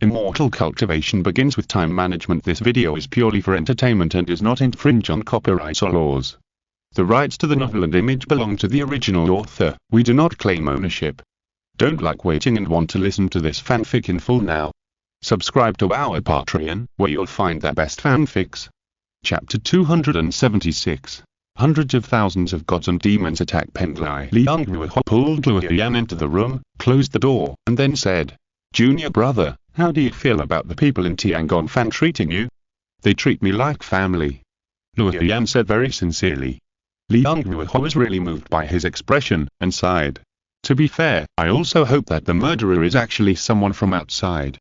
Immortal Cultivation begins with time management. This video is purely for entertainment and does not infringe on copyright or laws. The rights to the novel and image belong to the original author. We do not claim ownership. Don't like waiting and want to listen to this fanfic in full now? Subscribe to our Patreon, where you'll find the best fanfics. Chapter 276. Hundreds of thousands of gods and demons attack Pendlai. Liang Ruoho pulled Luo Yan into the room, closed the door, and then said, "Junior brother, how do you feel about the people in Tiangong treating you? They treat me like family." Luo Yan said very sincerely. Liang Ruoho was really moved by his expression, and sighed. To be fair, I also hope that the murderer is actually someone from outside.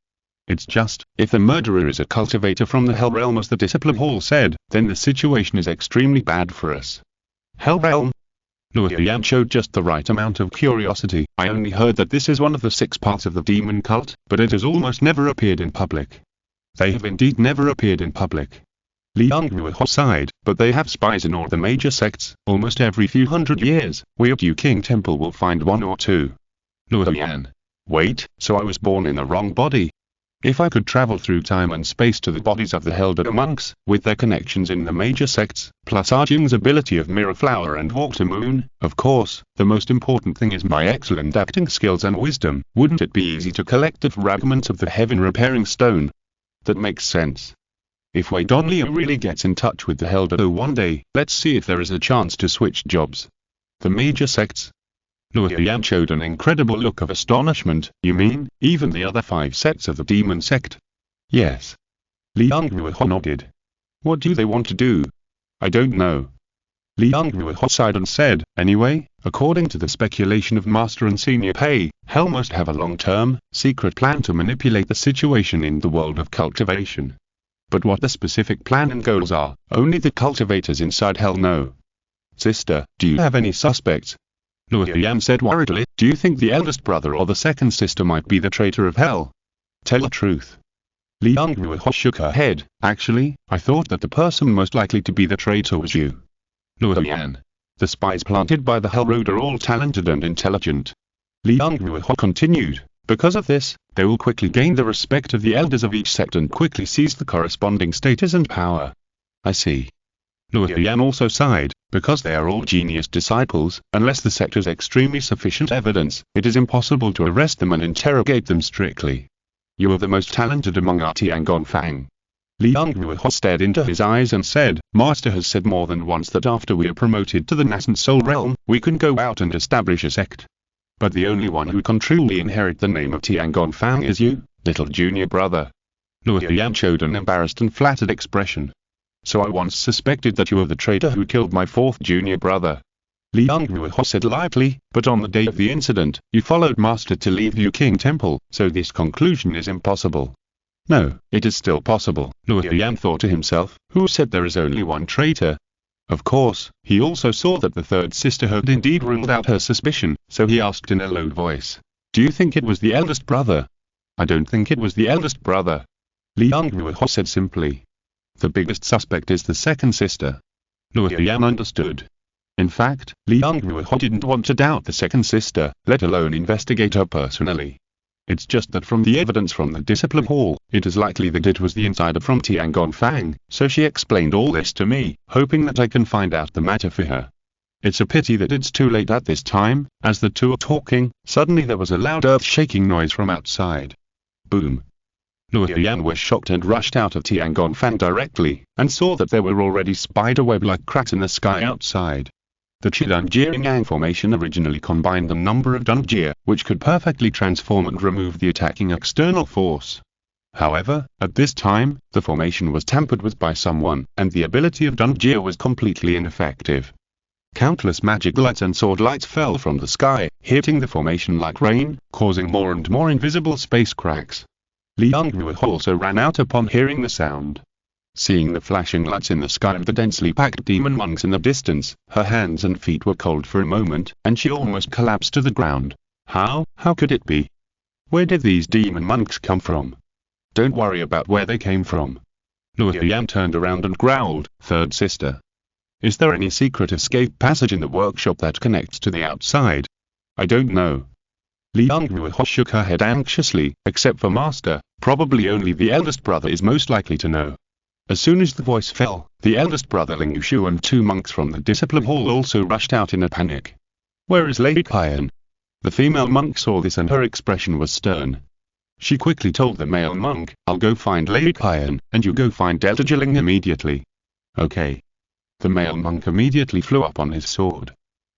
It's just, if the murderer is a cultivator from the Hell Realm as the Discipline Hall said, then the situation is extremely bad for us. Hell Realm? Luo Yan showed just the right amount of curiosity. I only heard that this is one of the 6 parts of the demon cult, but it has almost never appeared in public. They have indeed never appeared in public. Liang Ruoho sighed, but they have spies in all the major sects. Almost every few hundred years, we at Yu King Temple will find 1 or 2. Luo Yan. Wait, so I was born in the wrong body? If I could travel through time and space to the bodies of the Elder monks, with their connections in the major sects, plus Arjun's ability of Mirror Flower and Water Moon, of course, the most important thing is my excellent acting skills and wisdom, wouldn't it be easy to collect the fragments of the Heaven Repairing Stone? That makes sense. If Wei Donliu really gets in touch with the Elder one day, let's see if there is a chance to switch jobs. The major sects? Luo Yan showed an incredible look of astonishment. You mean, even the other 5 sects of the demon sect? Yes. Liang Ruoho nodded. What do they want to do? I don't know. Liang Ruoho sighed and said, anyway, according to the speculation of Master and Senior Pei, Hell must have a long-term, secret plan to manipulate the situation in the world of cultivation. But what the specific plan and goals are, only the cultivators inside Hell know. Sister, do you have any suspects? Luo Yan said worriedly, do you think the eldest brother or the second sister might be the traitor of Hell? Tell the truth. Liang Ruoho shook her head. Actually, I thought that the person most likely to be the traitor was you. Luo Yan. The spies planted by the Hell Road are all talented and intelligent. Liang Ruoho continued. Because of this, they will quickly gain the respect of the elders of each sect and quickly seize the corresponding status and power. I see. Luo Yan also sighed, because they are all genius disciples, unless the sect has extremely sufficient evidence, it is impossible to arrest them and interrogate them strictly. You are the most talented among our Tiangong Fang. Liang Ruoho stared into his eyes and said, Master has said more than once that after we are promoted to the nascent soul realm, we can go out and establish a sect. But the only one who can truly inherit the name of Tiangong Fang is you, little junior brother. Luo Yan showed an embarrassed and flattered expression. So I once suspected that you were the traitor who killed my 4th junior brother. Liang Ruoho said lightly, but on the day of the incident, you followed Master to leave Yu King Temple, so this conclusion is impossible. No, it is still possible, Luo Yan thought to himself, who said there is only one traitor? Of course, he also saw that the 3rd sister had indeed ruled out her suspicion, so he asked in a low voice, do you think it was the eldest brother? I don't think it was the eldest brother. Liang Ruoho said simply. The biggest suspect is the 2nd sister. Luo Yan understood. In fact, Liang Ruoho didn't want to doubt the 2nd sister, let alone investigate her personally. It's just that from the evidence from the Discipline Hall, it is likely that it was the insider from Tiangong Fang, so she explained all this to me, hoping that I can find out the matter for her. It's a pity that it's too late at this time. As the two are talking, suddenly there was a loud earth-shaking noise from outside. Boom. Luo Yan was shocked and rushed out of Tiangong Fang directly, and saw that there were already spiderweb-like cracks in the sky outside. The Qidungjia Yang formation originally combined a number of Dungjia, which could perfectly transform and remove the attacking external force. However, at this time, the formation was tampered with by someone, and the ability of Dungjia was completely ineffective. Countless magic lights and sword lights fell from the sky, hitting the formation like rain, causing more and more invisible space cracks. Liang Ruoho also ran out upon hearing the sound. Seeing the flashing lights in the sky of the densely packed demon monks in the distance, her hands and feet were cold for a moment, and she almost collapsed to the ground. How could it be? Where did these demon monks come from? Don't worry about where they came from. Luo Yan turned around and growled, 3rd sister. Is there any secret escape passage in the workshop that connects to the outside? I don't know. Liang Ruoho shook her head anxiously, except for Master, probably only the eldest brother is most likely to know. As soon as the voice fell, the eldest brother Ling Yushu and 2 monks from the discipline hall also rushed out in a panic. Where is Lady Kyan? The female monk saw this and her expression was stern. She quickly told the male monk, I'll go find Lady Kyan, and you go find Delta Jilling immediately. Okay. The male monk immediately flew up on his sword.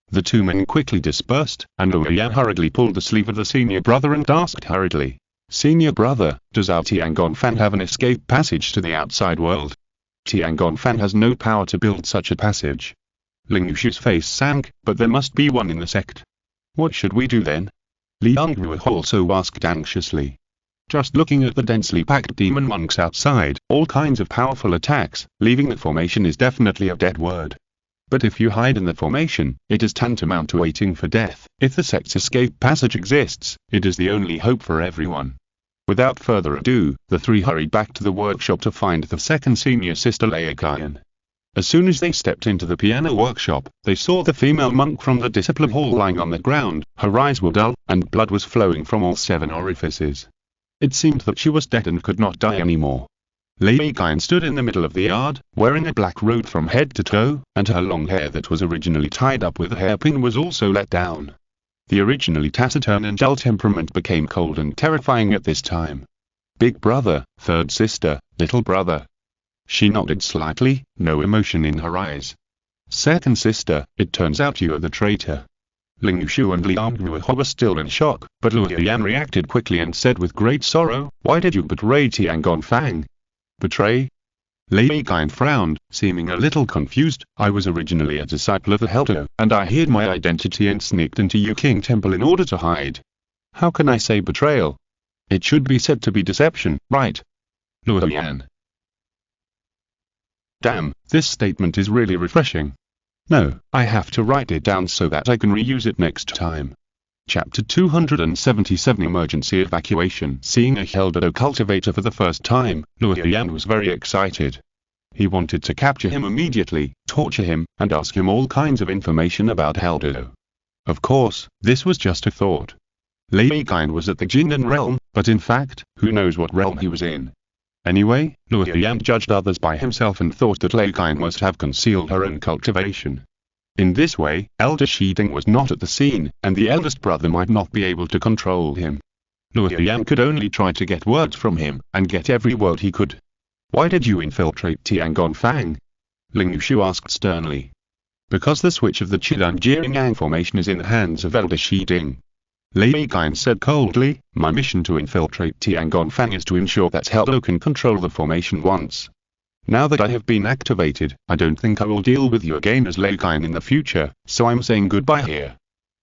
The 2 men quickly dispersed, and Luo Yan hurriedly pulled the sleeve of the senior brother and asked hurriedly, Senior brother, does our Tiangong Fan have an escape passage to the outside world? Tiangong Fan has no power to build such a passage. Ling Yushu's face sank, but there must be one in the sect. What should we do then? Liang Ruoho also asked anxiously. Just looking at the densely packed demon monks outside, all kinds of powerful attacks, leaving the formation is definitely a dead word. But if you hide in the formation, it is tantamount to waiting for death. If the sect's escape passage exists, it is the only hope for everyone. Without further ado, the 3 hurried back to the workshop to find the second senior sister Lady Kyan. As soon as they stepped into the piano workshop, they saw the female monk from the discipline hall lying on the ground. Her eyes were dull, and blood was flowing from all 7 orifices. It seemed that she was dead and could not die anymore. Lady Kyan stood in the middle of the yard, wearing a black robe from head to toe, and her long hair that was originally tied up with a hairpin was also let down. The originally taciturn and dull temperament became cold and terrifying at this time. Big brother, third sister, little brother. She nodded slightly, no emotion in her eyes. Second sister, it turns out you are the traitor. Ling Yushu and Liang Ruoho were still in shock, but Luo Yan reacted quickly and said with great sorrow, why did you betray Tiangong Fang? Betray? Lady Kyan frowned, seeming a little confused. I was originally a disciple of the Heldo, and I hid my identity and sneaked into Yuking Temple in order to hide. How can I say betrayal? It should be said to be deception, right? Luo Yan. Damn, this statement is really refreshing. No, I have to write it down so that I can reuse it next time. Chapter 277 Emergency Evacuation. Seeing a Heldo cultivator for the first time, Luo Yan was very excited. He wanted to capture him immediately, torture him, and ask him all kinds of information about Heldo. Of course, this was just a thought. Lady Kyan was at the Jindan realm, but in fact, who knows what realm he was in. Anyway, Luo Yan judged others by himself and thought that Lady Kyan must have concealed her own cultivation. In this way, Elder Shiding was not at the scene, and the eldest brother might not be able to control him. Luo Yan could only try to get words from him, and get every word he could. Why did you infiltrate Tiangong Fang? Ling Yushu asked sternly. Because the switch of the Chidang Jiringyang formation is in the hands of Elder Shiding. Lady Kyan said coldly, my mission to infiltrate Tiangong Fang is to ensure that Heldo can control the formation once. Now that I have been activated, I don't think I will deal with you again as Lady Kyan in the future, so I'm saying goodbye here.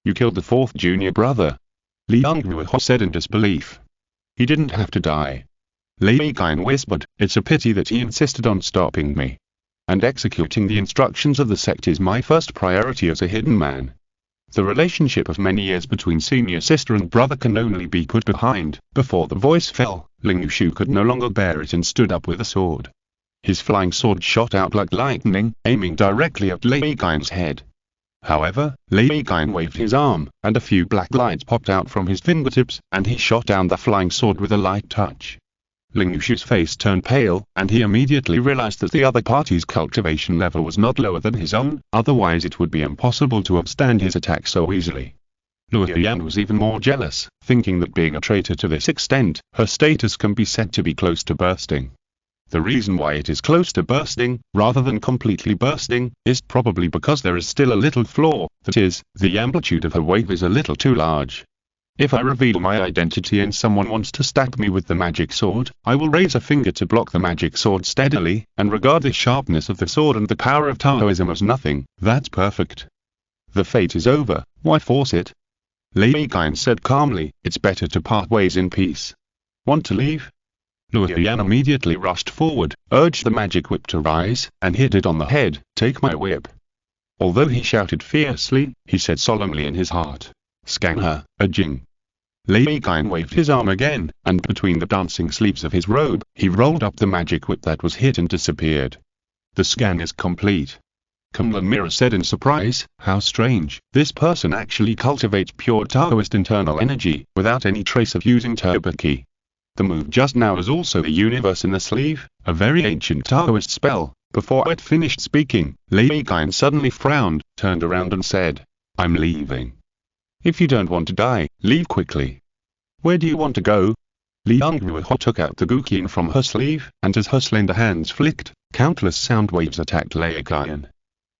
You killed the 4th junior brother. Liang Ruoho said in disbelief. He didn't have to die. Lady Kyan whispered, it's a pity that he insisted on stopping me. And executing the instructions of the sect is my first priority as a hidden man. The relationship of many years between senior sister and brother can only be put behind. Before the voice fell, Ling Yushu could no longer bear it and stood up with a sword. His flying sword shot out like lightning, aiming directly at Lady Kyan's head. However, Lady Kyan waved his arm, and a few black lights popped out from his fingertips, and he shot down the flying sword with a light touch. Ling Yushu's face turned pale, and he immediately realized that the other party's cultivation level was not lower than his own, otherwise it would be impossible to withstand his attack so easily. Luo Yan was even more jealous, thinking that being a traitor to this extent, her status can be said to be close to bursting. The reason why it is close to bursting, rather than completely bursting, is probably because there is still a little flaw, that is, the amplitude of her wave is a little too large. If I reveal my identity and someone wants to stab me with the magic sword, I will raise a finger to block the magic sword steadily, and regard the sharpness of the sword and the power of Taoism as nothing. That's perfect. The fate is over, why force it? Lady Kyan said calmly, it's better to part ways in peace. Want to leave? Luo Yan immediately rushed forward, urged the magic whip to rise, and hit it on the head. Take my whip. Although he shouted fiercely, he said solemnly in his heart, scan her, a jing. Lady Kyan waved his arm again, and between the dancing sleeves of his robe, he rolled up the magic whip that was hit and disappeared. The scan is complete. Kunlun Mirror said in surprise. How strange. This person actually cultivates pure Taoist internal energy, without any trace of using turbo ki. The move just now was also the universe in the sleeve, a very ancient Taoist spell. Before I'd finished speaking, Lei Kain suddenly frowned, turned around and said, I'm leaving. If you don't want to die, leave quickly. Where do you want to go? Liang Ruoho took out the Guqian from her sleeve, and as her slender hands flicked, countless sound waves attacked Lei Kain.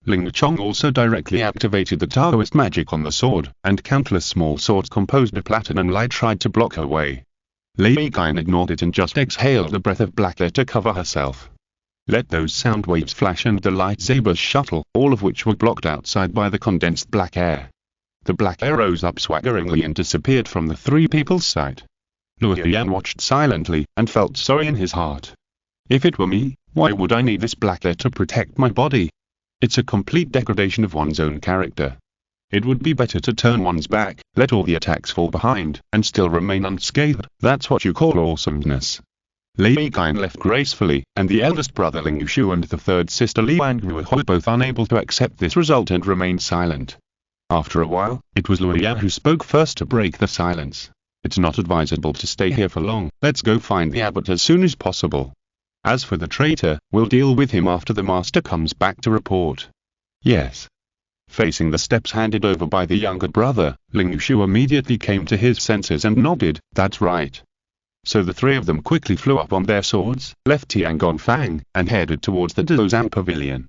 Ling Chong also directly activated the Taoist magic on the sword, and countless small swords composed of platinum light tried to block her way. Lei Kain ignored it and just exhaled a breath of black air to cover herself. Let those sound waves flash and the lightsabers shuttle, all of which were blocked outside by the condensed black air. The black air rose up swaggeringly and disappeared from the three people's sight. Luo Yan watched silently, and felt sorry in his heart. If it were me, why would I need this black air to protect my body? It's a complete degradation of one's own character. It would be better to turn one's back, let all the attacks fall behind, and still remain unscathed. That's what you call awesomeness. Lei Kain left gracefully, and the eldest brother Ling Yushu and the third sister Liang Ruoho were both unable to accept this result and remained silent. After a while, it was Luo Yan who spoke first to break the silence. It's not advisable to stay here for long. Let's go find the abbot as soon as possible. As for the traitor, we'll deal with him after the master comes back to report. Yes. Facing the steps handed over by the younger brother, Ling Yushu immediately came to his senses and nodded. That's right. So the three of them quickly flew up on their swords, left Tiangong Fang, and headed towards the Dozan Pavilion.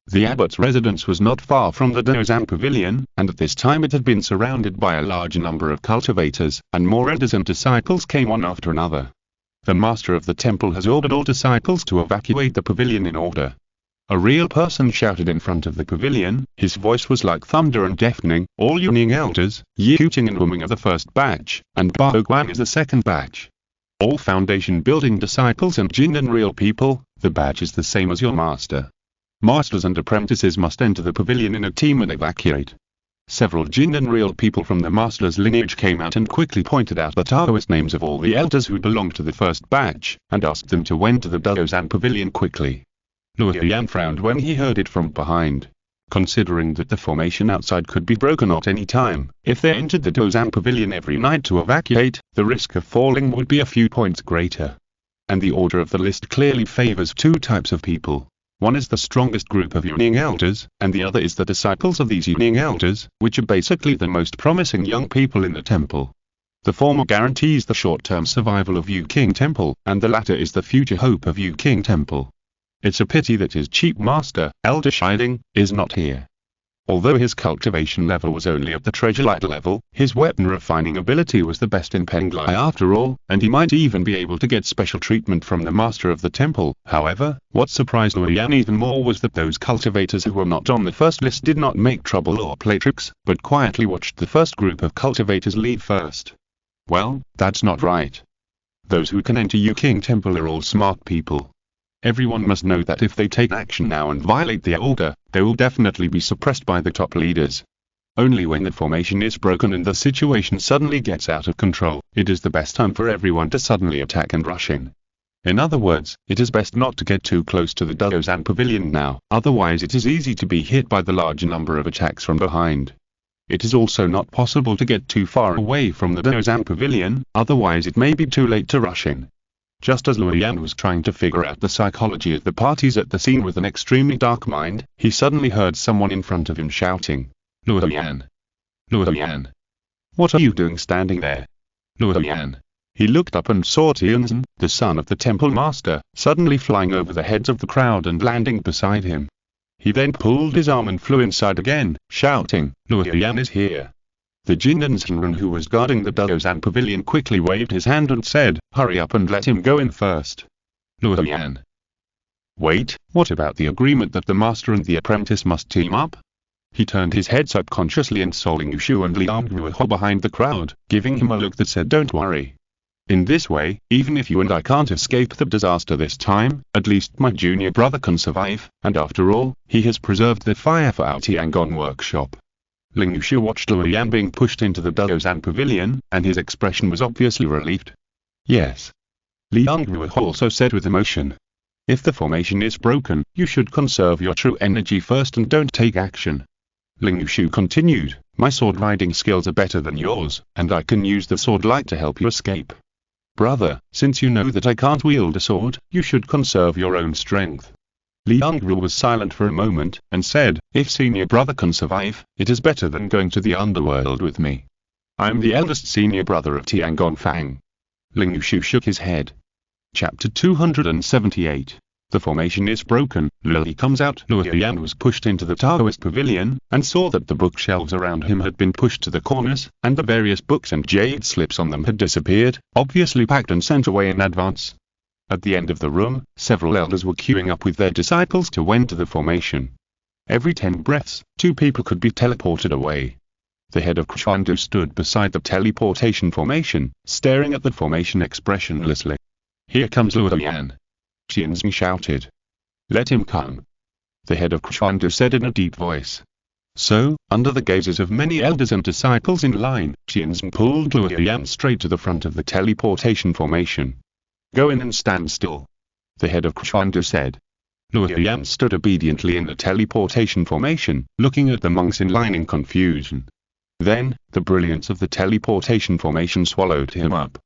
The abbot's residence was not far from the Dozan Pavilion, and at this time it had been surrounded by a large number of cultivators, and more elders and disciples came one after another. The master of the temple has ordered all disciples to evacuate the pavilion in order. A real person shouted in front of the pavilion. His voice was like thunder and deafening. All Yuning elders, Yi Kuting and Wuming are the first batch, and Bao Guan is the second batch. All foundation building disciples and Jin and real people, the batch is the same as your master. Masters and apprentices must enter the pavilion in a team and evacuate. Several Jin and real people from the master's lineage came out and quickly pointed out the Taoist names of all the elders who belonged to the first batch, and asked them to enter the Dozan Pavilion quickly. Luo Yan frowned when he heard it from behind. Considering that the formation outside could be broken at any time, if they entered the Dozan Pavilion every night to evacuate, the risk of falling would be a few points greater. And the order of the list clearly favors two types of people. One is the strongest group of Yuning elders, and the other is the disciples of these Yuning elders, which are basically the most promising young people in the temple. The former guarantees the short-term survival of Yu King Temple, and the latter is the future hope of Yu King Temple. It's a pity that his chief master, Elder Shiding, is not here. Although his cultivation level was only at the treasure light level, his weapon refining ability was the best in Penglai after all, and he might even be able to get special treatment from the master of the temple. However, what surprised Luo Yan even more was that those cultivators who were not on the first list did not make trouble or play tricks, but quietly watched the first group of cultivators leave first. Well, that's not right. Those who can enter Yu King Temple are all smart people. Everyone must know that if they take action now and violate the order, they will definitely be suppressed by the top leaders. Only when the formation is broken and the situation suddenly gets out of control, it is the best time for everyone to suddenly attack and rush in. In other words, it is best not to get too close to the Dozan Pavilion now, otherwise it is easy to be hit by the large number of attacks from behind. It is also not possible to get too far away from the Dozan Pavilion, otherwise it may be too late to rush in. Just as Luo Yan was trying to figure out the psychology of the parties at the scene with an extremely dark mind, he suddenly heard someone in front of him shouting, Luo Yan! Luo Yan! What are you doing standing there? Luo Yan! He looked up and saw Tianzhen, the son of the temple master, suddenly flying over the heads of the crowd and landing beside him. He then pulled his arm and flew inside again, shouting, Luo Yan is here. The Jin and Zhenren who was guarding the Dozan Pavilion quickly waved his hand and said, hurry up and let him go in first. Luo Yan. Wait, what about the agreement that the master and the apprentice must team up? He turned his head subconsciously and saw Ling Yushu and Liang Ruoho behind the crowd, giving him a look that said don't worry. In this way, even if you and I can't escape the disaster this time, at least my junior brother can survive, and after all, he has preserved the fire for our Tiangong workshop. Ling Yushu watched Luo Yan being pushed into the Dozan Pavilion, and his expression was obviously relieved. Yes. Liang Ruoho also said with emotion. If the formation is broken, you should conserve your true energy first and don't take action. Ling Yushu continued, my sword riding skills are better than yours, and I can use the sword light to help you escape. Brother, since you know that I can't wield a sword, you should conserve your own strength. Liangru was silent for a moment, and said, if senior brother can survive, it is better than going to the underworld with me. I am the eldest senior brother of Tiangong Fang. Ling Yushu shook his head. Chapter 278. The formation is broken. Lily comes out. Luo Yan was pushed into the Taoist pavilion, and saw that the bookshelves around him had been pushed to the corners, and the various books and jade slips on them had disappeared, obviously packed and sent away in advance. At the end of the room, several elders were queuing up with their disciples to enter the formation. Every 10 breaths, 2 people could be teleported away. The head of Kwandu stood beside the teleportation formation, staring at the formation expressionlessly. Here comes Luo Yan. Xianzing shouted. Let him come. The head of Kwandu said in a deep voice. So, under the gazes of many elders and disciples in line, Xianzing pulled Luo Yan straight to the front of the teleportation formation. Go in and stand still. The head of Kwandu said. Luo Yan stood obediently in the teleportation formation, looking at the monks in line in confusion. Then, the brilliance of the teleportation formation swallowed him up.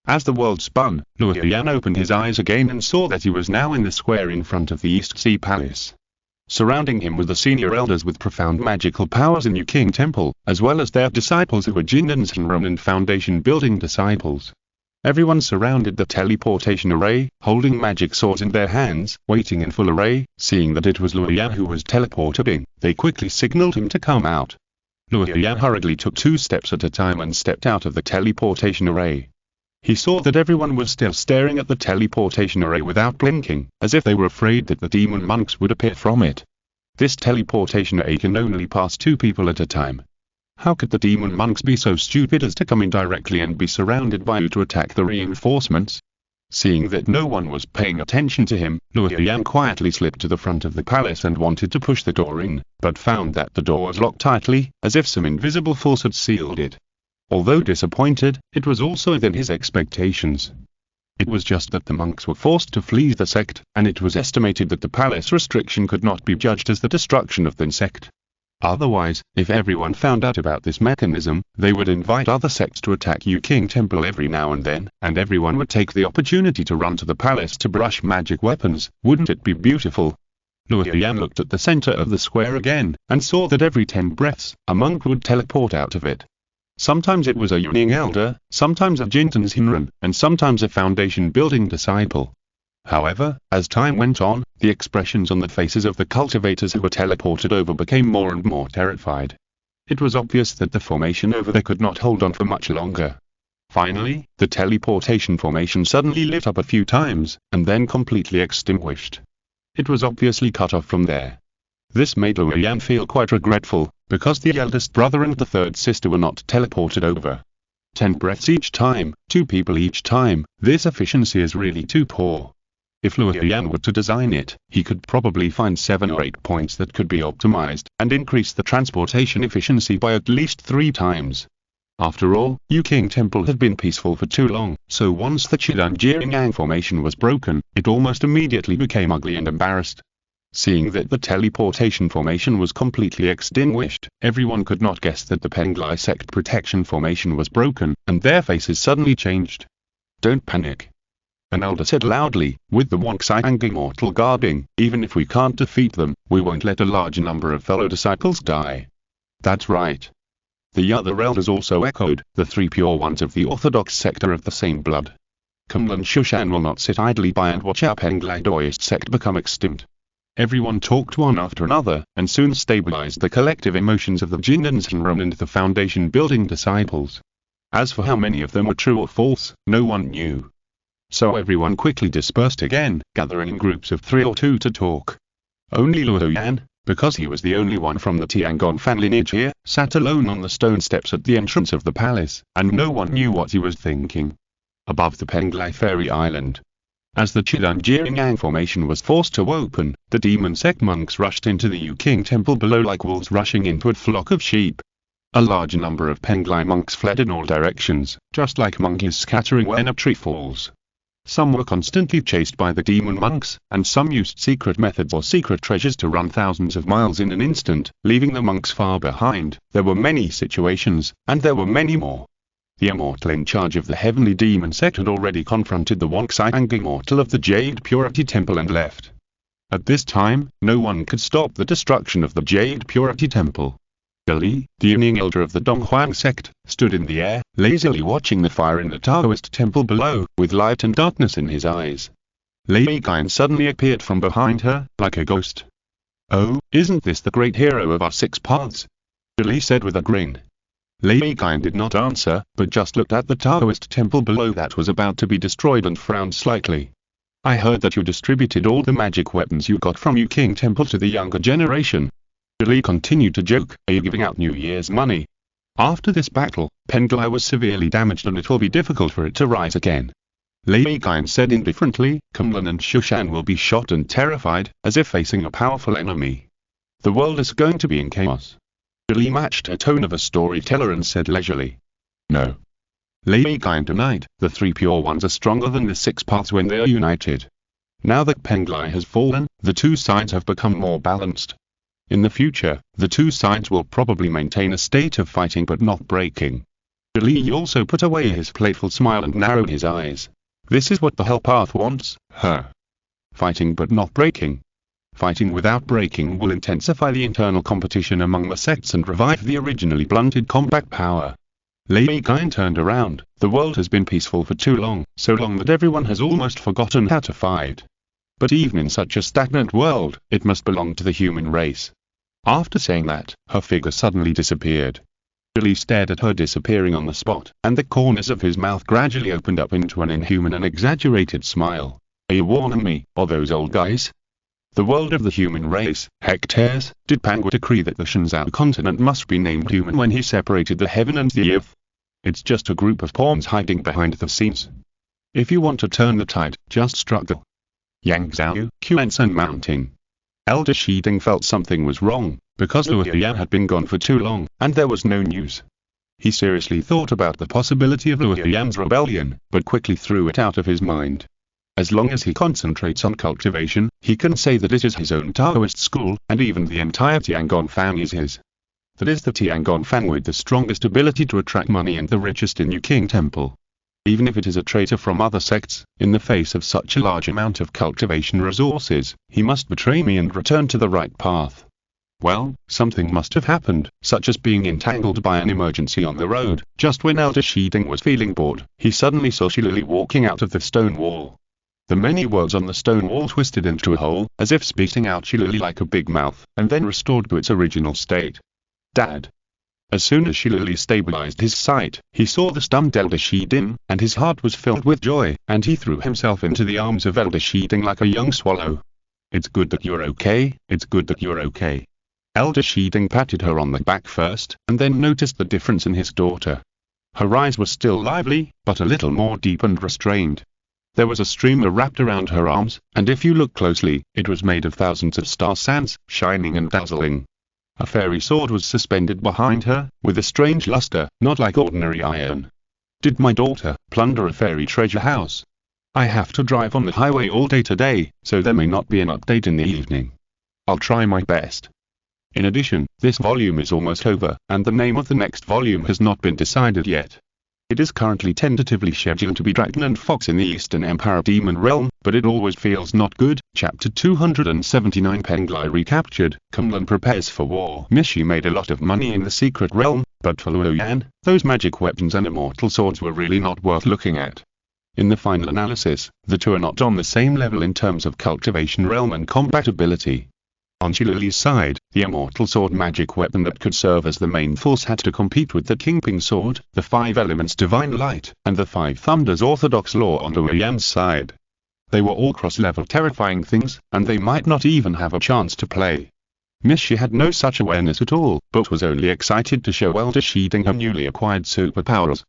As the world spun, Luo Yan opened his eyes again and saw that he was now in the square in front of the East Sea Palace. Surrounding him were the senior elders with profound magical powers in Yuking Temple, as well as their disciples who were Jindan Shenron and Foundation building disciples. Everyone surrounded the teleportation array, holding magic swords in their hands, waiting in full array. Seeing that it was Luo Yan who was teleporting, they quickly signaled him to come out. Luo Yan hurriedly took 2 steps at a time and stepped out of the teleportation array. He saw that everyone was still staring at the teleportation array without blinking, as if they were afraid that the demon monks would appear from it. This teleportation array can only pass 2 people at a time. How could the demon monks be so stupid as to come in directly and be surrounded by you to attack the reinforcements? Seeing that no one was paying attention to him, Luo Yan quietly slipped to the front of the palace and wanted to push the door in, but found that the door was locked tightly, as if some invisible force had sealed it. Although disappointed, it was also within his expectations. It was just that the monks were forced to flee the sect, and it was estimated that the palace restriction could not be judged as the destruction of the sect. Otherwise, if everyone found out about this mechanism, they would invite other sects to attack Yuking Temple every now and then, and everyone would take the opportunity to run to the palace to brush magic weapons. Wouldn't it be beautiful? Luo Yan looked at the center of the square again, and saw that every 10 breaths, a monk would teleport out of it. Sometimes it was a Yuning elder, sometimes a Jintan Shenron, and sometimes a Foundation building disciple. However, as time went on, the expressions on the faces of the cultivators who were teleported over became more and more terrified. It was obvious that the formation over there could not hold on for much longer. Finally, the teleportation formation suddenly lit up a few times, and then completely extinguished. It was obviously cut off from there. This made Luo Yan feel quite regretful, because the eldest brother and the 3rd sister were not teleported over. 10 breaths each time, 2 people each time, this efficiency is really too poor. If Luo Yan were to design it, he could probably find 7 or 8 points that could be optimized, and increase the transportation efficiency by at least 3 times. After all, Yuking Temple had been peaceful for too long, so once the Chidan Jiringyang formation was broken, it almost immediately became ugly and embarrassed. Seeing that the teleportation formation was completely extinguished, everyone could not guess that the Penglai sect protection formation was broken, and their faces suddenly changed. Don't panic. An elder said loudly, with the Wonksai and Immortal guarding, even if we can't defeat them, we won't let a large number of fellow disciples die. That's right. The other elders also echoed, the 3 pure ones of the Orthodox sector of the same blood. Kumlan Shushan will not sit idly by and watch our Penglai Daoist sect become extinct. Everyone talked one after another, and soon stabilized the collective emotions of the Jindan Shenron and the Foundation building disciples. As for how many of them were true or false, no one knew. So everyone quickly dispersed again, gathering in groups of 3 or 2 to talk. Only Luo Yan, because he was the only one from the Tiangong fan lineage here, sat alone on the stone steps at the entrance of the palace, and no one knew what he was thinking. Above the Penglai Fairy Island, as the Chidan Jiringyang formation was forced to open, the demon sect monks rushed into the Yuking Temple below like wolves rushing into a flock of sheep. A large number of Penglai monks fled in all directions, just like monkeys scattering when a tree falls. Some were constantly chased by the demon monks, and some used secret methods or secret treasures to run thousands of miles in an instant, leaving the monks far behind. There were many situations, and there were many more. The immortal in charge of the heavenly demon sect had already confronted the once-angry immortal of the Jade Purity Temple and left. At this time, no one could stop the destruction of the Jade Purity Temple. Li, the union elder of the Donghuang sect, stood in the air, lazily watching the fire in the Taoist temple below, with light and darkness in his eyes. Lei Guan suddenly appeared from behind her, like a ghost. "Oh, isn't this the great hero of our 6 paths?" Li said with a grin. Lei Guan did not answer, but just looked at the Taoist temple below that was about to be destroyed and frowned slightly. "I heard that you distributed all the magic weapons you got from King Temple to the younger generation." Li continued to joke, "Are you giving out New Year's money?" After this battle, Penglai was severely damaged and it will be difficult for it to rise again. Lei Guan said indifferently, Kunlun and Shushan will be shot and terrified, as if facing a powerful enemy. The world is going to be in chaos. Li matched her tone of a storyteller and said leisurely, "No." Lei Guan denied, "The 3 pure ones are stronger than the 6 paths when they are united. Now that Penglai has fallen, the 2 sides have become more balanced. In the future, the 2 sides will probably maintain a state of fighting but not breaking." Li also put away his playful smile and narrowed his eyes. "This is what the Hell Path wants, huh? Fighting but not breaking. Fighting without breaking will intensify the internal competition among the sects and revive the originally blunted combat power." Lei Guan turned around. "The world has been peaceful for too long, so long that everyone has almost forgotten how to fight. But even in such a stagnant world, it must belong to the human race." After saying that, her figure suddenly disappeared. Li stared at her disappearing on the spot, and the corners of his mouth gradually opened up into an inhuman and exaggerated smile. "Are you warning me, or those old guys? The world of the human race, hectares, did Pangu decree that the Shenzhou continent must be named human when he separated the heaven and the earth? It's just a group of pawns hiding behind the scenes. If you want to turn the tide, just struggle." Yangzhou, Quansan Mountain. Elder Shiding felt something was wrong, because Luo Yan had been gone for too long, and there was no news. He seriously thought about the possibility of Luo Yan's rebellion, but quickly threw it out of his mind. As long as he concentrates on cultivation, he can say that it is his own Taoist school, and even the entire Tiangong fan is his. That is the Tiangong fan with the strongest ability to attract money and the richest in King Temple. Even if it is a traitor from other sects, in the face of such a large amount of cultivation resources, he must betray me and return to the right path. Well, something must have happened, such as being entangled by an emergency on the road. Just when Elder Shiding was feeling bored, he suddenly saw Shilili walking out of the stone wall. The many words on the stone wall twisted into a hole, as if spitting out Shilili like a big mouth, and then restored to its original state. "Dad." As soon as Shilili stabilized his sight, he saw the stunned Elder Shiding, and his heart was filled with joy, and he threw himself into the arms of Elder Shiding like a young swallow. "It's good that you're okay, it's good that you're okay." Elder Shiding patted her on the back first, and then noticed the difference in his daughter. Her eyes were still lively, but a little more deep and restrained. There was a streamer wrapped around her arms, and if you look closely, it was made of thousands of star sands, shining and dazzling. A fairy sword was suspended behind her, with a strange luster, not like ordinary iron. "Did my daughter plunder a fairy treasure house? I have to drive on the highway all day today, so there may not be an update in the evening. I'll try my best." In addition, this volume is almost over, and the name of the next volume has not been decided yet. It is currently tentatively scheduled to be Dragon and Fox in the Eastern Empire Demon Realm, but it always feels not good. Chapter 279 Penglai recaptured, Kunlun prepares for war. Mishi made a lot of money in the secret realm, but for Luo Yan, those magic weapons and immortal swords were really not worth looking at. In the final analysis, the 2 are not on the same level in terms of cultivation realm and combat ability. On Shilili's side, the immortal sword magic weapon that could serve as the main force had to compete with the Kingping sword, the 5 elements divine light, and the 5 thunders orthodox law on Luo Yan's side. They were all cross-level terrifying things, and they might not even have a chance to play. Mishi had no such awareness at all, but was only excited to show Elder Shiding her newly acquired superpowers.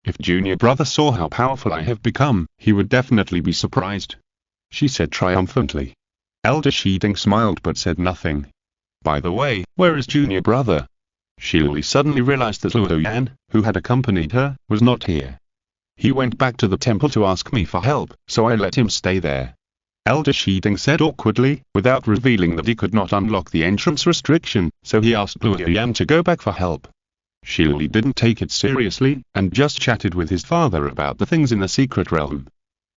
"If Junior Brother saw how powerful I have become, he would definitely be surprised," she said triumphantly. Elder Shiding smiled but said nothing. "By the way, where is Junior Brother?" Shilili suddenly realized that Luo Yan, who had accompanied her, was not here. He went back to the temple to ask me for help, so I let him stay there. Elder Shiding said awkwardly, without revealing that he could not unlock the entrance restriction, so he asked Luo Yan to go back for help. Shilili didn't take it seriously, and just chatted with his father about the things in the secret realm.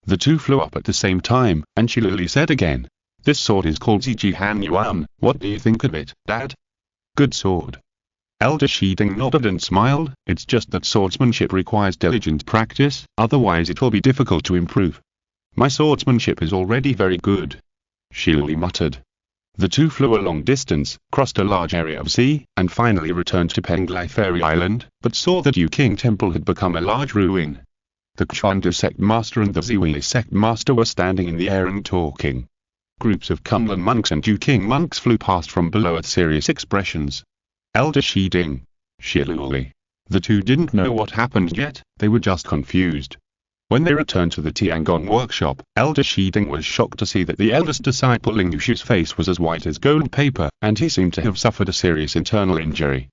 The two flew up at the same time, and Shilili said again, "This sword is called Ziji Han Yuan, what do you think of it, Dad?" "Good sword." Elder Shiding nodded and smiled. "It's just that swordsmanship requires diligent practice, otherwise it will be difficult to improve." "My swordsmanship is already very good," Shilili muttered. The two flew a long distance, crossed a large area of sea, and finally returned to Penglai Fairy Island, but saw that Yu King Temple had become a large ruin. The Xuandu sect master and the Ziwei sect master were standing in the air and talking. Groups of Kunlun monks and Yu King monks flew past from below with serious expressions. Elder Shiding, Shilili. The two didn't know what happened yet, they were just confused. When they returned to the Tiangong workshop, Elder Shiding was shocked to see that the eldest disciple Ling Yushu's face was as white as gold paper, and he seemed to have suffered a serious internal injury.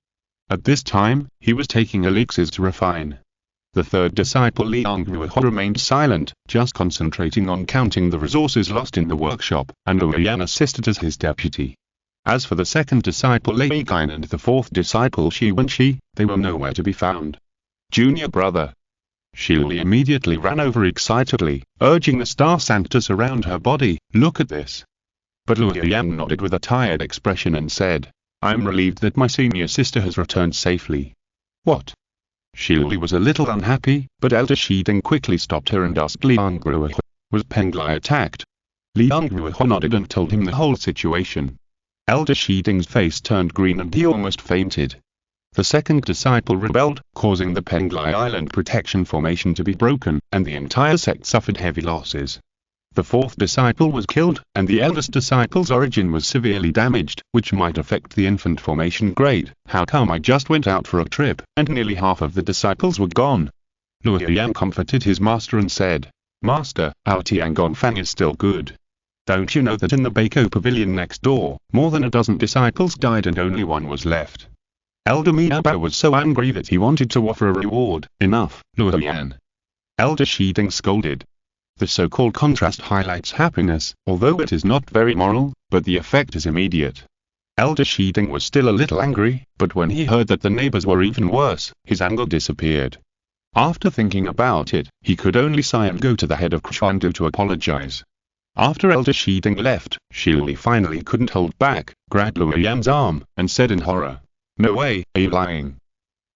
At this time, he was taking elixirs to refine. The third disciple Liang Ruohu remained silent, just concentrating on counting the resources lost in the workshop, and Luo Yan assisted as his deputy. As for the second disciple Lei Gain and the fourth disciple Shi Wenshi, they were nowhere to be found. "Junior brother." Shilili immediately ran over excitedly, urging the Star Sanctus around her body, "Look at this." But Luo Yan nodded with a tired expression and said, "I'm relieved that my senior sister has returned safely." "What?" Shilili was a little unhappy, but Elder Shiding quickly stopped her and asked Liang Ruohu, "Was Penglai attacked?" Liang Ruohu nodded and told him the whole situation. Elder Shiding's face turned green and he almost fainted. The second disciple rebelled, causing the Penglai Island protection formation to be broken, and the entire sect suffered heavy losses. The fourth disciple was killed, and the eldest disciple's origin was severely damaged, which might affect the infant formation grade. "How come I just went out for a trip, and nearly half of the disciples were gone?" Luo Yan comforted his master and said, "Master, our Tiangong Fang is still good. Don't you know that in the Bako Pavilion next door, more than a dozen disciples died and only one was left?" Elder Miaba was so angry that he wanted to offer a reward. "Enough, Luo Yan." Elder Shiding scolded. The so-called contrast highlights happiness, although it is not very moral, but the effect is immediate. Elder Shiding was still a little angry, but when he heard that the neighbors were even worse, his anger disappeared. After thinking about it, he could only sigh and go to the head of Xuandu to apologize. After Elder Shiding left, Shilili finally couldn't hold back, grabbed Luo Yan's arm, and said in horror, "No way, are you lying?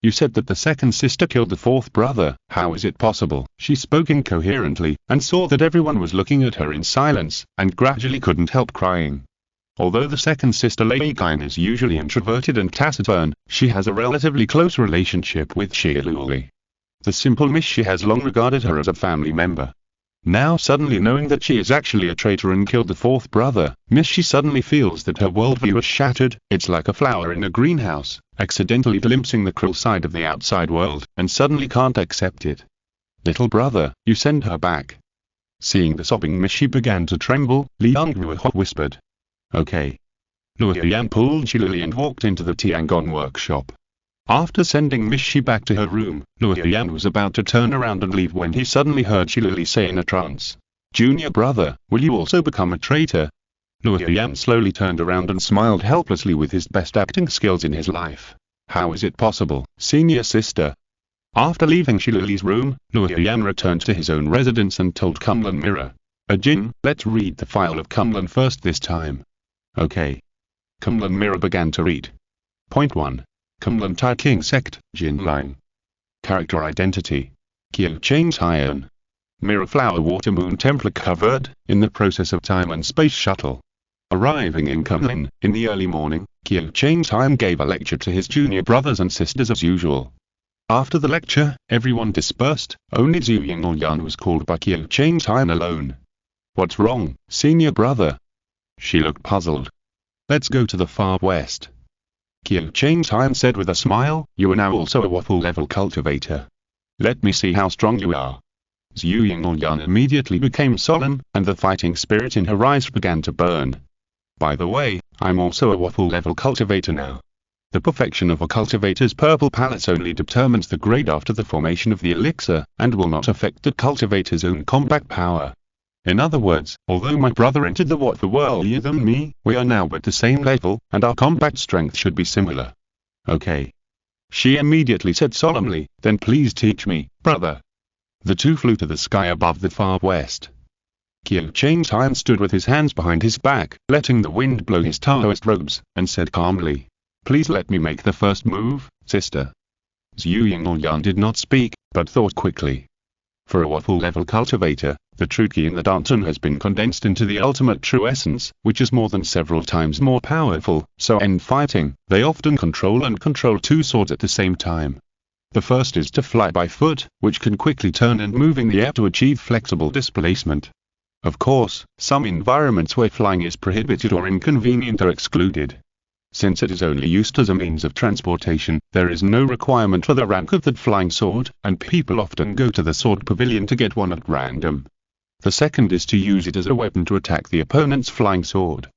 You said that the second sister killed the fourth brother, how is it possible?" She spoke incoherently, and saw that everyone was looking at her in silence, and gradually couldn't help crying. Although the second sister Lei Gain is usually introverted and taciturn, she has a relatively close relationship with Shilili. The simple Miss Shi has long regarded her as a family member. Now suddenly knowing that she is actually a traitor and killed the fourth brother, Miss Shi suddenly feels that her worldview is shattered. It's like a flower in a greenhouse, accidentally glimpsing the cruel side of the outside world, and suddenly can't accept it. "Little brother, you send her back." Seeing the sobbing Miss Shi began to tremble, Liang Ruohu whispered, "Okay." Luo Yan pulled Shilili and walked into the Tiangong workshop. After sending Miss Shi back to her room, Luo Yan was about to turn around and leave when he suddenly heard Shilili say in a trance, "Junior brother, will you also become a traitor?" Luo Yan slowly turned around and smiled helplessly with his best acting skills in his life. "How is it possible, senior sister?" After leaving Shilili's room, Luo Yan returned to his own residence and told Kunlun Mirror, "Jin, let's read the file of Kunlun first this time." "Okay." Kunlun Mirror began to read. Point 1. Kunlun Tai King Sect, Jin Lang. Character Identity. Kyo Chains Iron. Mirror Flower Water Moon Templar covered, in the process of time and space shuttle. Arriving in Kunlun, in the early morning, Kyo Chains Iron gave a lecture to his junior brothers and sisters as usual. After the lecture, everyone dispersed, only Zhu Yingyan was called by Kyo Chains Iron alone. "What's wrong, senior brother?" She looked puzzled. "Let's go to the far west." Kyo Chains Iron said with a smile, "You are now also a waffle level cultivator. Let me see how strong you are." Zhu Yingyan immediately became solemn, and the fighting spirit in her eyes began to burn. "By the way, I'm also a waffle level cultivator now." The perfection of a cultivator's purple palettes only determines the grade after the formation of the elixir, and will not affect the cultivator's own combat power. In other words, although my brother entered the world earlier than me, we are now at the same level, and our combat strength should be similar. Okay. She immediately said solemnly, then please teach me, brother. The two flew to the sky above the far west. Qiu Changtai stood with his hands behind his back, letting the wind blow his Taoist robes, and said calmly, please let me make the first move, sister. Zhu Yingyan did not speak, but thought quickly. For a waffle level cultivator, the true key in the Danton has been condensed into the ultimate true essence, which is more than several times more powerful, so in fighting, they often control two swords at the same time. The first is to fly by foot, which can quickly turn and move in the air to achieve flexible displacement. Of course, some environments where flying is prohibited or inconvenient are excluded. Since it is only used as a means of transportation, there is no requirement for the rank of the flying sword, and people often go to the sword pavilion to get one at random. The second is to use it as a weapon to attack the opponent's flying sword.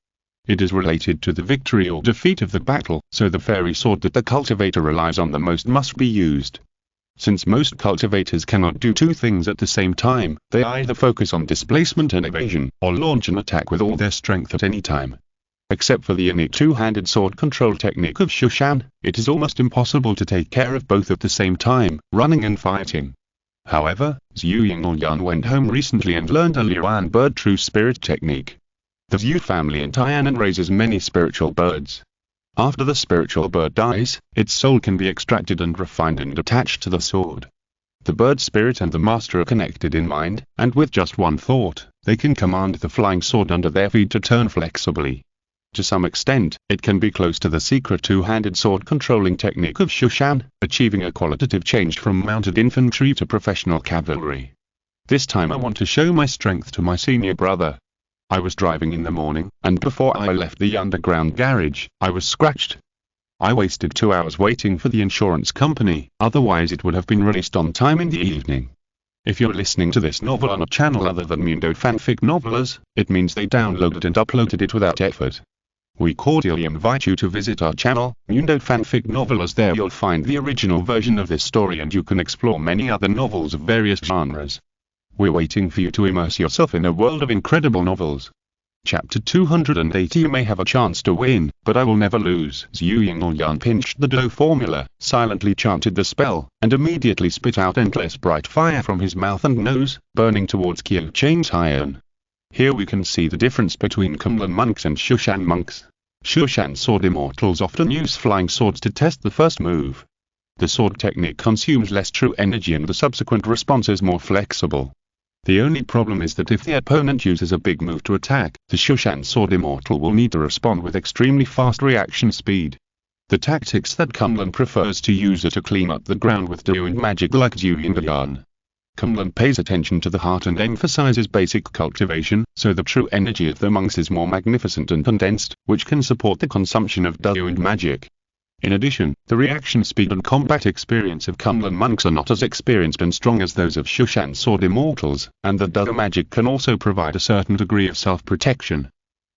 It is related to the victory or defeat of the battle, so the fairy sword that the cultivator relies on the most must be used. Since most cultivators cannot do two things at the same time, they either focus on displacement and evasion, or launch an attack with all their strength at any time. Except for the innate two-handed sword control technique of Shushan, it is almost impossible to take care of both at the same time, running and fighting. However, Zhu Yingyan went home recently and learned a Liuan bird true spirit technique. The Zhu family in Tianan raises many spiritual birds. After the spiritual bird dies, its soul can be extracted and refined and attached to the sword. The bird spirit and the master are connected in mind, and with just one thought, they can command the flying sword under their feet to turn flexibly. To some extent, it can be close to the secret two-handed sword controlling technique of Shushan, achieving a qualitative change from mounted infantry to professional cavalry. This time I want to show my strength to my senior brother. I was driving in the morning, and before I left the underground garage, I was scratched. I wasted 2 hours waiting for the insurance company, otherwise it would have been released on time in the evening. If you're listening to this novel on a channel other than Mundo Fanfic Novelers, it means they downloaded and uploaded it without effort. We cordially invite you to visit our channel, Mundo Fanfic Novelers. There you'll find the original version of this story and you can explore many other novels of various genres. We're waiting for you to immerse yourself in a world of incredible novels. Chapter 280. You may have a chance to win, but I will never lose. Zhu Yingyan pinched the dough formula, silently chanted the spell, and immediately spit out endless bright fire from his mouth and nose, burning towards Qiu Changtai. Here we can see the difference between Kunlun monks and Shushan monks. Shushan sword immortals often use flying swords to test the first move. The sword technique consumes less true energy and the subsequent response is more flexible. The only problem is that if the opponent uses a big move to attack, the Shushan sword immortal will need to respond with extremely fast reaction speed. The tactics that Kunlun prefers to use are to clean up the ground with doing magic like Zhu Yingyan. Kunlun pays attention to the heart and emphasizes basic cultivation, so the true energy of the monks is more magnificent and condensed, which can support the consumption of Dao and magic. In addition, the reaction speed and combat experience of Kunlun monks are not as experienced and strong as those of Shushan sword immortals, and the Dao magic can also provide a certain degree of self-protection.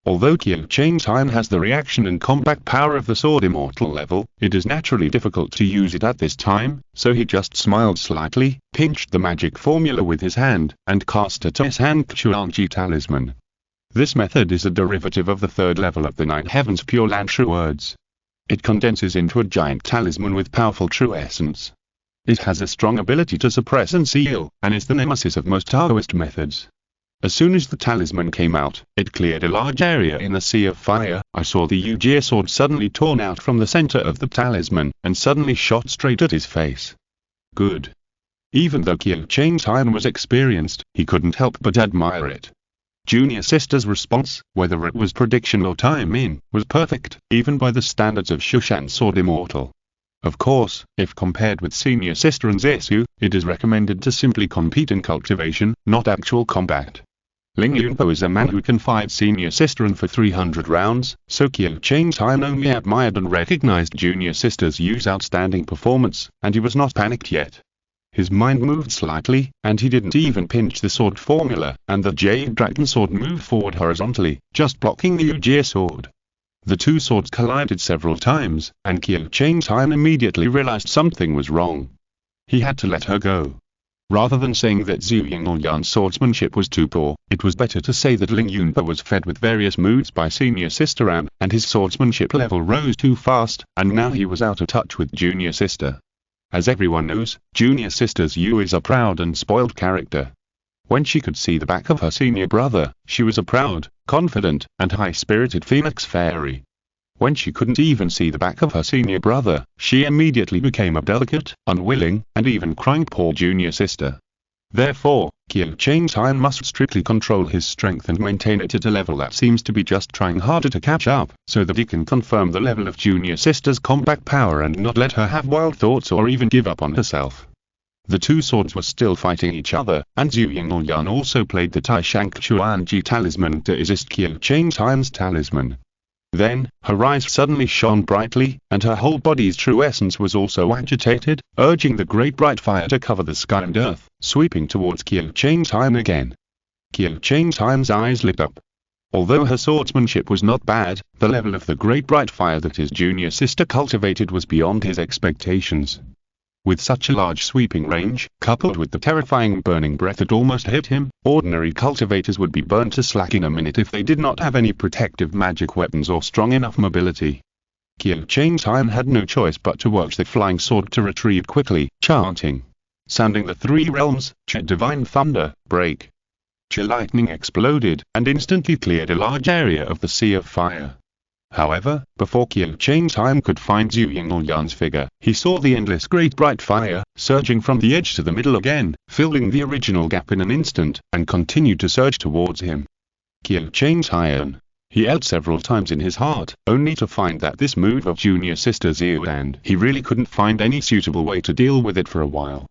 Although Qiu Changtai has the reaction and combat power of the sword immortal level, it is naturally difficult to use it at this time, so he just smiled slightly, pinched the magic formula with his hand, and cast a Teshan Chuanji talisman. This method is a derivative of the third level of the Nine Heavens Pure Land True Words. It condenses into a giant talisman with powerful true essence. It has a strong ability to suppress and seal, and is the nemesis of most Taoist methods. As soon as the talisman came out, it cleared a large area in the sea of fire. I saw the Yujie sword suddenly torn out from the center of the talisman, and suddenly shot straight at his face. Good. Even though Qiu Changtai was experienced, he couldn't help but admire it. Junior sister's response, whether it was prediction or time-in, was perfect, even by the standards of Shushan sword immortal. Of course, if compared with senior sister and Zesu, it is recommended to simply compete in cultivation, not actual combat. Ling Yunpo is a man who can fight senior sister and for 300 rounds, so Qiu Changtai only admired and recognized junior sister's Yu's outstanding performance, and he was not panicked yet. His mind moved slightly, and he didn't even pinch the sword formula, and the Jade Dragon sword moved forward horizontally, just blocking the Yujie sword. The two swords collided several times, and Qiu Changtai immediately realized something was wrong. He had to let her go. Rather than saying that Zhu Yingyan's swordsmanship was too poor, it was better to say that Ling Yunpa was fed with various moods by senior sister Am, and his swordsmanship level rose too fast, and now he was out of touch with junior sister. As everyone knows, junior sister's Yu is a proud and spoiled character. When she could see the back of her senior brother, she was a proud, confident, and high-spirited phoenix fairy. When she couldn't even see the back of her senior brother, she immediately became a delicate, unwilling, and even crying poor junior sister. Therefore, Qiu Changtai must strictly control his strength and maintain it at a level that seems to be just trying harder to catch up, so that he can confirm the level of junior sister's combat power and not let her have wild thoughts or even give up on herself. The two swords were still fighting each other, and Zhu Yingyan also played the Tai Shank Chuanji talisman to assist Qiu Changtai's talisman. Then, her eyes suddenly shone brightly, and her whole body's true essence was also agitated, urging the great bright fire to cover the sky and earth, sweeping towards Qiu Changtai again. Qiu Changtai's eyes lit up. Although her swordsmanship was not bad, the level of the great bright fire that his junior sister cultivated was beyond his expectations. With such a large sweeping range, coupled with the terrifying burning breath that almost hit him, ordinary cultivators would be burned to slack in a minute if they did not have any protective magic weapons or strong enough mobility. Qiu Changtai had no choice but to watch the flying sword to retrieve quickly, chanting. Sounding the three realms, Ch divine thunder, break. Ch lightning exploded, and instantly cleared a large area of the sea of fire. However, before Qiu Changtai could find Zhu Yingyan's figure, he saw the endless great bright fire, surging from the edge to the middle again, filling the original gap in an instant, and continued to surge towards him. Qiu Changtai. He yelled several times in his heart, only to find that this move of junior sister Zhu and he really couldn't find any suitable way to deal with it for a while.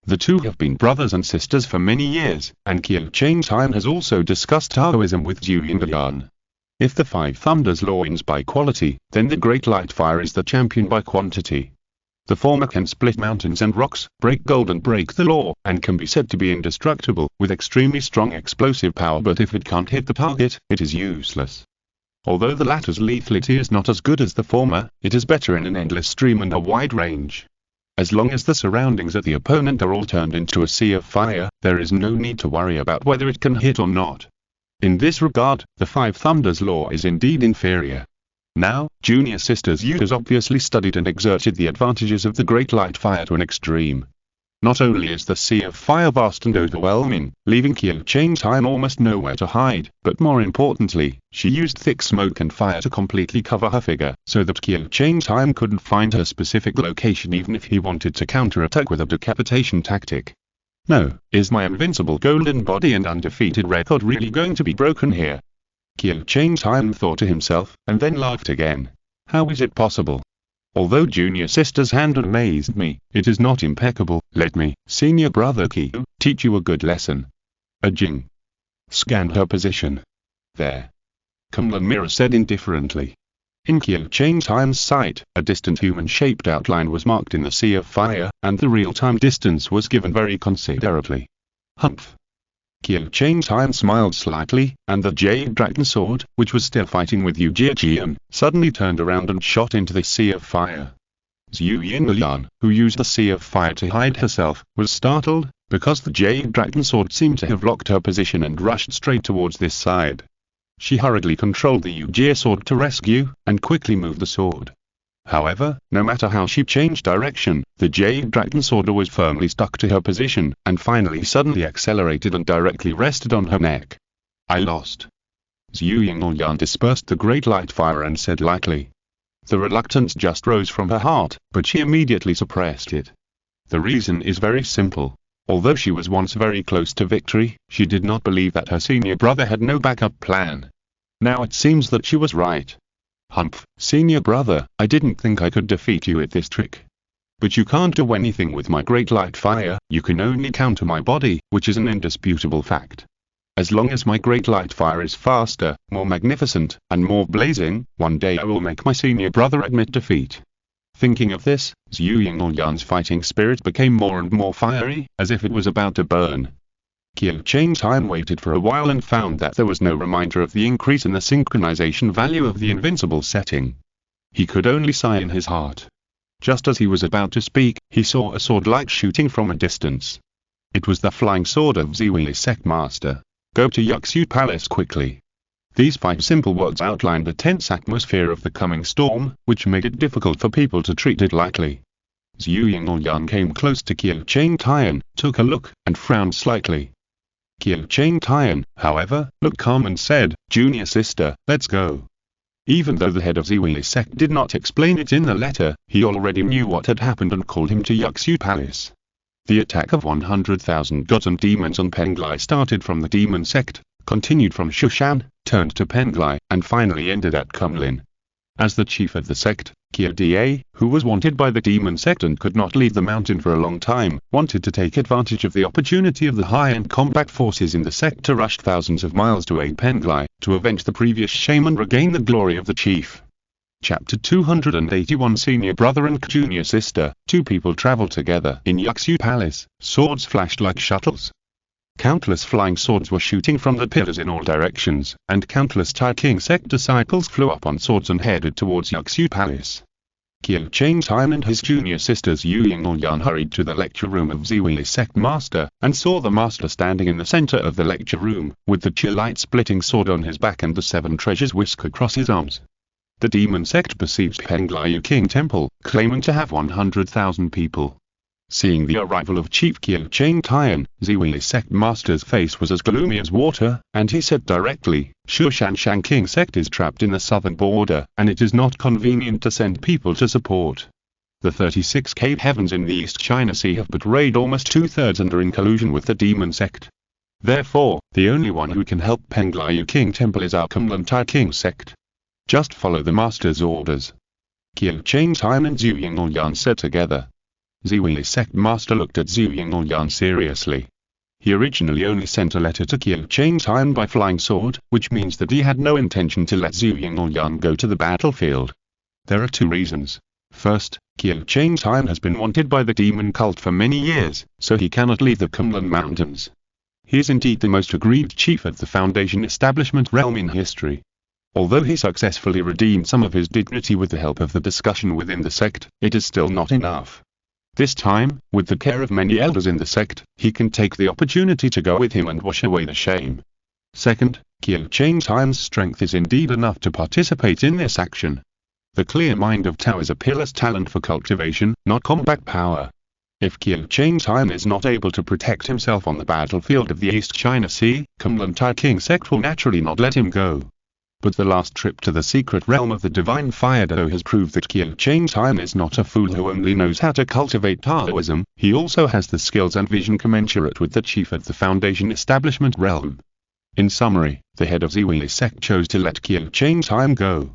The two have been brothers and sisters for many years, and Qiu Changtai has also discussed Taoism with Zhu Yingyan. If the Five Thunders law wins by quality, then the Great Light Fire is the champion by quantity. The former can split mountains and rocks, break gold and break the law, and can be said to be indestructible, with extremely strong explosive power, but if it can't hit the target, it is useless. Although the latter's lethality is not as good as the former, it is better in an endless stream and a wide range. As long as the surroundings of the opponent are all turned into a sea of fire, there is no need to worry about whether it can hit or not. In this regard, the Five Thunders law is indeed inferior. Now, junior sisters Yu has obviously studied and exerted the advantages of the Great Light Fire to an extreme. Not only is the sea of fire vast and overwhelming, leaving Qiu Changtai almost nowhere to hide, but more importantly, she used thick smoke and fire to completely cover her figure, so that Qiu Changtai couldn't find her specific location even if he wanted to counterattack with a decapitation tactic. No, is my invincible golden body and undefeated record really going to be broken here? Qiu Changtai thought to himself, and then laughed again. How is it possible? Although junior sister's hand amazed me, it is not impeccable. Let me, senior brother Qiu, teach you a good lesson. A Jing scanned her position. There. Kunlun Mirror said indifferently. In Qiu Changtai's sight, a distant human-shaped outline was marked in the sea of fire, and the real-time distance was given very considerably. Humph. Qiu Changtai smiled slightly, and the Jade Dragon Sword, which was still fighting with Yu Jiejian, suddenly turned around and shot into the sea of fire. Zhu Yingyan, who used the sea of fire to hide herself, was startled, because the Jade Dragon Sword seemed to have locked her position and rushed straight towards this side. She hurriedly controlled the Yu Jie sword to rescue, and quickly moved the sword. However, no matter how she changed direction, the Jade Dragon Sword was firmly stuck to her position, and finally suddenly accelerated and directly rested on her neck. I lost. Zhu Yingyan dispersed the great light fire and said lightly. The reluctance just rose from her heart, but she immediately suppressed it. The reason is very simple. Although she was once very close to victory, she did not believe that her senior brother had no backup plan. Now it seems that she was right. Humph, senior brother, I didn't think I could defeat you at this trick. But you can't do anything with my great light fire, you can only counter my body, which is an indisputable fact. As long as my great light fire is faster, more magnificent, and more blazing, one day I will make my senior brother admit defeat. Thinking of this, Zhu Yingyan's fighting spirit became more and more fiery, as if it was about to burn. Qiu Changtai waited for a while and found that there was no reminder of the increase in the synchronization value of the invincible setting. He could only sigh in his heart. Just as he was about to speak, he saw a sword-like shooting from a distance. It was the flying sword of Ziwili's sect master. Go to Yuxu Palace quickly. These 5 simple words outlined the tense atmosphere of the coming storm, which made it difficult for people to treat it lightly. Zhu Yingyan came close to Qiu Changtai, took a look, and frowned slightly. Qiu Changtai, however, looked calm and said, "Junior sister, let's go." Even though the head of Ziwili's sect did not explain it in the letter, he already knew what had happened and called him to Yuxu Palace. The attack of 100,000 gods and demons on Penglai started from the demon sect, continued from Shushan, turned to Penglai, and finally ended at Kunlin. As the chief of the sect, Qiu Da, who was wanted by the demon sect and could not leave the mountain for a long time, wanted to take advantage of the opportunity of the high-end combat forces in the sect to rush thousands of miles to aid Penglai, to avenge the previous shame and regain the glory of the chief. Chapter 281 Senior brother and junior sister, 2 people traveled together in Yuxu Palace. Swords flashed like shuttles. Countless flying swords were shooting from the pillars in all directions, and countless Tai King sect disciples flew up on swords and headed towards Yuxu Palace. Qiu Changtai and his junior sisters Yu Yingyan hurried to the lecture room of Ziwili's sect master, and saw the master standing in the center of the lecture room, with the light-splitting sword on his back and the 7 treasures whisk across his arms. The demon sect besieged Penglai King Temple, claiming to have 100,000 people. Seeing the arrival of Chief Qiu Changtai, Ziwili's sect master's face was as gloomy as water, and he said directly, Shushan King sect is trapped in the southern border, and it is not convenient to send people to support. The 36 cave heavens in the East China Sea have betrayed almost 2/3 and are in collusion with the demon sect. Therefore, the only one who can help Penglai King Temple is our Kunlun Tai King sect. Just follow the master's orders. Qiu Changtai and Zhu Yingyan said together. Ziwili's sect master looked at Zhu Yingyan seriously. He originally only sent a letter to Qiu Changtai by flying sword, which means that he had no intention to let Zhu Yingyan go to the battlefield. There are 2 reasons. First, Qiu Changtai has been wanted by the demon cult for many years, so he cannot leave the Kunlun Mountains. He is indeed the most aggrieved chief of the Foundation establishment realm in history. Although he successfully redeemed some of his dignity with the help of the discussion within the sect, it is still not enough. This time, with the care of many elders in the sect, he can take the opportunity to go with him and wash away the shame. Second, Qiu Changtai's strength is indeed enough to participate in this action. The clear mind of Tao is a peerless talent for cultivation, not combat power. If Qiu Changtai is not able to protect himself on the battlefield of the East China Sea, Kunlun Tai King sect will naturally not let him go. But the last trip to the secret realm of the Divine Fire Dao has proved that Qiu Changtai is not a fool who only knows how to cultivate Taoism, he also has the skills and vision commensurate with the chief of the Foundation establishment realm. In summary, the head of Ziwili's sect chose to let Qiu Changtai go.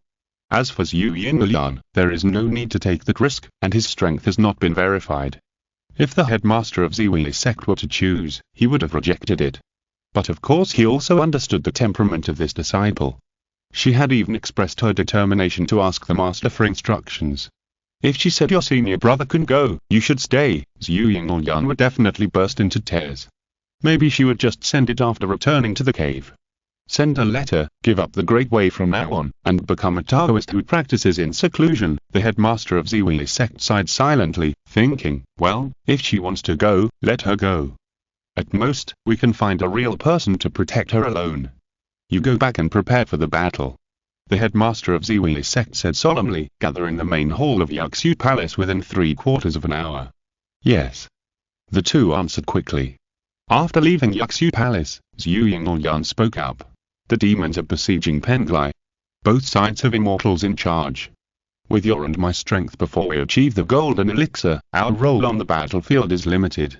As for Zhu Yingyan, there is no need to take that risk, and his strength has not been verified. If the headmaster of Ziwili's sect were to choose, he would have rejected it. But of course he also understood the temperament of this disciple. She had even expressed her determination to ask the master for instructions. If she said your senior brother can go, you should stay, Zhu Yingyan would definitely burst into tears. Maybe she would just send it after returning to the cave. Send a letter, give up the Great Way from now on, and become a Taoist who practices in seclusion. The headmaster of Ziwili's sect sighed silently, thinking, well, if she wants to go, let her go. At most, we can find a real person to protect her alone. You go back and prepare for the battle. The headmaster of Ziwili's sect said solemnly, gather in the main hall of Yuxu Palace within 3/4 of an hour. Yes. The 2 answered quickly. After leaving Yuxu Palace, Zhu Yingyan spoke up. The demons are besieging Penglai. Both sides have immortals in charge. With your and my strength before we achieve the golden elixir, our role on the battlefield is limited.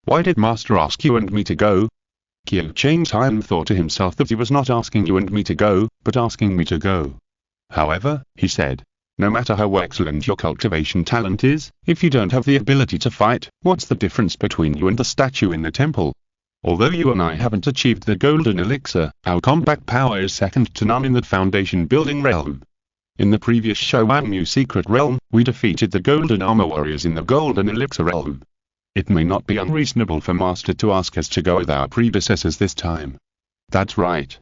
Why did Master ask you and me to go? Qiu Changtai thought to himself that he was not asking you and me to go, but asking me to go. However, he said, no matter how excellent your cultivation talent is, if you don't have the ability to fight, what's the difference between you and the statue in the temple? Although you and I haven't achieved the golden elixir, our combat power is second to none in the Foundation building realm. In the previous Shouanmu secret realm, we defeated the golden armor warriors in the golden elixir realm. It may not be unreasonable for Master to ask us to go with our predecessors this time. That's right.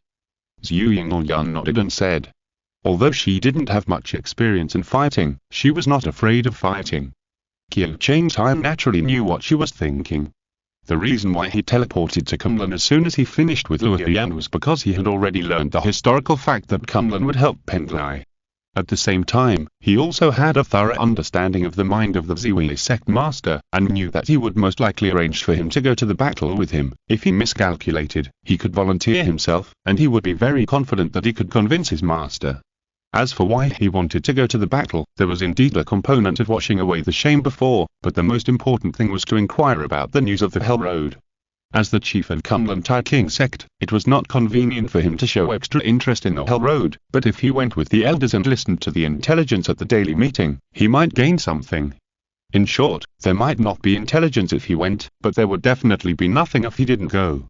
Zhu Yingyuan nodded and said. Although she didn't have much experience in fighting, she was not afraid of fighting. Qiu Changtai naturally knew what she was thinking. The reason why he teleported to Kunlun as soon as he finished with Luo Yan was because he had already learned the historical fact that Kunlun would help Penglai. At the same time, he also had a thorough understanding of the mind of the Ziwi sect master, and knew that he would most likely arrange for him to go to the battle with him. If he miscalculated, he could volunteer himself, and he would be very confident that he could convince his master. As for why he wanted to go to the battle, there was indeed a component of washing away the shame before, but the most important thing was to inquire about the news of the Hell Road. As the chief of Kunlun Tai King sect, it was not convenient for him to show extra interest in the Hell Road, but if he went with the elders and listened to the intelligence at the daily meeting, he might gain something. In short, there might not be intelligence if he went, but there would definitely be nothing if he didn't go.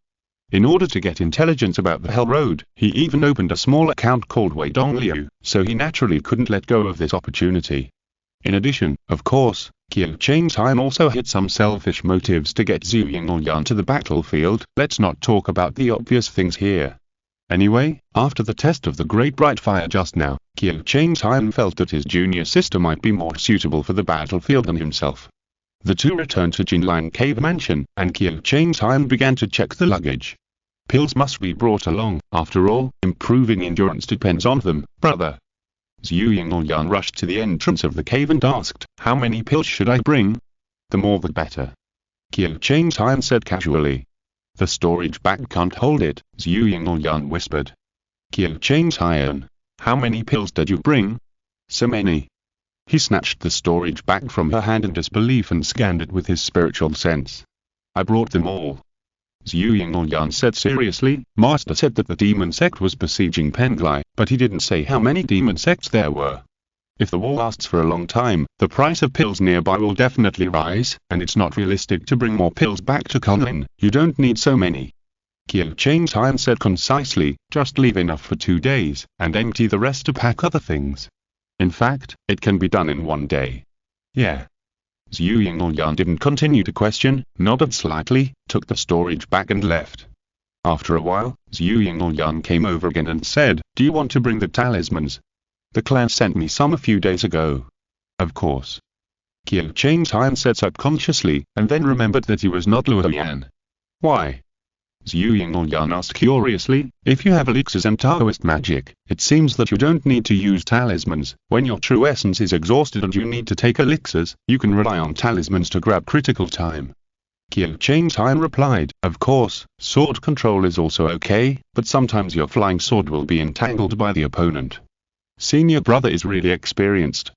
In order to get intelligence about the Hell Road, he even opened a small account called Wei Dongliu, so he naturally couldn't let go of this opportunity. In addition, of course, Qiu Changtai also had some selfish motives to get Zhu Yingyuan to the battlefield. Let's not talk about the obvious things here. Anyway, after the test of the Great Bright Fire just now, Qiu Changtai felt that his junior sister might be more suitable for the battlefield than himself. The two returned to Jinlan Cave Mansion, and Qiu Changtai began to check the luggage. Pills must be brought along, after all, improving endurance depends on them, brother. Zhu Yingyuan rushed to the entrance of the cave and asked, how many pills should I bring? The more the better. Qiu Changtai said casually. The storage bag can't hold it, Zhu Yingyuan whispered. Qiu Changtai, how many pills did you bring? So many. He snatched the storage bag from her hand in disbelief and scanned it with his spiritual sense. I brought them all. Zhu Yingyuan said seriously. Master said that the demon sect was besieging Penglai, but he didn't say how many demon sects there were. If the war lasts for a long time, the price of pills nearby will definitely rise, and it's not realistic to bring more pills back to Kunlun. You don't need so many. Qiu Changtai said concisely, just leave enough for 2 days, and empty the rest to pack other things. In fact, it can be done in 1 day. Yeah. Zhu Yingyuan didn't continue to question, nodded slightly, took the storage bag and left. After a while, Zhu Yingyuan came over again and said, do you want to bring the talismans? The clan sent me some a few days ago. Of course. Qiu Changtai said subconsciously, and then remembered that he was not Luo Yan. Why? Zhu Yingyuan asked curiously, if you have elixirs and Taoist magic, it seems that you don't need to use talismans. When your true essence is exhausted and you need to take elixirs, you can rely on talismans to grab critical time. Qiu Changtai replied, of course, sword control is also okay, but sometimes your flying sword will be entangled by the opponent. Senior brother is really experienced.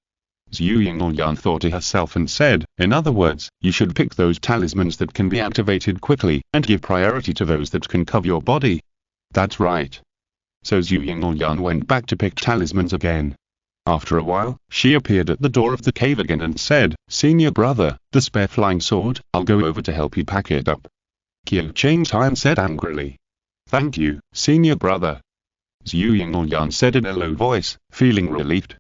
Zhu Yingyuan thought to herself and said, in other words, you should pick those talismans that can be activated quickly, and give priority to those that can cover your body. That's right. So Zhu Yingyuan went back to pick talismans again. After a while, she appeared at the door of the cave again and said, Senior brother, the spare flying sword, I'll go over to help you pack it up. Qiu Changtai said angrily. Thank you, senior brother. Zhu Yingyuan said in a low voice, feeling relieved.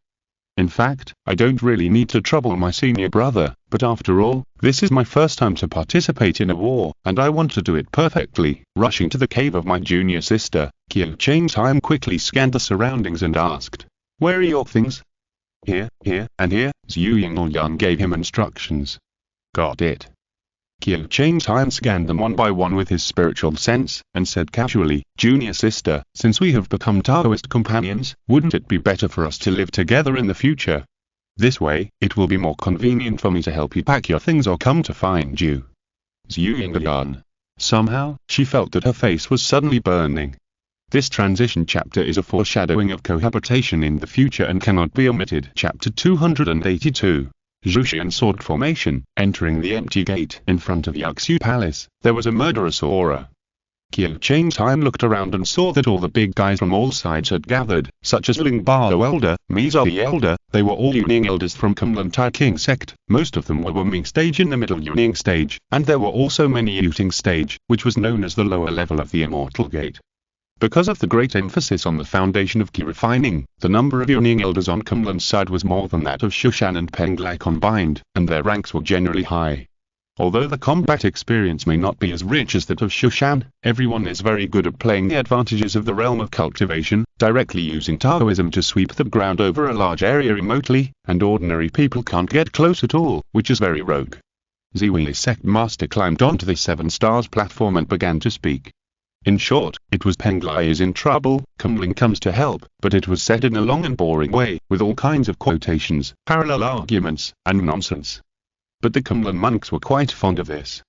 In fact, I don't really need to trouble my senior brother, but after all, this is my first time to participate in a war, and I want to do it perfectly. Rushing to the cave of my junior sister, Qiu Changtai quickly scanned the surroundings and asked, where are your things? Here, and here. Zhu Yingyuan gave him instructions. Got it. Qiu Changtai scanned them one by one with his spiritual sense, and said casually, Junior sister, since we have become Taoist companions, wouldn't it be better for us to live together in the future? This way, it will be more convenient for me to help you pack your things or come to find you. Zhu Yingyuan. Somehow, she felt that her face was suddenly burning. This transition chapter is a foreshadowing of cohabitation in the future and cannot be omitted. Chapter 282. Zhuxian Sword Formation. Entering the empty gate in front of Yaxu Palace, there was a murderous aura. Qiu Changtai looked around and saw that all the big guys from all sides had gathered, such as Ling Bao Elder, Miza the Elder. They were all Yuning elders from Kunlun Tai King sect. Most of them were Wuming stage in the middle Yuning stage, and there were also many Yuting stage, which was known as the lower level of the Immortal Gate. Because of the great emphasis on the foundation of key refining, the number of Yuning elders on Kunlun's side was more than that of Shushan and Penglai combined, and their ranks were generally high. Although the combat experience may not be as rich as that of Shushan, everyone is very good at playing the advantages of the realm of cultivation, directly using Taoism to sweep the ground over a large area remotely, and ordinary people can't get close at all, which is very rogue. Ziwi's sect master climbed onto the 7 stars platform and began to speak. In short, it was Penglai is in trouble, cunning comes to help, but it was said in a long and boring way, with all kinds of quotations, parallel arguments, and nonsense. But the Kunlun monks were quite fond of this.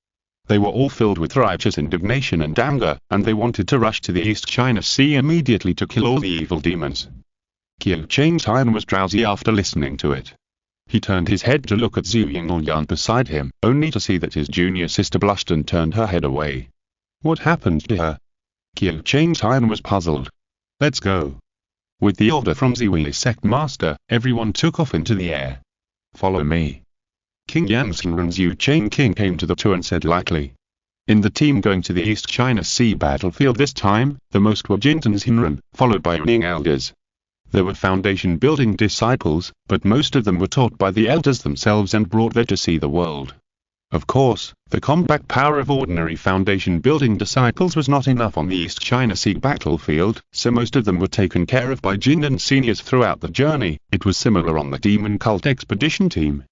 They were all filled with righteous indignation and anger, and they wanted to rush to the East China Sea immediately to kill all the evil demons. Qiu Changtian was drowsy after listening to it. He turned his head to look at Zhu Yingyan beside him, only to see that his junior sister blushed and turned her head away. What happened to her? Qiu Changtian was puzzled. Let's go. With the order from Ziwi's sect master, everyone took off into the air. Follow me. King Yansen and Zhu Chang King came to the two and said lightly. In the team going to the East China Sea battlefield this time, the most were Jintan's Hinran, followed by Ning elders. There were foundation building disciples, but most of them were taught by the elders themselves and brought there to see the world. Of course, the combat power of ordinary foundation building disciples was not enough on the East China Sea battlefield, so most of them were taken care of by Jindan seniors throughout the journey. It was similar on the Demon Cult expedition team.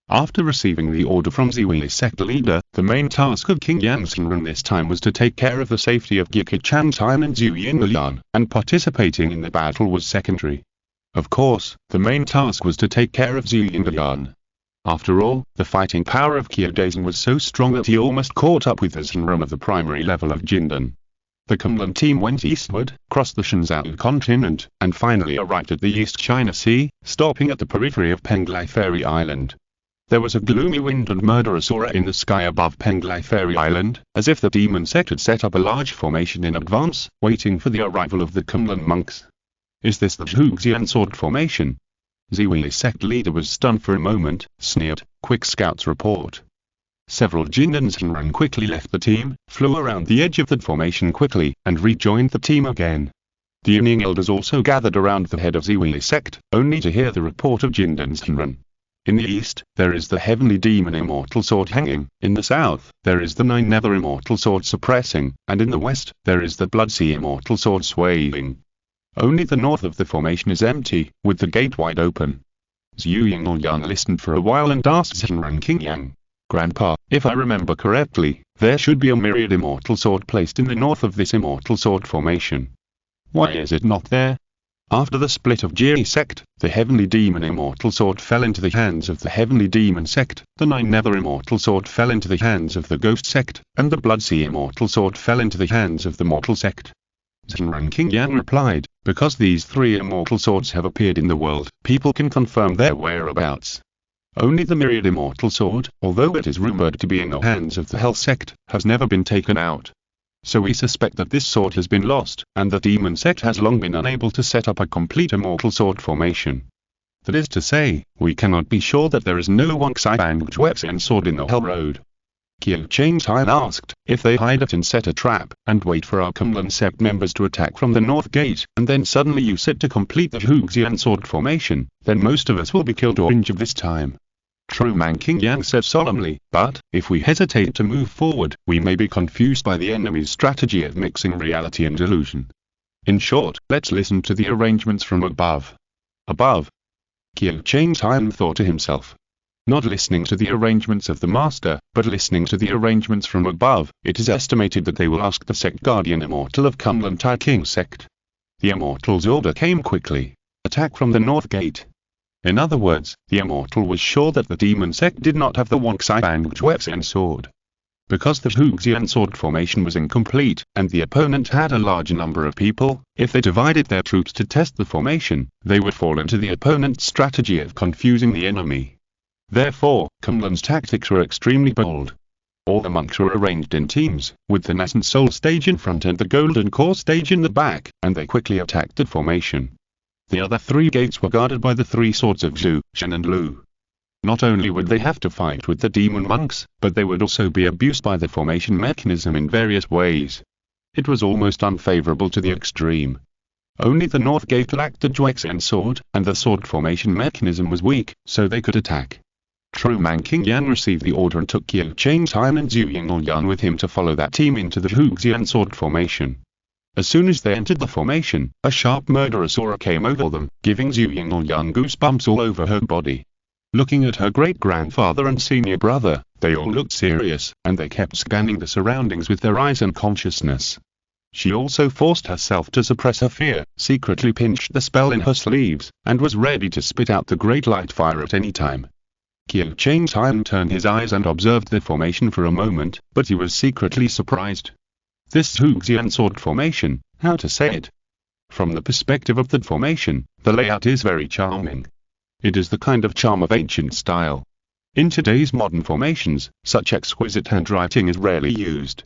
After receiving the order from Ziwi's sect leader, the main task of King Yansenran this time was to take care of the safety of Giki Chantai and Zhu Yinlian, and participating in the battle was secondary. Of course, the main task was to take care of Zhu Yinlian. After all, the fighting power of Qiu Daisen was so strong that he almost caught up with the Zenran of the primary level of Jindan. The Kunlun team went eastward, crossed the Shenzhou continent, and finally arrived at the East China Sea, stopping at the periphery of Penglai Fairy Island. There was a gloomy wind and murderous aura in the sky above Penglai Fairy Island, as if the demon sect had set up a large formation in advance, waiting for the arrival of the Kunlun monks. Is this the Zhuxian sword formation? Ziwi's sect leader was stunned for a moment, sneered, quick scouts report. Several Jindans Zenran quickly left the team, flew around the edge of the formation quickly, and rejoined the team again. The Ning elders also gathered around the head of Ziwi's sect, only to hear the report of Jindan Zenran. In the east, there is the heavenly demon immortal sword hanging, in the south, there is the 9 nether immortal sword suppressing, and in the west, there is the blood sea immortal sword swaying. Only the north of the formation is empty, with the gate wide open. Zhu Yinlian listened for a while and asked Zenran King Yang, Grandpa, if I remember correctly, there should be a myriad immortal sword placed in the north of this immortal sword formation. Why is it not there? After the split of Jiri sect, the heavenly demon immortal sword fell into the hands of the heavenly demon sect, the 9 nether immortal sword fell into the hands of the ghost sect, and the blood sea immortal sword fell into the hands of the mortal sect. Zenran King Yan replied, because these 3 immortal swords have appeared in the world, people can confirm their whereabouts. Only the myriad immortal sword, although it is rumored to be in the hands of the hell sect, has never been taken out. So we suspect that this sword has been lost, and the demon sect has long been unable to set up a complete immortal sword formation. That is to say, we cannot be sure that there is no Wangxibang Juexian sword in the Hell Road. Qiu Changtian asked, if they hide it and set a trap, and wait for our Kunlun sect members to attack from the north gate, and then suddenly use it to complete the Zhuxian sword formation, then most of us will be killed or injured this time. True Man King Yang said solemnly, but, if we hesitate to move forward, we may be confused by the enemy's strategy of mixing reality and illusion. In short, let's listen to the arrangements from above. Above? Qiu Changtian thought to himself. Not listening to the arrangements of the master, but listening to the arrangements from above, it is estimated that they will ask the sect guardian immortal of Kunlun Tai King sect. The immortal's order came quickly. Attack from the north gate. In other words, the immortal was sure that the demon sect did not have the Wangxibang Juexian sword. Because the Zhuxian sword formation was incomplete, and the opponent had a large number of people, if they divided their troops to test the formation, they would fall into the opponent's strategy of confusing the enemy. Therefore, Kunlun's tactics were extremely bold. All the monks were arranged in teams, with the Nascent Soul stage in front and the Golden Core stage in the back, and they quickly attacked the formation. The other 3 gates were guarded by the 3 swords of Zhu, Shen and Lu. Not only would they have to fight with the demon monks, but they would also be abused by the formation mechanism in various ways. It was almost unfavorable to the extreme. Only the north gate lacked the Juexian sword, and the sword formation mechanism was weak, so they could attack. True man King Yan received the order and took Qiu Changtai and Zhu Yingyuan with him to follow that team into the Huxian sword formation. As soon as they entered the formation, a sharp murderous aura came over them, giving Zhu Yingyuan goosebumps all over her body. Looking at her great-grandfather and senior brother, they all looked serious, and they kept scanning the surroundings with their eyes and consciousness. She also forced herself to suppress her fear, secretly pinched the spell in her sleeves, and was ready to spit out the great light fire at any time. Qiu Changtai turned his eyes and observed the formation for a moment, but he was secretly surprised. This Huxian sword formation, how to say it? From the perspective of the formation, the layout is very charming. It is the kind of charm of ancient style. In today's modern formations, such exquisite handwriting is rarely used.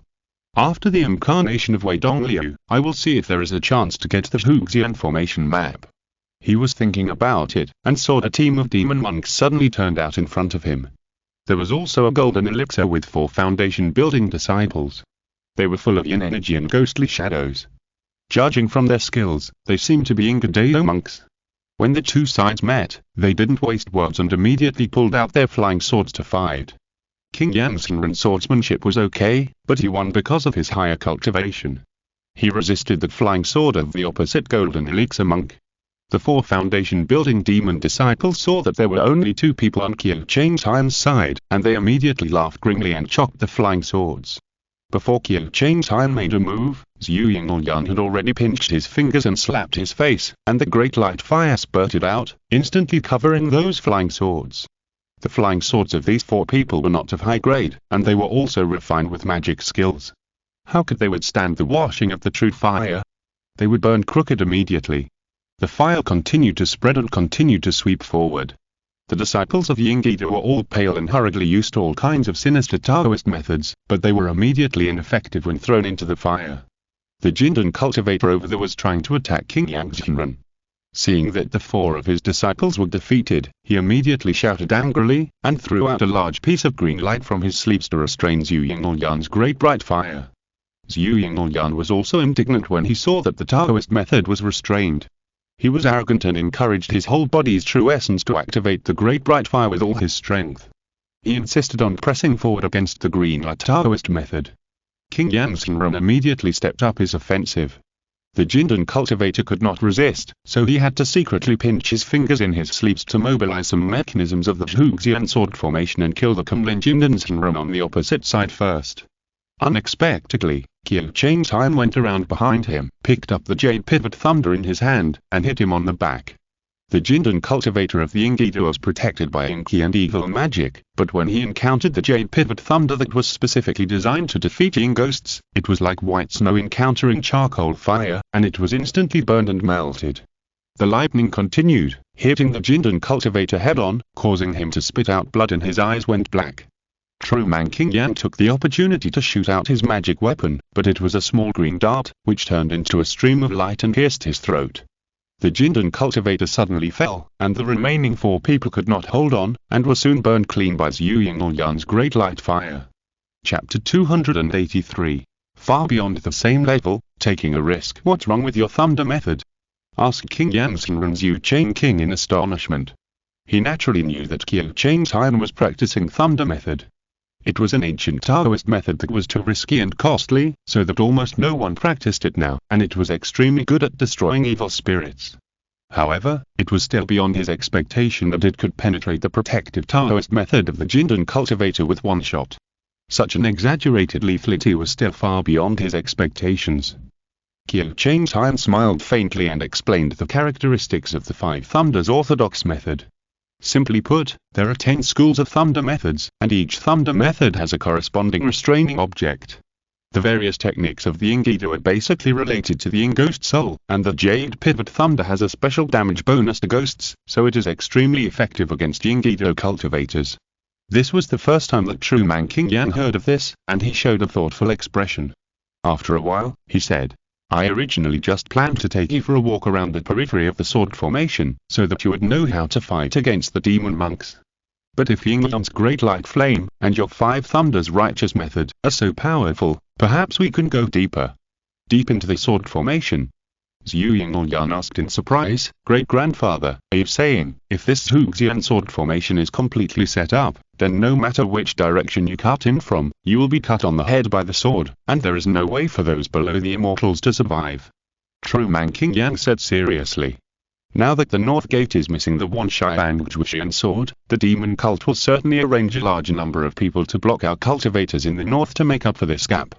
After the incarnation of Wei Dongliu, I will see if there is a chance to get the Huxian formation map. He was thinking about it, and saw a team of demon monks suddenly turned out in front of him. There was also a golden elixir with 4 foundation building disciples. They were full of yin energy and ghostly shadows. Judging from their skills, they seemed to be Ingadeo monks. When the two sides met, they didn't waste words and immediately pulled out their flying swords to fight. King Yan's swordsmanship was okay, but he won because of his higher cultivation. He resisted the flying sword of the opposite golden elixir monk. The 4 foundation building demon disciples saw that there were only 2 people on Qiu Changtai's side, and they immediately laughed grimly and chopped the flying swords. Before Qiu Changtai made a move, Zhu Yingyuan had already pinched his fingers and slapped his face, and the great light fire spurted out, instantly covering those flying swords. The flying swords of these 4 people were not of high grade, and they were also refined with magic skills. How could they withstand the washing of the true fire? They would burn crooked immediately. The fire continued to spread and continued to sweep forward. The disciples of Yingida were all pale and hurriedly used all kinds of sinister Taoist methods, but they were immediately ineffective when thrown into the fire. The Jindan cultivator over there was trying to attack King Yangzhenren. Seeing that the 4 of his disciples were defeated, he immediately shouted angrily, and threw out a large piece of green light from his sleeves to restrain Zhu Yingyuan's great bright fire. Zhu Yingyuan was also indignant when he saw that the Taoist method was restrained. He was arrogant and encouraged his whole body's true essence to activate the great bright fire with all his strength. He insisted on pressing forward against the green light Taoist method. King Yangzhenren immediately stepped up his offensive. The Jindan cultivator could not resist, so he had to secretly pinch his fingers in his sleeves to mobilize some mechanisms of the Huxian sword formation and kill the Kunlun Jindan on the opposite side first. Unexpectedly, Qiu Changtai went around behind him, picked up the jade pivot thunder in his hand, and hit him on the back. The Jindan cultivator of the Ingida was protected by Inki and evil magic, but when he encountered the jade pivot thunder that was specifically designed to defeat Yin ghosts, it was like white snow encountering charcoal fire, and it was instantly burned and melted. The lightning continued, hitting the Jindan cultivator head-on, causing him to spit out blood and his eyes went black. True man King Yan took the opportunity to shoot out his magic weapon, but it was a small green dart, which turned into a stream of light and pierced his throat. The Jindan cultivator suddenly fell, and the remaining 4 people could not hold on, and were soon burned clean by Zhu Yingyuan's great light fire. Chapter 283. Far beyond the same level, taking a risk. What's wrong with your thunder method? Asked King Yangzhenren Zhu Changking in astonishment. He naturally knew that Qiu Changtai was practicing thunder method. It was an ancient Taoist method that was too risky and costly, so that almost no one practiced it now, and it was extremely good at destroying evil spirits. However, it was still beyond his expectation that it could penetrate the protective Taoist method of the Jindan cultivator with one shot. Such an exaggerated lethality was still far beyond his expectations. Qiu Changtai smiled faintly and explained the characteristics of the 5 Thunders orthodox method. Simply put, there are 10 schools of thunder methods, and each thunder method has a corresponding restraining object. The various techniques of the Ingida are basically related to the Yin ghost soul, and the Jade Pivot Thunder has a special damage bonus to ghosts, so it is extremely effective against Ingida cultivators. This was the first time that True Man King Yan heard of this, and he showed a thoughtful expression. After a while, he said, I originally just planned to take you for a walk around the periphery of the sword formation, so that you would know how to fight against the demon monks. But if Yingyuan's great light flame, and your 5 thunders righteous method, are so powerful, perhaps we can go deeper. Deep into the sword formation. Zhu Yinglyan asked in surprise. Great-grandfather, are you saying, if this Zhuxian sword formation is completely set up, then no matter which direction you cut in from, you will be cut on the head by the sword, and there is no way for those below the immortals to survive? True, Man King Yang said seriously. Now that the North Gate is missing the Wanshang sword, the demon cult will certainly arrange a large number of people to block our cultivators in the north to make up for this gap.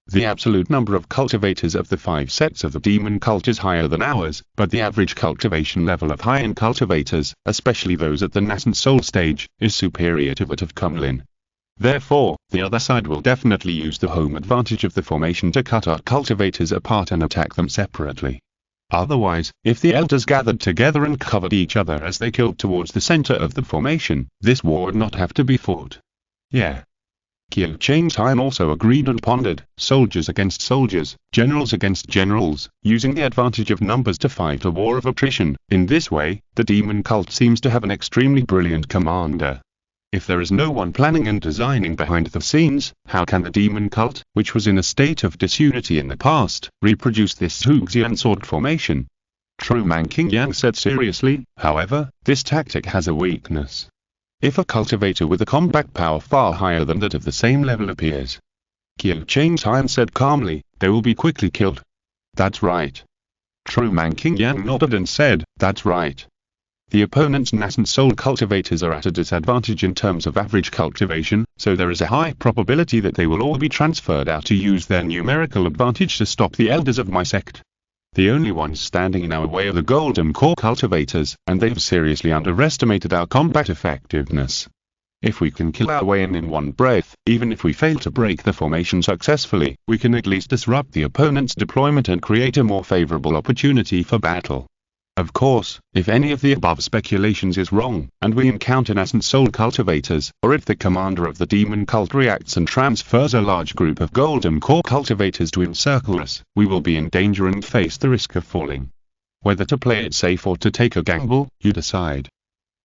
The absolute number of cultivators of the 5 sects of the demon cult is higher than ours, but the average cultivation level of high-end cultivators, especially those at the nascent soul stage, is superior to that of Kunlin. Therefore, the other side will definitely use the home advantage of the formation to cut our cultivators apart and attack them separately. Otherwise, if the elders gathered together and covered each other as they killed towards the center of the formation, this war would not have to be fought. Yeah. Qiu Changtai also agreed and pondered, soldiers against soldiers, generals against generals, using the advantage of numbers to fight a war of attrition. In this way, the demon cult seems to have an extremely brilliant commander. If there is no one planning and designing behind the scenes, how can the demon cult, which was in a state of disunity in the past, reproduce this Zhuxian sword formation? True, Man King Yang said seriously. However, this tactic has a weakness. If a cultivator with a combat power far higher than that of the same level appears, Qiu Changtai said calmly, they will be quickly killed. That's right. True, Man King Yang nodded and said, that's right. The opponent's nascent soul cultivators are at a disadvantage in terms of average cultivation, so there is a high probability that they will all be transferred out to use their numerical advantage to stop the elders of my sect. The only ones standing in our way are the golden core cultivators, and they have seriously underestimated our combat effectiveness. If we can kill our way in one breath, even if we fail to break the formation successfully, we can at least disrupt the opponent's deployment and create a more favorable opportunity for battle. Of course, if any of the above speculations is wrong, and we encounter nascent soul cultivators, or if the commander of the demon cult reacts and transfers a large group of golden core cultivators to encircle us, we will be in danger and face the risk of falling. Whether to play it safe or to take a gamble, you decide.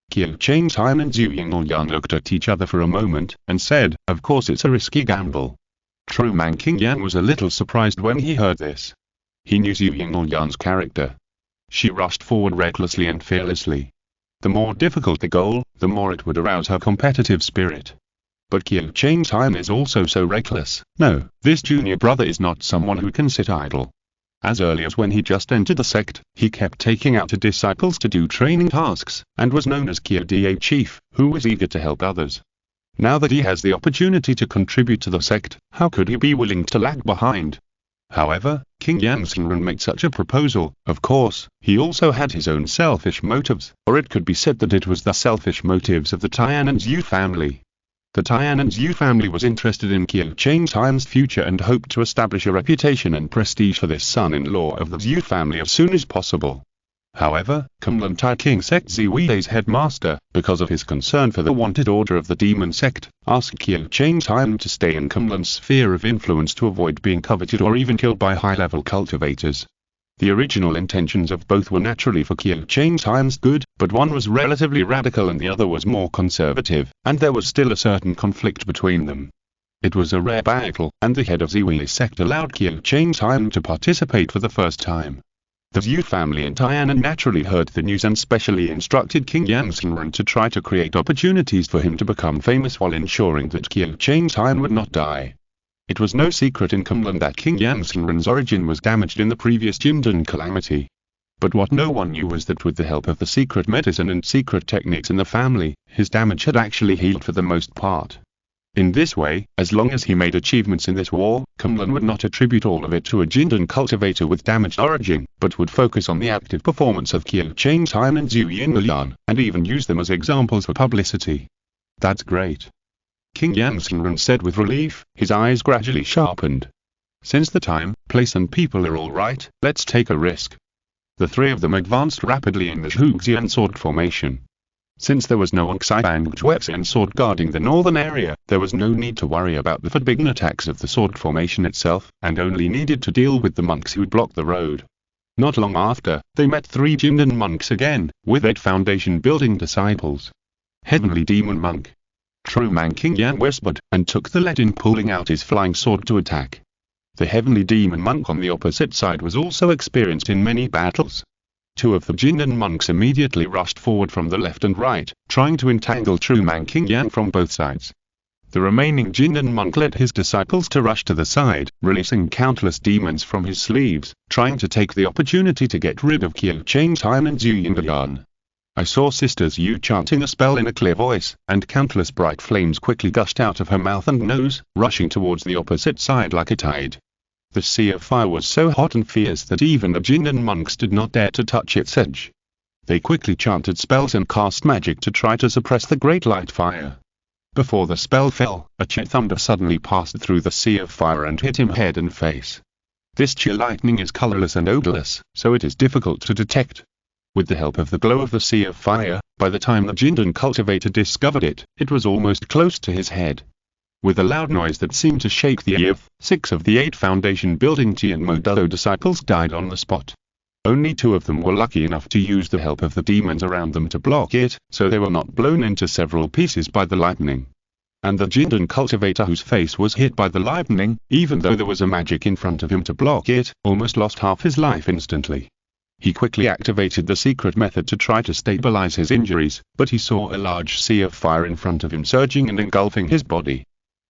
Qiu Changtai and Zhu Yinglyan looked at each other for a moment, and said, of course it's a risky gamble. True, Man King Yang was a little surprised when he heard this. He knew Zhu Yinglyan's character. She rushed forward recklessly and fearlessly. The more difficult the goal, the more it would arouse her competitive spirit. But Qiu Changtai is also so reckless. No, this junior brother is not someone who can sit idle. As early as when he just entered the sect, he kept taking out disciples to do training tasks, and was known as Qiu Da Chief, who was eager to help others. Now that he has the opportunity to contribute to the sect, how could he be willing to lag behind? However, King Yang Xinren made such a proposal. Of course, he also had his own selfish motives, or it could be said that it was the selfish motives of the Tian and Zhu family. The Tian and Zhu family was interested in Qiu Changtai's future and hoped to establish a reputation and prestige for this son-in-law of the Zhu family as soon as possible. However, Kunlun Tai King Sect Ziwide's headmaster, because of his concern for the wanted order of the demon sect, asked Qiu Changtai to stay in Kunlun's sphere of influence to avoid being coveted or even killed by high-level cultivators. The original intentions of both were naturally for Qiu Changtai's good, but one was relatively radical and the other was more conservative, and there was still a certain conflict between them. It was a rare battle, and the head of Ziwi's sect allowed Qiu Changtai to participate for the first time. The Zhu family in Tianan naturally heard the news and specially instructed King Yang Xinren to try to create opportunities for him to become famous while ensuring that Qiu Changtai would not die. It was no secret in Kunlun that King Yang Xinren's origin was damaged in the previous Jimdan calamity. But what no one knew was that with the help of the secret medicine and secret techniques in the family, his damage had actually healed for the most part. In this way, as long as he made achievements in this war, Kunlun would not attribute all of it to a Jindan cultivator with damaged origin, but would focus on the active performance of Qiu Changtai and Zhu Yinglyan, and even use them as examples for publicity. That's great. King Yang Xinren said with relief, his eyes gradually sharpened. Since the time, place and people are all right, let's take a risk. The three of them advanced rapidly in the Zhuxian sword formation. Since there was no Zhuxian sword guarding the northern area, there was no need to worry about the forbidden attacks of the sword formation itself, and only needed to deal with the monks who blocked the road. Not long after, they met 3 Jindan monks again, with 8 foundation-building disciples. Heavenly Demon Monk. True Man King Yan whispered, and took the lead in pulling out his flying sword to attack. The heavenly demon monk on the opposite side was also experienced in many battles. Two of the Jindan monks immediately rushed forward from the left and right, trying to entangle True Man King Yang from both sides. The remaining Jindan monk led his disciples to rush to the side, releasing countless demons from his sleeves, trying to take the opportunity to get rid of Qiu Changtai and Zhu Yingyan. I saw Sisters Yu chanting a spell in a clear voice, and countless bright flames quickly gushed out of her mouth and nose, rushing towards the opposite side like a tide. The sea of fire was so hot and fierce that even the Jindan monks did not dare to touch its edge. They quickly chanted spells and cast magic to try to suppress the great light fire. Before the spell fell, a Chi thunder suddenly passed through the sea of fire and hit him head and face. This Chi lightning is colorless and odorless, so it is difficult to detect. With the help of the glow of the sea of fire, by the time the Jindan cultivator discovered it, it was almost close to his head. With a loud noise that seemed to shake the earth, 6 of the 8 foundation building Tian Modulo disciples died on the spot. Only 2 of them were lucky enough to use the help of the demons around them to block it, so they were not blown into several pieces by the lightning. And the Jindan cultivator whose face was hit by the lightning, even though there was a magic in front of him to block it, almost lost half his life instantly. He quickly activated the secret method to try to stabilize his injuries, but he saw a large sea of fire in front of him surging and engulfing his body.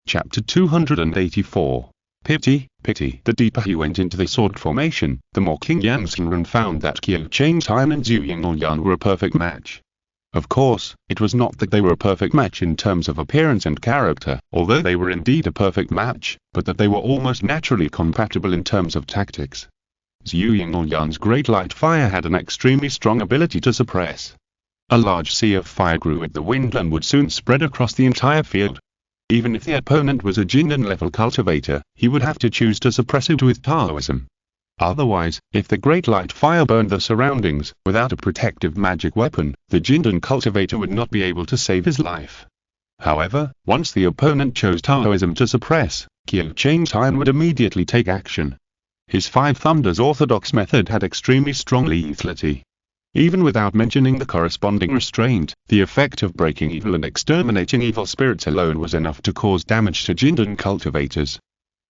Chapter 284. Pity. The deeper he went into the sword formation, the more King Yang Xingren found that Qiu Changtai and Zhu Yingyan were a perfect match. Of course, it was not that they were a perfect match in terms of appearance and character, although they were indeed a perfect match, but that they were almost naturally compatible in terms of tactics. Zhu Yingyan's great light fire had an extremely strong ability to suppress. A large sea of fire grew at the wind and would soon spread across the entire field. Even if the opponent was a Jindan-level cultivator, he would have to choose to suppress it with Taoism. Otherwise, if the great light fire burned the surroundings, without a protective magic weapon, the Jindan cultivator would not be able to save his life. However, once the opponent chose Taoism to suppress, Qiu Changtai would immediately take action. His 5 Thunders orthodox method had extremely strong lethality. Even without mentioning the corresponding restraint, the effect of breaking evil and exterminating evil spirits alone was enough to cause damage to Jindan cultivators.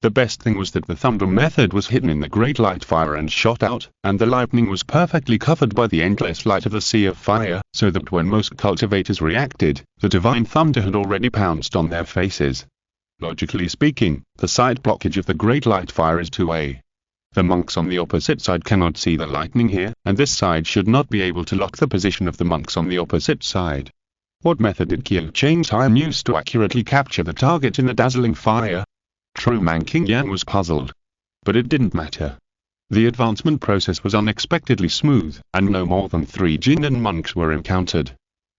The best thing was that the Thunder method was hidden in the great light fire and shot out, and the lightning was perfectly covered by the endless light of the sea of fire, so that when most cultivators reacted, the divine thunder had already pounced on their faces. Logically speaking, the side blockage of the great light fire is 2A. The monks on the opposite side cannot see the lightning here, and this side should not be able to lock the position of the monks on the opposite side. What method did Qiu Changtai use to accurately capture the target in the dazzling fire? True Man King Yang was puzzled. But it didn't matter. The advancement process was unexpectedly smooth, and no more than 3 Jindan monks were encountered.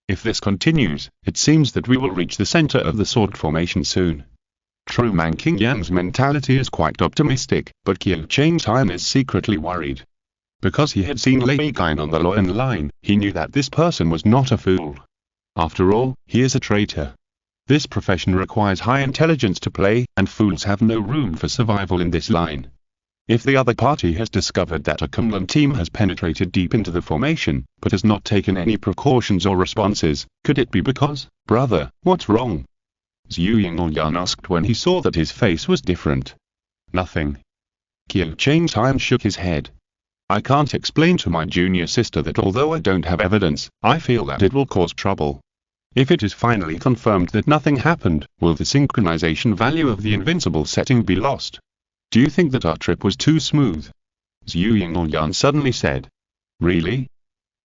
If this continues, it seems that we will reach the center of the sword formation soon. True Man King Yang's mentality is quite optimistic, but Qiu Changtai is secretly worried. Because he had seen Lei Gain on the Loyan line, he knew that this person was not a fool. After all, he is a traitor. This profession requires high intelligence to play, and fools have no room for survival in this line. If the other party has discovered that a Kunlun team has penetrated deep into the formation, but has not taken any precautions or responses, could it be because, brother, what's wrong? Zhu Yingyan asked when he saw that his face was different. Nothing. Qiu Changtai shook his head. I can't explain to my junior sister that although I don't have evidence, I feel that it will cause trouble. If it is finally confirmed that nothing happened, will the synchronization value of the invincible setting be lost? Do you think that our trip was too smooth? Zhu Yingyan suddenly said. Really?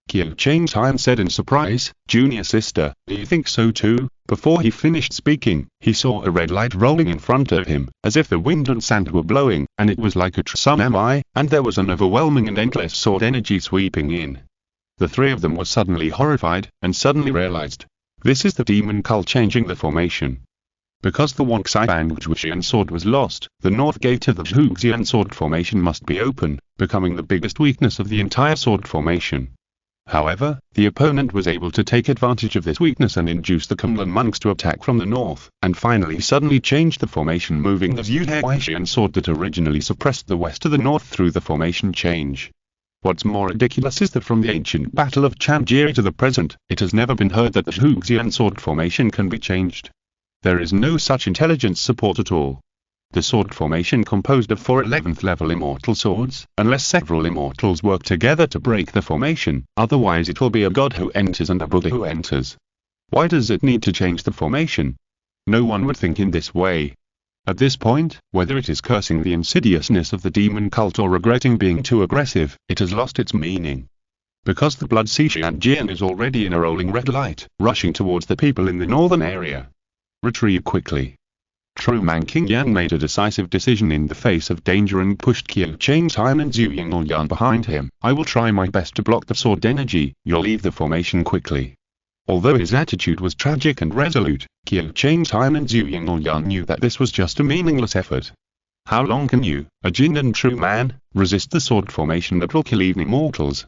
Qiu Changtai said in surprise, Junior sister, do you think so too? Before he finished speaking, he saw a red light rolling in front of him, as if the wind and sand were blowing, and it was like a tsunami, and there was an overwhelming and endless sword energy sweeping in. The 3 of them were suddenly horrified, and suddenly realized. This is the demon cult changing the formation. Because the Wangxian Wuxian sword was lost, the north gate of the Zhuxian sword formation must be open, becoming the biggest weakness of the entire sword formation. However, the opponent was able to take advantage of this weakness and induce the Kunlun monks to attack from the north, and finally suddenly changed the formation, moving the Zhuxian sword that originally suppressed the west to the north through the formation change. What's more ridiculous is that from the ancient battle of Changjiri to the present, it has never been heard that the Zhuxian sword formation can be changed. There is no such intelligence support at all. The sword formation composed of 4 11th level immortal swords, unless several immortals work together to break the formation, otherwise it will be a god who enters and a Buddha who enters. Why does it need to change the formation? No one would think in this way. At this point, whether it is cursing the insidiousness of the demon cult or regretting being too aggressive, it has lost its meaning. Because the blood Xianjian is already in a rolling red light, rushing towards the people in the northern area. Retrieve quickly. True Man King Yan made a decisive decision in the face of danger and pushed Qiu Changtai and Zhu Yingyan behind him. I will try my best to block the sword energy, you'll leave the formation quickly. Although his attitude was tragic and resolute, Qiu Changtai and Zhu Yingyan knew that this was just a meaningless effort. How long can you, a Jin and true man, resist the sword formation that will kill even immortals?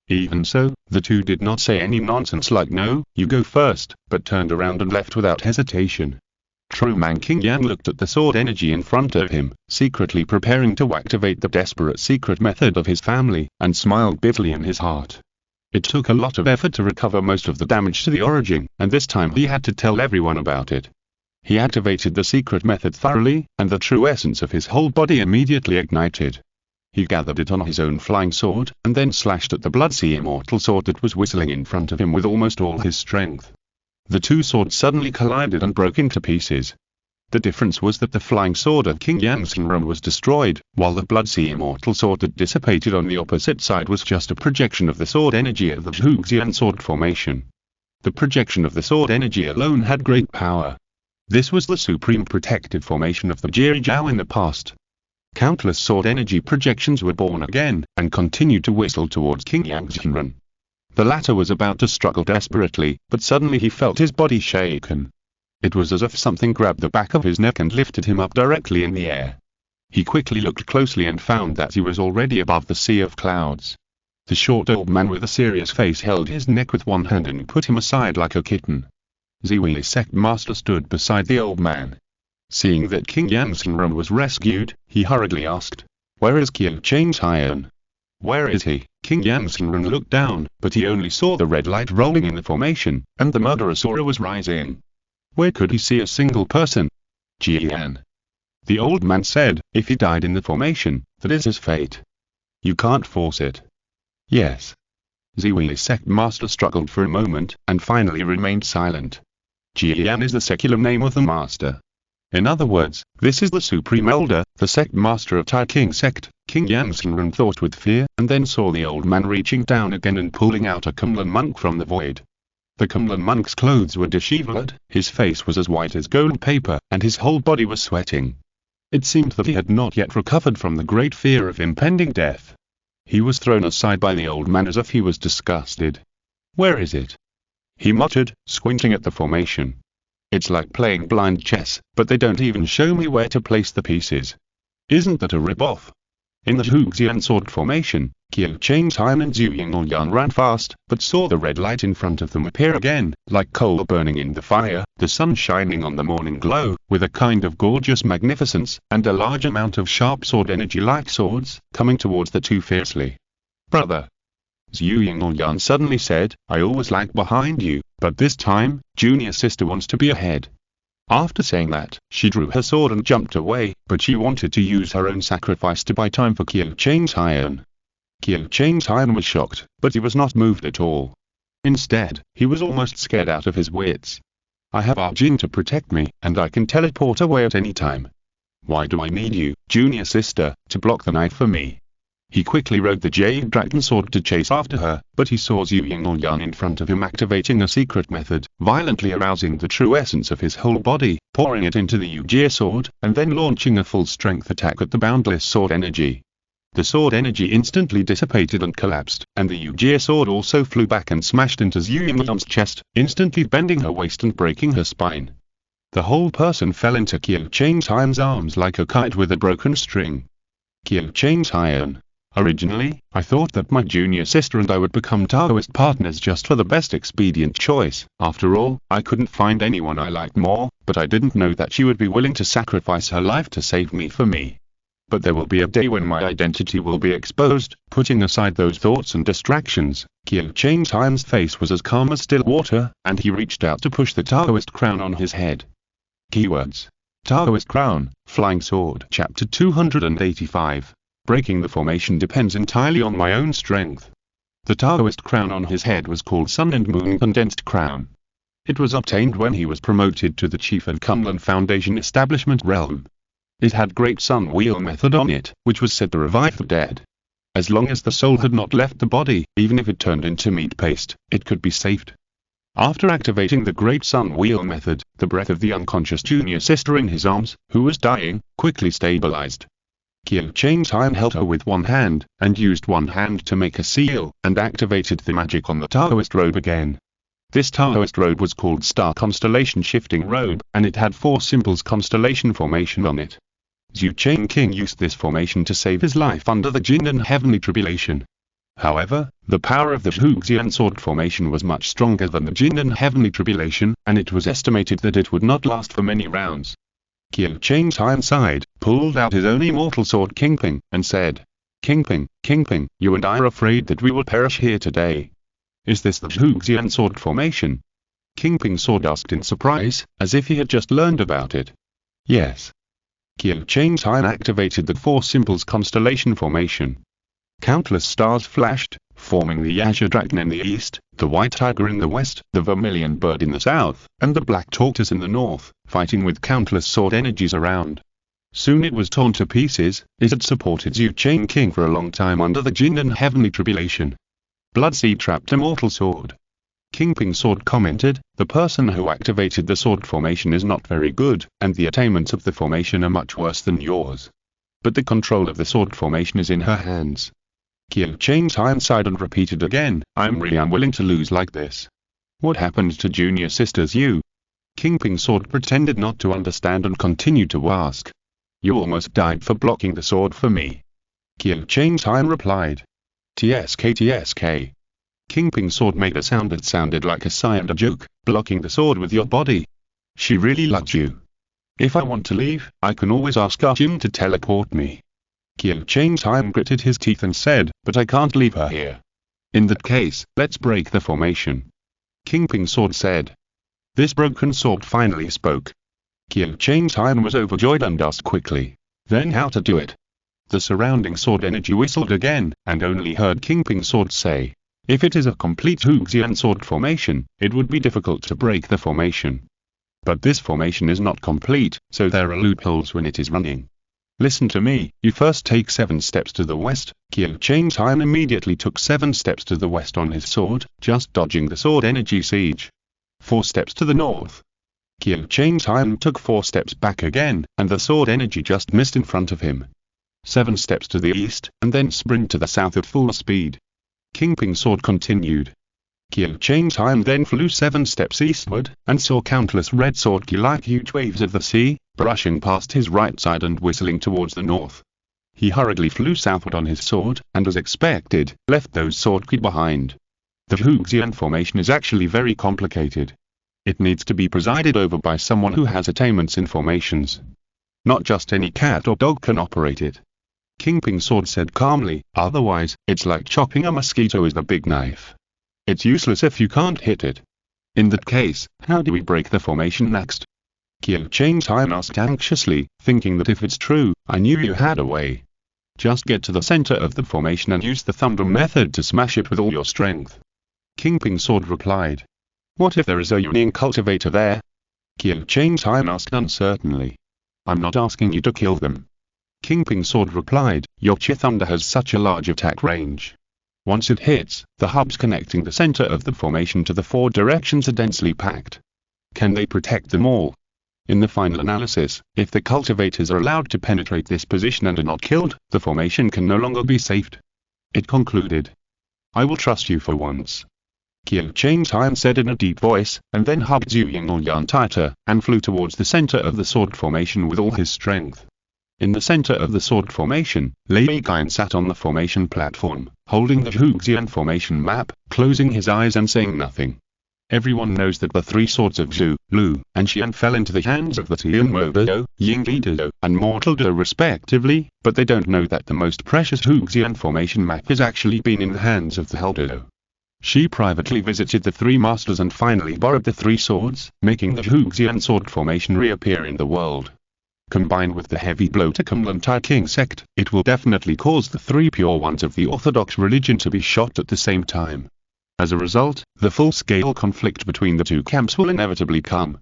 Even so, the two did not say any nonsense like no, you go first, but turned around and left without hesitation. True Man King Yan looked at the sword energy in front of him, secretly preparing to activate the desperate secret method of his family, and smiled bitterly in his heart. It took a lot of effort to recover most of the damage to the origin, and this time he had to tell everyone about it. He activated the secret method thoroughly, and the true essence of his whole body immediately ignited. He gathered it on his own flying sword, and then slashed at the blood-sea immortal sword that was whistling in front of him with almost all his strength. The two swords suddenly collided and broke into pieces. The difference was that the flying sword of King Yanxinren was destroyed, while the blood-sea immortal sword that dissipated on the opposite side was just a projection of the sword energy of the Zhuxian sword formation. The projection of the sword energy alone had great power. This was the supreme protected formation of the Jiao in the past. Countless sword energy projections were born again, and continued to whistle towards King Yanxinren. The latter was about to struggle desperately, but suddenly he felt his body shaken. It was as if something grabbed the back of his neck and lifted him up directly in the air. He quickly looked closely and found that he was already above the sea of clouds. The short old man with a serious face held his neck with one hand and put him aside like a kitten. Ziwi's sect master stood beside the old man. Seeing that King Yanxinren was rescued, he hurriedly asked, "Where is Qiu Changtai? Where is he?" King Yanxinren looked down, but he only saw the red light rolling in the formation, and the murderous aura was rising. Where could he see a single person? Jian. The old man said, "If he died in the formation, that is his fate. You can't force it." Yes. Ziwi's sect master struggled for a moment, and finally remained silent. Jian is the secular name of the master. In other words, this is the supreme elder, the sect master of Tai King sect. King Yanxinren thought with fear, and then saw the old man reaching down again and pulling out a Kunlun monk from the void. The Kunlun monk's clothes were disheveled, his face was as white as gold paper, and his whole body was sweating. It seemed that he had not yet recovered from the great fear of impending death. He was thrown aside by the old man as if he was disgusted. "Where is it?" he muttered, squinting at the formation. "It's like playing blind chess, but they don't even show me where to place the pieces. Isn't that a rip-off?" In the Zhuxian sword formation, Qiu Changtai and Zhu Yingyan ran fast, but saw the red light in front of them appear again, like coal burning in the fire, the sun shining on the morning glow, with a kind of gorgeous magnificence, and a large amount of sharp sword energy like swords, coming towards the two fiercely. "Brother," Zhu Yingyan suddenly said, "I always lag behind you, but this time, junior sister wants to be ahead." After saying that, she drew her sword and jumped away, but she wanted to use her own sacrifice to buy time for Qiu Changtai. Qiu Changtai was shocked, but he was not moved at all. Instead, he was almost scared out of his wits. "I have Arjun to protect me, and I can teleport away at any time. Why do I need you, junior sister, to block the night for me?" He quickly rode the Jade Dragon sword to chase after her, but he saw Zhu Yingyan in front of him activating a secret method, violently arousing the true essence of his whole body, pouring it into the Yujie sword, and then launching a full-strength attack at the boundless sword energy. The sword energy instantly dissipated and collapsed, and the Yujie sword also flew back and smashed into Zhu Yingyan's chest, instantly bending her waist and breaking her spine. The whole person fell into Qiu Changtai's arms like a kite with a broken string. Qiu Changtai. Originally, I thought that my junior sister and I would become Taoist partners just for the best expedient choice. After all, I couldn't find anyone I liked more, but I didn't know that she would be willing to sacrifice her life to save me for me. But there will be a day when my identity will be exposed. Putting aside those thoughts and distractions, Qiu Changtai's face was as calm as still water, and he reached out to push the Taoist crown on his head. Keywords. Taoist Crown, Flying Sword. Chapter 285. Breaking the formation depends entirely on my own strength. The Taoist crown on his head was called Sun and Moon Condensed Crown. It was obtained when he was promoted to the chief of Kunlun Foundation Establishment Realm. It had Great Sun Wheel method on it, which was said to revive the dead. As long as the soul had not left the body, even if it turned into meat paste, it could be saved. After activating the Great Sun Wheel method, the breath of the unconscious junior sister in his arms, who was dying, quickly stabilized. Qiu Changtai held her with one hand, and used one hand to make a seal, and activated the magic on the Taoist robe again. This Taoist robe was called Star Constellation Shifting Robe, and it had 4 symbols constellation formation on it. Zhu Changqing used this formation to save his life under the Jin and Heavenly Tribulation. However, the power of the Zhuxian sword formation was much stronger than the Jin and Heavenly Tribulation, and it was estimated that it would not last for many rounds. Qiu Changtai sighed, pulled out his own immortal sword Qingping, and said, Qingping, you and I are afraid that we will perish here today. Is this the Zhuxian sword formation? Qingping's sword asked in surprise, as if he had just learned about it. Yes. Qiu Changtai activated the 4 symbols constellation formation. Countless stars flashed, forming the Azure Dragon in the east, the White Tiger in the west, the Vermilion Bird in the south, and the Black Tortoise in the north, fighting with countless sword energies around. Soon it was torn to pieces. It had supported Zhu Changqing for a long time under the Jin and Heavenly Tribulation. Bloodseed trapped immortal sword. Qingping's sword commented, the person who activated the sword formation is not very good, and the attainments of the formation are much worse than yours. But the control of the sword formation is in her hands. Qiu Changtai sighed and repeated again, I'm really unwilling to lose like this. What happened to junior sisters you? Qingping's sword pretended not to understand and continued to ask. You almost died for blocking the sword for me. Qiu Changtai replied. TSK. Qingping's sword made a sound that sounded like a sigh and a joke, blocking the sword with your body. She really loves you. If I want to leave, I can always ask Jim to teleport me. Qiu Changtai gritted his teeth and said, but I can't leave her here. In that case, let's break the formation. Qingping's sword said. This broken sword finally spoke. Qiu Changtai was overjoyed and asked quickly, then how to do it? The surrounding sword energy whistled again, and only heard Qingping's sword say, if it is a complete Zhuxian sword formation, it would be difficult to break the formation. But this formation is not complete, so there are loopholes when it is running. Listen to me, you first take 7 steps to the west. Qiu Changtai immediately took 7 steps to the west on his sword, just dodging the sword energy siege. 4 steps to the north. Qiu Changtai took 4 steps back again, and the sword energy just missed in front of him. 7 steps to the east, and then sprint to the south at full speed. Qingping's sword continued. Qiu Changtai then flew 7 steps eastward, and saw countless red sword ki like huge waves of the sea, brushing past his right side and whistling towards the north. He hurriedly flew southward on his sword, and as expected, left those sword ki behind. The Zhuxian formation is actually very complicated. It needs to be presided over by someone who has attainments in formations. Not just any cat or dog can operate it. Qingping's sword said calmly, otherwise, it's like chopping a mosquito with a big knife. It's useless if you can't hit it. In that case, how do we break the formation next? Qiu Changtai asked anxiously, thinking that if it's true, I knew you had a way. Just get to the center of the formation and use the thunder method to smash it with all your strength. Qingping's sword replied. What if there is a Immortal Cultivator there? Qiu Changtai asked uncertainly. I'm not asking you to kill them. Qingping's sword replied, your Chi Thunder has such a large attack range. Once it hits, the hubs connecting the center of the formation to the 4 directions are densely packed. Can they protect them all? In the final analysis, if the cultivators are allowed to penetrate this position and are not killed, the formation can no longer be saved. It concluded. I will trust you for once. Qiu Changtai said in a deep voice, and then hugged Zhu Yingyan tighter, and flew towards the center of the sword formation with all his strength. In the center of the sword formation, Lei Guan sat on the formation platform, holding the Zhuxian formation map, closing his eyes and saying nothing. Everyone knows that the 3 swords of Zhu, Lu, and Xian fell into the hands of the Tian Modo, Ying Lido, and Mortal Do respectively, but they don't know that the most precious Zhuxian formation map has actually been in the hands of the Heldo. She privately visited the 3 masters and finally borrowed the 3 swords, making the Zhuxian sword formation reappear in the world. Combined with the heavy blow to Kunlun Tai King sect, it will definitely cause the three pure ones of the Orthodox religion to be shot at the same time. As a result, the full-scale conflict between the two camps will inevitably come.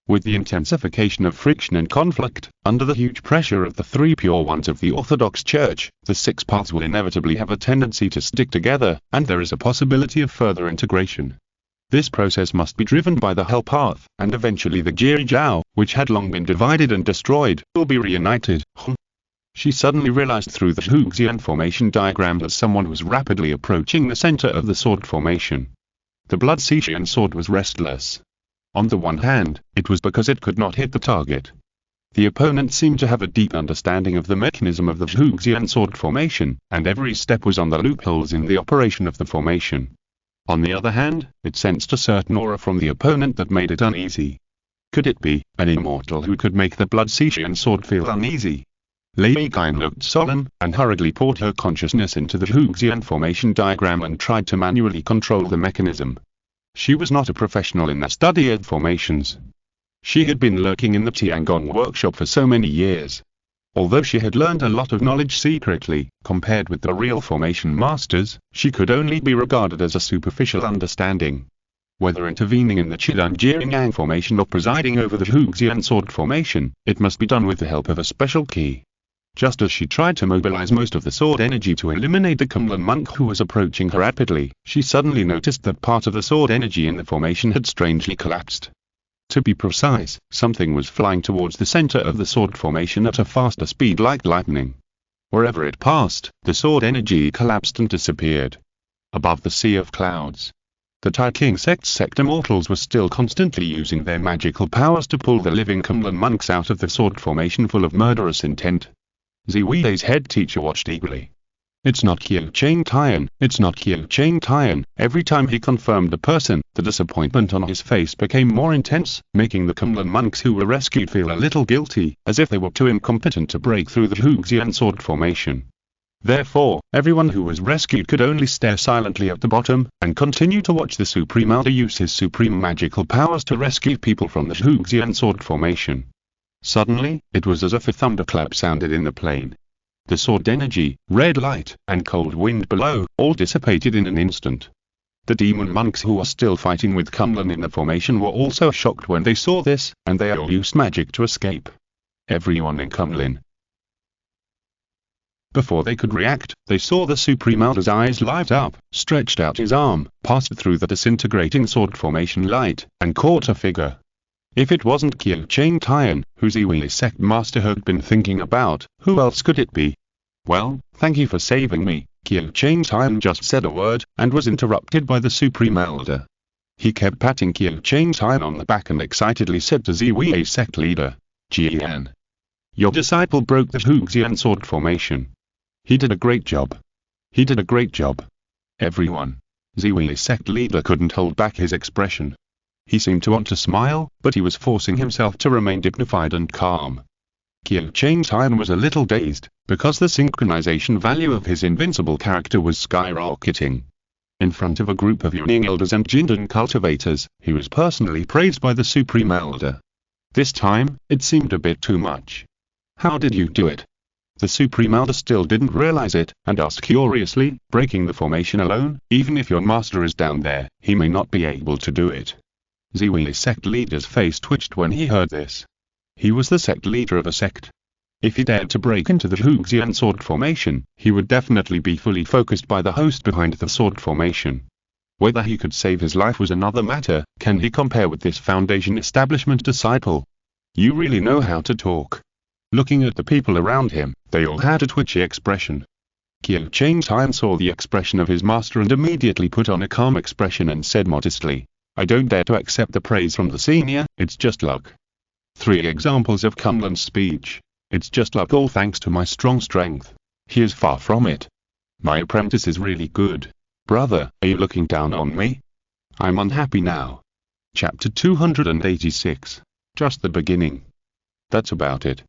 With the intensification of friction and conflict, under the huge pressure of the three pure ones of the Orthodox Church, the six paths will inevitably have a tendency to stick together, and there is a possibility of further integration. This process must be driven by the Hell Path, and eventually the Jiri Jiao, which had long been divided and destroyed, will be reunited. She suddenly realized through the Huxian formation diagram that someone was rapidly approaching the center of the sword formation. The Blood Sician sword was restless. On the one hand, it was because it could not hit the target. The opponent seemed to have a deep understanding of the mechanism of the Huxian sword formation, and every step was on the loopholes in the operation of the formation. On the other hand, it sensed a certain aura from the opponent that made it uneasy. Could it be an immortal who could make the Blood Sician sword feel uneasy? Lady Kain looked solemn, and hurriedly poured her consciousness into the Huxian formation diagram and tried to manually control the mechanism. She was not a professional in the study of formations. She had been lurking in the Tiangong workshop for so many years. Although she had learned a lot of knowledge secretly, compared with the real formation masters, she could only be regarded as a superficial understanding. Whether intervening in the Chidan Jiringyang formation or presiding over the Huxian sword formation, it must be done with the help of a special key. Just as she tried to mobilize most of the sword energy to eliminate the Kunlun monk who was approaching her rapidly, she suddenly noticed that part of the sword energy in the formation had strangely collapsed. To be precise, something was flying towards the center of the sword formation at a faster speed like lightning. Wherever it passed, the sword energy collapsed and disappeared. Above the sea of clouds, the Tai King sect immortals were still constantly using their magical powers to pull the living Kunlun monks out of the sword formation full of murderous intent. Ziwi's head teacher watched eagerly. It's not Qiu Chang Tian, it's not Qiu Chang Tian. Every time he confirmed a person, the disappointment on his face became more intense, making the Kunlun monks who were rescued feel a little guilty, as if they were too incompetent to break through the Huxian sword formation. Therefore, everyone who was rescued could only stare silently at the bottom, and continue to watch the Supreme Elder use his supreme magical powers to rescue people from the Huxian sword formation. Suddenly, it was as if a thunderclap sounded in the plain. The sword energy, red light, and cold wind below, all dissipated in an instant. The demon monks who were still fighting with Kunlun in the formation were also shocked when they saw this, and they all used magic to escape. Everyone in Kunlun. Before they could react, they saw the Supreme Elder's eyes light up, stretched out his arm, passed through the disintegrating sword formation light, and caught a figure. If it wasn't Qiu Chang Tian, who Ziwi's sect master had been thinking about, who else could it be? Well, thank you for saving me, Qiu Chang Tian just said a word, and was interrupted by the Supreme Elder. He kept patting Qiu Chang Tian on the back and excitedly said to Ziwi's sect leader, Jian, your disciple broke the Huxian sword formation. He did a great job. He did a great job. Everyone. Ziwi's sect leader couldn't hold back his expression. He seemed to want to smile, but he was forcing himself to remain dignified and calm. Qiu Chang Tian was a little dazed, because the synchronization value of his invincible character was skyrocketing. In front of a group of Yuning elders and Jindan cultivators, he was personally praised by the Supreme Elder. This time, it seemed a bit too much. How did you do it? The Supreme Elder still didn't realize it, and asked curiously, breaking the formation alone, even if your master is down there, he may not be able to do it. Ziwi's sect leader's face twitched when he heard this. He was the sect leader of a sect. If he dared to break into the Huxian sword formation, he would definitely be fully focused by the host behind the sword formation. Whether he could save his life was another matter. Can he compare with this Foundation establishment disciple? You really know how to talk. Looking at the people around him, they all had a twitchy expression. Qiu Chang Tian saw the expression of his master and immediately put on a calm expression and said modestly, I don't dare to accept the praise from the senior, it's just luck. 3 examples of Kunlun's speech. It's just luck, all thanks to my strong strength. He is far from it. My apprentice is really good. Brother, are you looking down on me? I'm unhappy now. Chapter 286. Just the beginning. That's about it.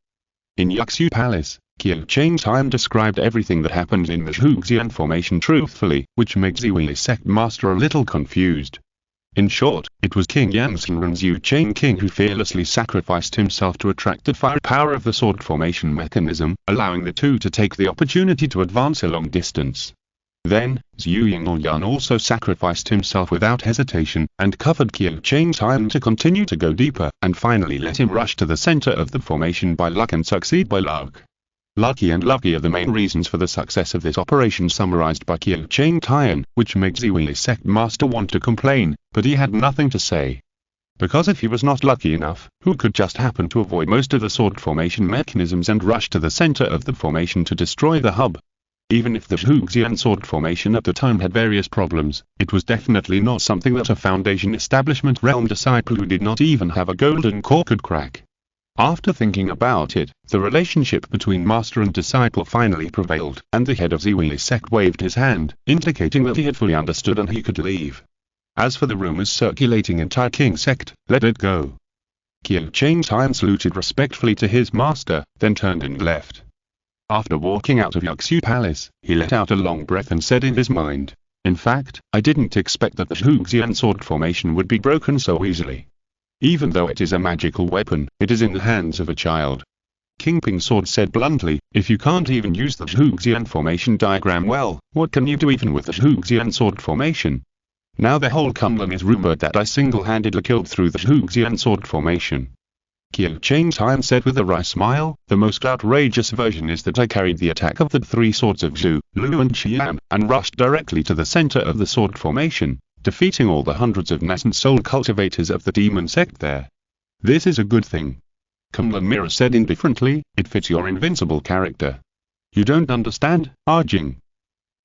In Yuxu Palace, Qiu Chang Tian described everything that happened in the Huxian formation truthfully, which made Ziwi's sect master a little confused. In short, it was King Yanxinren's Yu Chain King who fearlessly sacrificed himself to attract the firepower of the sword formation mechanism, allowing the two to take the opportunity to advance a long distance. Then, Zhu Yinglyan also sacrificed himself without hesitation, and covered Qiu Chain's time to continue to go deeper, and finally let him rush to the center of the formation by luck and succeed by luck. Lucky and lucky are the main reasons for the success of this operation summarized by Qiu Chain Tian, which makes Ziwi's sect master want to complain, but he had nothing to say. Because if he was not lucky enough, who could just happen to avoid most of the sword formation mechanisms and rush to the center of the formation to destroy the hub? Even if the Zhuxian sword formation at the time had various problems, it was definitely not something that a Foundation establishment realm disciple who did not even have a golden core could crack. After thinking about it, the relationship between master and disciple finally prevailed, and the head of Ziwi's sect waved his hand, indicating that he had fully understood and he could leave. As for the rumors circulating in Tai King sect, let it go. Qiu Chain Tian saluted respectfully to his master, then turned and left. After walking out of Yuxu Palace, he let out a long breath and said in his mind, "In fact, I didn't expect that the Zhuxian sword formation would be broken so easily. Even though it is a magical weapon, it is in the hands of a child." King Ping's sword said bluntly, "If you can't even use the Zhuxian formation diagram well, what can you do even with the Zhuxian sword formation? Now the whole Kunlun is rumored that I single-handedly killed through the Zhuxian sword formation." Qiu Chain Tian said with a wry smile, "The most outrageous version is that I carried the attack of the three swords of Zhu, Lu and Qian, and rushed directly to the center of the sword formation, defeating all the hundreds of nascent soul cultivators of the demon sect there. This is a good thing." Kunlun Mirror said indifferently, "It fits your invincible character." "You don't understand, Arjing."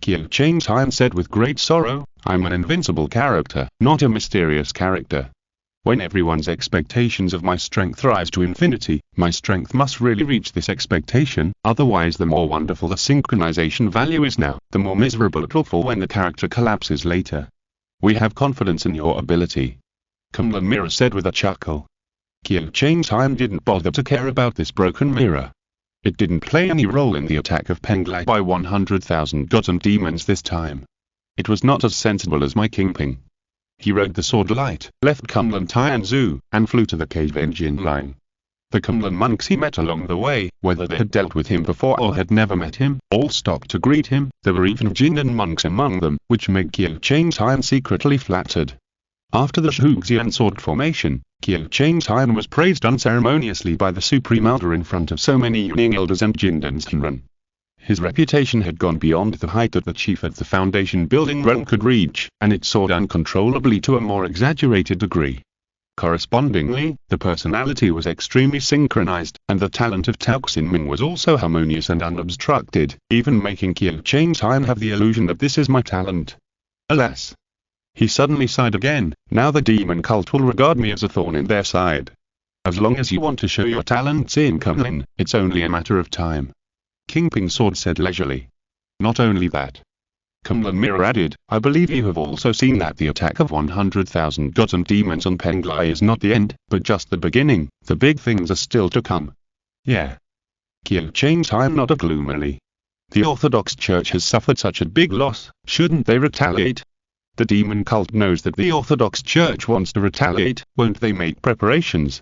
Qiu Chain Tian said with great sorrow, "I'm an invincible character, not a mysterious character. When everyone's expectations of my strength rise to infinity, my strength must really reach this expectation, otherwise the more wonderful the synchronization value is now, the more miserable it will fall when the character collapses later. We have confidence in your ability." Kunlun Mirror said with a chuckle. Qiu Chain Tian didn't bother to care about this broken mirror. It didn't play any role in the attack of Penglai by 100,000 gods demons this time. It was not as sensible as my King Ping. He rode the sword light, left Kunlun Tianzu, and flew to the cave engine line. The Kunlun monks he met along the way, whether they had dealt with him before or had never met him, all stopped to greet him. There were even Jindan monks among them, which made Qiu Chain Tian secretly flattered. After the Zhuxian sword formation, Qiu Chain Tian was praised unceremoniously by the Supreme Elder in front of so many Yuning elders and Jindans Hinran. His reputation had gone beyond the height that the chief of the Foundation building realm could reach, and it soared uncontrollably to a more exaggerated degree. Correspondingly, the personality was extremely synchronized, and the talent of Tao Xinming was also harmonious and unobstructed, even making Qiu Chain Tian have the illusion that this is my talent. Alas! He suddenly sighed again. Now the demon cult will regard me as a thorn in their side. As long as you want to show your talents in Kunlun, it's only a matter of time. King Ping's sword said leisurely. Not only that. Kunlun Mirror added, I believe you have also seen that the attack of 100,000 gods and demons on Penglai is not the end, but just the beginning. The big things are still to come. Yeah. Qiu Chain Tian nodded gloomily. The Orthodox Church has suffered such a big loss, shouldn't they retaliate? The demon cult knows that the Orthodox Church wants to retaliate, won't they make preparations?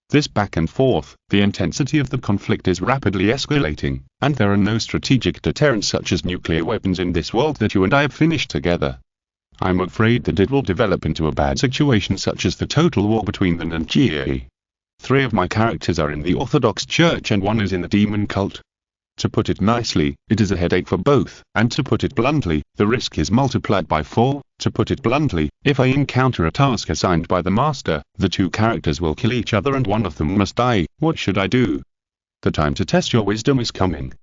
This back and forth, the intensity of the conflict is rapidly escalating, and there are no strategic deterrents such as nuclear weapons in this world that you and I have finished together. I'm afraid that it will develop into a bad situation such as the total war between the Nanjie. 3 of my characters are in the Orthodox Church and 1 is in the demon cult. To put it nicely, it is a headache for both, and to put it bluntly, the risk is multiplied by 4. To put it bluntly, if I encounter a task assigned by the master, the 2 characters will kill each other and one of them must die. What should I do? The time to test your wisdom is coming.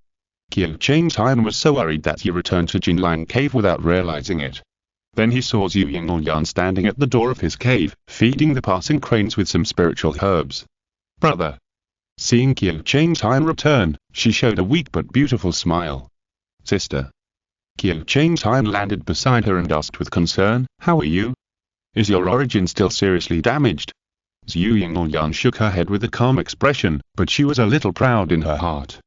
Qiu Chain Tian was so worried that he returned to Jinlan Cave without realizing it. Then he saw Zhu Yinglyan standing at the door of his cave, feeding the passing cranes with some spiritual herbs. Brother. Seeing Qiu Chain Tian return, she showed a weak but beautiful smile. Sister. Qiu Chain Tian landed beside her and asked with concern, how are you? Is your origin still seriously damaged? Zhu Yinglyan shook her head with a calm expression, but she was a little proud in her heart.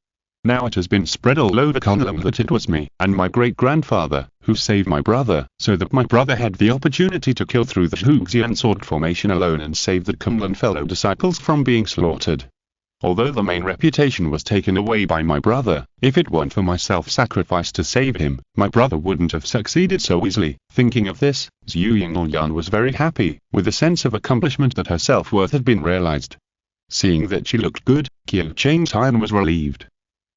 Now it has been spread all over Kunlun that it was me, and my great-grandfather, who saved my brother, so that my brother had the opportunity to kill through the Zhuxian sword formation alone and save the Kunlun fellow disciples from being slaughtered. Although the main reputation was taken away by my brother, if it weren't for my self-sacrifice to save him, my brother wouldn't have succeeded so easily. Thinking of this, Zhu Yingyan was very happy, with a sense of accomplishment that her self-worth had been realized. Seeing that she looked good, Qiu Changtian was relieved.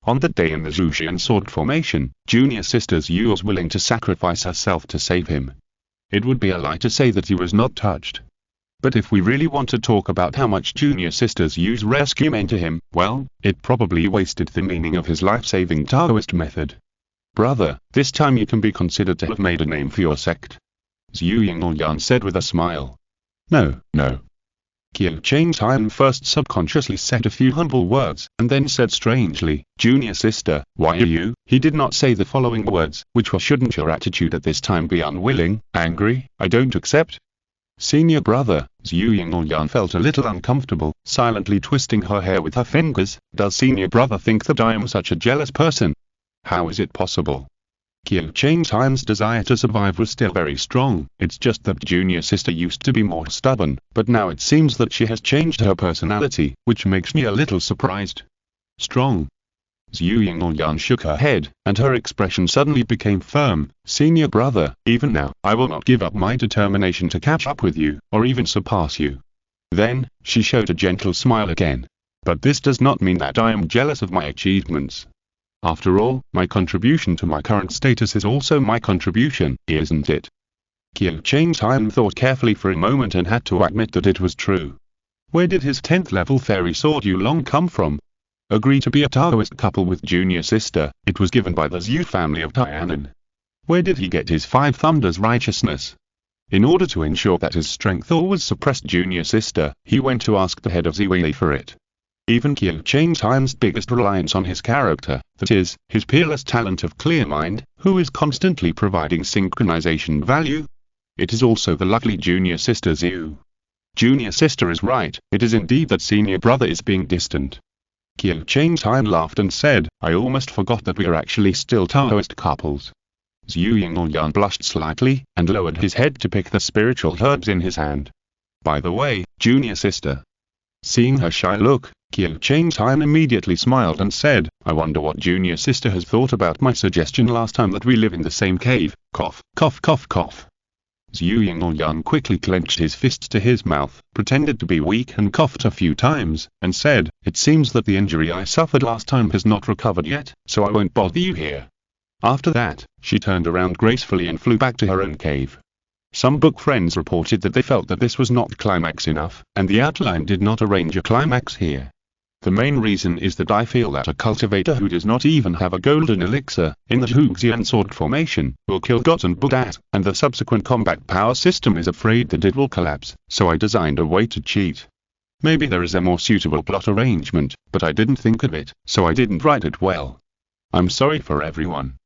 On that day in the Zhuxian sword formation, junior sister Zhu was willing to sacrifice herself to save him. It would be a lie to say that he was not touched. But if we really want to talk about how much junior sister Zhu's rescue meant to him, well, it probably wasted the meaning of his life-saving Taoist method. Brother, this time you can be considered to have made a name for your sect. Zhu Yingyan said with a smile. No. Qiu Changtian first subconsciously said a few humble words, and then said strangely, Junior sister, why are you? He did not say the following words, which were, shouldn't your attitude at this time be unwilling, angry, I don't accept? Senior brother, Zhu Yingyan felt a little uncomfortable, silently twisting her hair with her fingers. Does senior brother think that I am such a jealous person? How is it possible? Qiu Changtian's desire to survive was still very strong. It's just that junior sister used to be more stubborn, but now it seems that she has changed her personality, which makes me a little surprised. Strong. Zhu Yingyan shook her head, and her expression suddenly became firm. Senior brother, even now, I will not give up my determination to catch up with you, or even surpass you. Then, she showed a gentle smile again. But this does not mean that I am jealous of my achievements. After all, my contribution to my current status is also my contribution, isn't it? Qiu Changtian thought carefully for a moment and had to admit that it was true. Where did his 10th level fairy sword Yulong come from? Agreed to be a Taoist couple with junior sister, it was given by the Zhu family of Tianan. Where did he get his 5 thunders righteousness? In order to ensure that his strength always suppressed junior sister, he went to ask the head of Ziwei for it. Even Qiu Changtian's biggest reliance on his character, that is, his peerless talent of clear mind, who is constantly providing synchronization value. It is also the lovely junior sister Zhu. Junior sister is right, it is indeed that senior brother is being distant. Qiu Changtian laughed and said, I almost forgot that we are actually still Taoist couples. Zhu Yingyan blushed slightly, and lowered his head to pick the spiritual herbs in his hand. By the way, junior sister. Seeing her shy look, Qiu Changtian immediately smiled and said, I wonder what junior sister has thought about my suggestion last time that we live in the same cave. Cough, cough, cough, cough. Zhu Yingyan quickly clenched his fists to his mouth, pretended to be weak and coughed a few times, and said, it seems that the injury I suffered last time has not recovered yet, so I won't bother you here. After that, she turned around gracefully and flew back to her own cave. Some book friends reported that they felt that this was not climax enough, and the outline did not arrange a climax here. The main reason is that I feel that a cultivator who does not even have a golden elixir, in the Zhuxian sword formation, will kill gods and Buddhas, and the subsequent combat power system is afraid that it will collapse, so I designed a way to cheat. Maybe there is a more suitable plot arrangement, but I didn't think of it, so I didn't write it well. I'm sorry for everyone.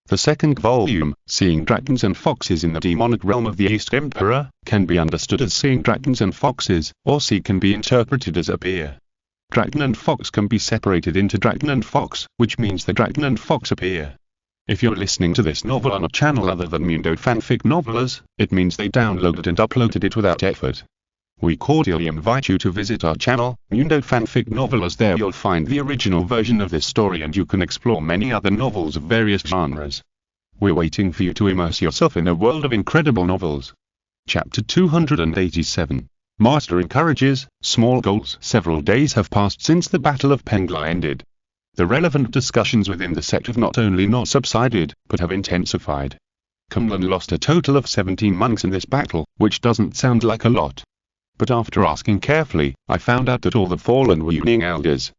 The second volume, Seeing Dragons and Foxes in the Demonic Realm of the East Emperor, can be understood as Seeing Dragons and Foxes, or See can be interpreted as appear. Dragon and Fox can be separated into Dragon and Fox, which means the Dragon and Fox appear. If you're listening to this novel on a channel other than Mundo Fanfic Novelers, it means they downloaded and uploaded it without effort. We cordially invite you to visit our channel, Mundo Fanfic Novelers. There you'll find the original version of this story and you can explore many other novels of various genres. We're waiting for you to immerse yourself in a world of incredible novels. Chapter 287. Master encourages small goals. Several days have passed since the Battle of Pengla ended. The relevant discussions within the sect have not only not subsided, but have intensified. Kunlun lost a total of 17 monks in this battle, which doesn't sound like a lot. But after asking carefully, I found out that all the fallen were Yuning elders.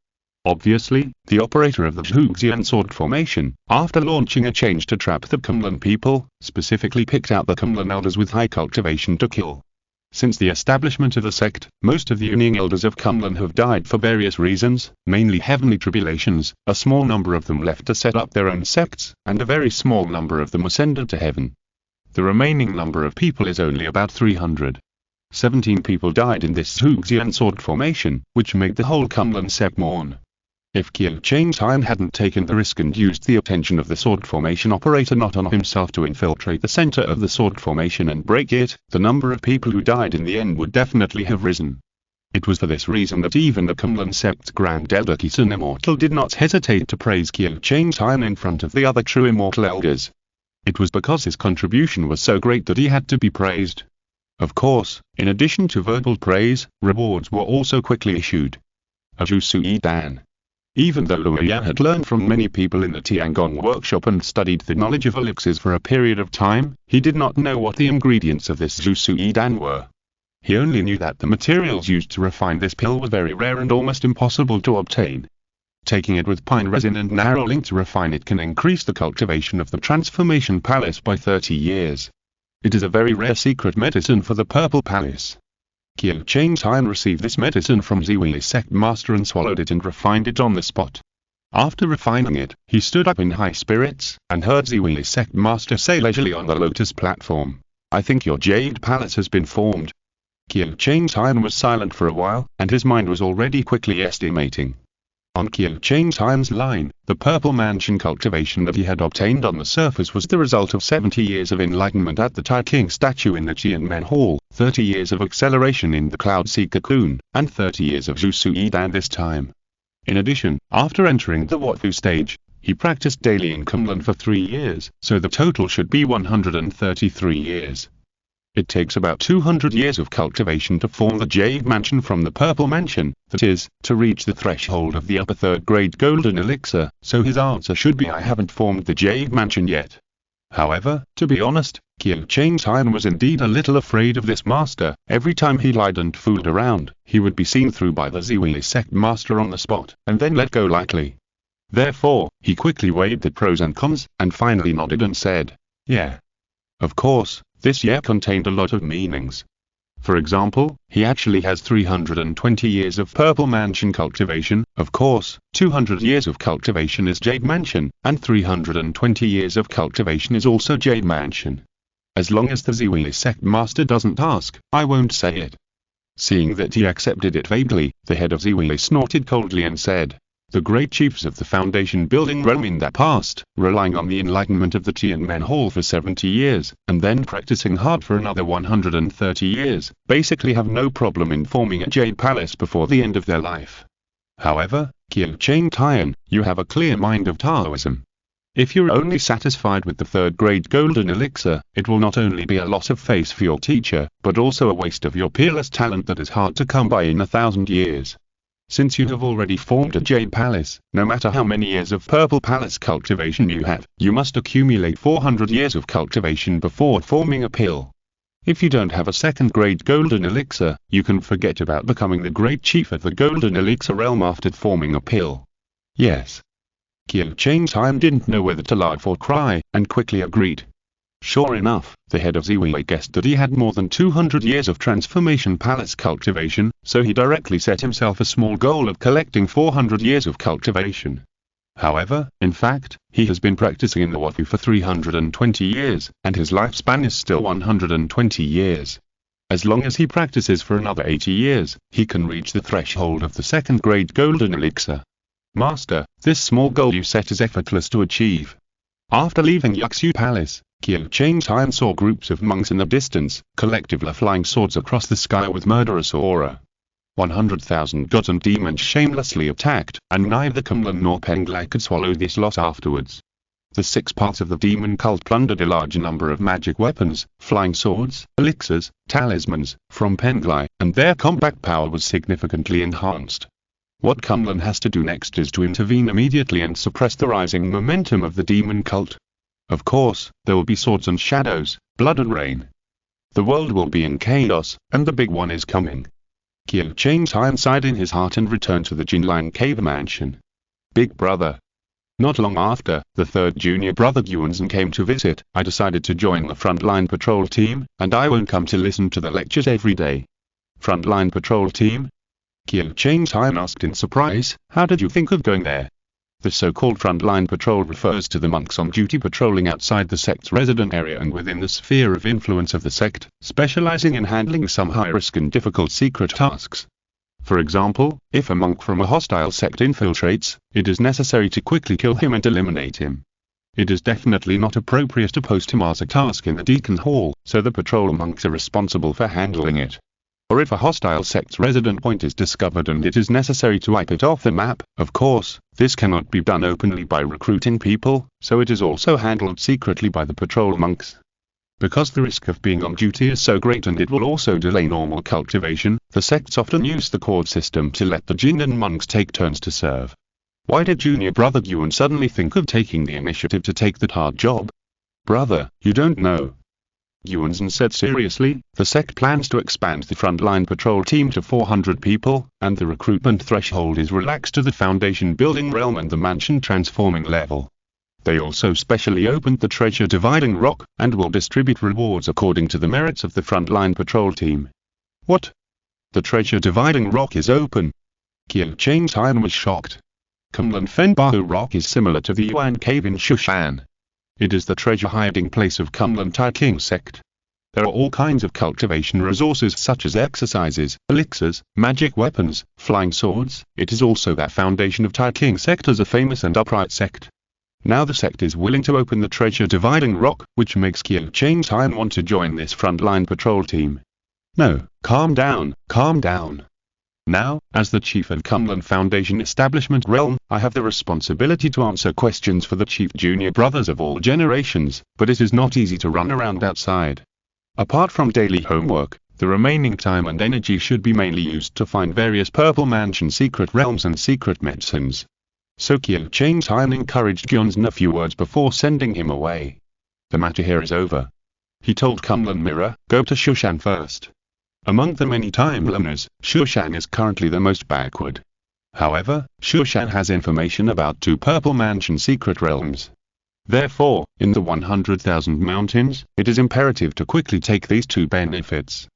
Obviously, the operator of the Zhuxian sword formation, after launching a change to trap the Kunlun people, specifically picked out the Kunlun elders with high cultivation to kill. Since the establishment of the sect, most of the Yuning elders of Kunlun have died for various reasons, mainly heavenly tribulations. A small number of them left to set up their own sects, and a very small number of them ascended to heaven. The remaining number of people is only about 300. 17 people died in this Zhuxian sword formation, which made the whole Kunlun sect mourn. If Qiu Changtian hadn't taken the risk and used the attention of the sword formation operator not on himself to infiltrate the center of the sword formation and break it, the number of people who died in the end would definitely have risen. It was for this reason that even the Kunlun Sept's Grand Elder Qisun Immortal did not hesitate to praise Qiu Changtian in front of the other true immortal elders. It was because his contribution was so great that he had to be praised. Of course, in addition to verbal praise, rewards were also quickly issued. A Jusui Dan. Even though Luo Yan had learned from many people in the Tiangong workshop and studied the knowledge of elixirs for a period of time, he did not know what the ingredients of this Jusui Dan were. He only knew that the materials used to refine this pill were very rare and almost impossible to obtain. Taking it with pine resin and narrow link to refine it can increase the cultivation of the transformation palace by 30 years. It is a very rare secret medicine for the Purple Palace. Qiu Changtian received this medicine from Ziwili's sect master and swallowed it and refined it on the spot. After refining it, he stood up in high spirits, and heard Ziwili's sect master say leisurely on the lotus platform, "I think your Jade Palace has been formed." Qiu Changtian was silent for a while, and his mind was already quickly estimating. On Qiu Changtian's line, the purple mansion cultivation that he had obtained on the surface was the result of 70 years of enlightenment at the Tai King statue in the Jianmen Hall, 30 years of acceleration in the Cloud Sea Cocoon, and 30 years of Jusui Dan this time. In addition, after entering the Watfu stage, he practiced daily in Kunlun for 3 years, so the total should be 133 years. It takes about 200 years of cultivation to form the Jade Mansion from the Purple Mansion, that is, to reach the threshold of the upper third-grade golden elixir, so his answer should be I haven't formed the Jade Mansion yet. However, to be honest, Qiu Changtian was indeed a little afraid of this master. Every time he lied and fooled around, he would be seen through by the Ziwili sect master on the spot, and then let go lightly. Therefore, he quickly weighed the pros and cons, and finally nodded and said, "Yeah." Of course, this yeah contained a lot of meanings. For example, he actually has 320 years of Purple Mansion cultivation, of course, 200 years of cultivation is Jade Mansion, and 320 years of cultivation is also Jade Mansion. As long as the Ziwili sect master doesn't ask, I won't say it. Seeing that he accepted it vaguely, the head of Ziwili snorted coldly and said, "The great chiefs of the Foundation building realm in the past, relying on the enlightenment of the Tianmen Hall for 70 years, and then practicing hard for another 130 years, basically have no problem in forming a Jade Palace before the end of their life. However, Qiu Changtian, you have a clear mind of Taoism. If you're only satisfied with the third-grade golden elixir, it will not only be a loss of face for your teacher, but also a waste of your peerless talent that is hard to come by in 1,000 years. Since you have already formed a Jade Palace, no matter how many years of Purple Palace cultivation you have, you must accumulate 400 years of cultivation before forming a pill. If you don't have a second-grade golden elixir, you can forget about becoming the great chief of the golden elixir realm after forming a pill." Yes. Qiu Changtian didn't know whether to laugh or cry, and quickly agreed. Sure enough, the head of Ziwili guessed that he had more than 200 years of transformation palace cultivation, so he directly set himself a small goal of collecting 400 years of cultivation. However, in fact, he has been practicing in the Watfu for 320 years, and his lifespan is still 120 years. As long as he practices for another 80 years, he can reach the threshold of the second-grade golden elixir. Master, this small goal you set is effortless to achieve. After leaving Yuxu Palace, Qiu Changtian saw groups of monks in the distance, collectively flying swords across the sky with murderous aura. 100,000 gods and demons shamelessly attacked, and neither Kunlun nor Penglai could swallow this loss afterwards. The 6 parts of the demon cult plundered a large number of magic weapons, flying swords, elixirs, talismans, from Penglai, and their combat power was significantly enhanced. What Kunlun has to do next is to intervene immediately and suppress the rising momentum of the demon cult. Of course, there will be swords and shadows, blood and rain. The world will be in chaos, and the big one is coming. Qiu Changtian sighed in his heart and returned to the Jinlan Cave Mansion. Big brother. Not long after, the third junior brother Guanzhen came to visit. I decided to join the frontline patrol team, and I won't come to listen to the lectures every day. Frontline patrol team? Qiu Changtian asked in surprise, how did you think of going there? The so-called frontline patrol refers to the monks on duty patrolling outside the sect's resident area and within the sphere of influence of the sect, specializing in handling some high-risk and difficult secret tasks. For example, if a monk from a hostile sect infiltrates, it is necessary to quickly kill him and eliminate him. It is definitely not appropriate to post him as a task in the Deacon Hall, so the patrol monks are responsible for handling it. Or if a hostile sect's resident point is discovered and it is necessary to wipe it off the map, of course, this cannot be done openly by recruiting people, so it is also handled secretly by the patrol monks. Because the risk of being on duty is so great and it will also delay normal cultivation, the sects often use the cord system to let the Jindan monks take turns to serve. Why did junior brother Yuan suddenly think of taking the initiative to take that hard job? Brother, you don't know. Yuanzhen said seriously, the sect plans to expand the frontline patrol team to 400 people, and the recruitment threshold is relaxed to the foundation building realm and the mansion transforming level. They also specially opened the treasure dividing rock, and will distribute rewards according to the merits of the frontline patrol team. What? The treasure dividing rock is open? Qiu Changtian was shocked. Kunlun Fenbahu Rock is similar to the Yuan Cave in Shushan. It is the treasure hiding place of Kunlun Tai King sect. There are all kinds of cultivation resources such as exercises, elixirs, magic weapons, flying swords. It is also that foundation of Tai King sect as a famous and upright sect. Now the sect is willing to open the treasure dividing rock, which makes Qiu Changtian want to join this frontline patrol team. No, calm down, calm down. Now, as the chief of Kunlun Foundation Establishment Realm, I have the responsibility to answer questions for the chief junior brothers of all generations, but it is not easy to run around outside. Apart from daily homework, the remaining time and energy should be mainly used to find various Purple Mansion secret realms and secret medicines. So Qiu Changtian encouraged Yuanzhen a few words before sending him away. The matter here is over. He told Kunlun Mirror, go to Shushan first. Among the many time learners, Shushan is currently the most backward. However, Shushan has information about 2 Purple Mansion secret realms. Therefore, in the 100,000 mountains, it is imperative to quickly take these 2 benefits.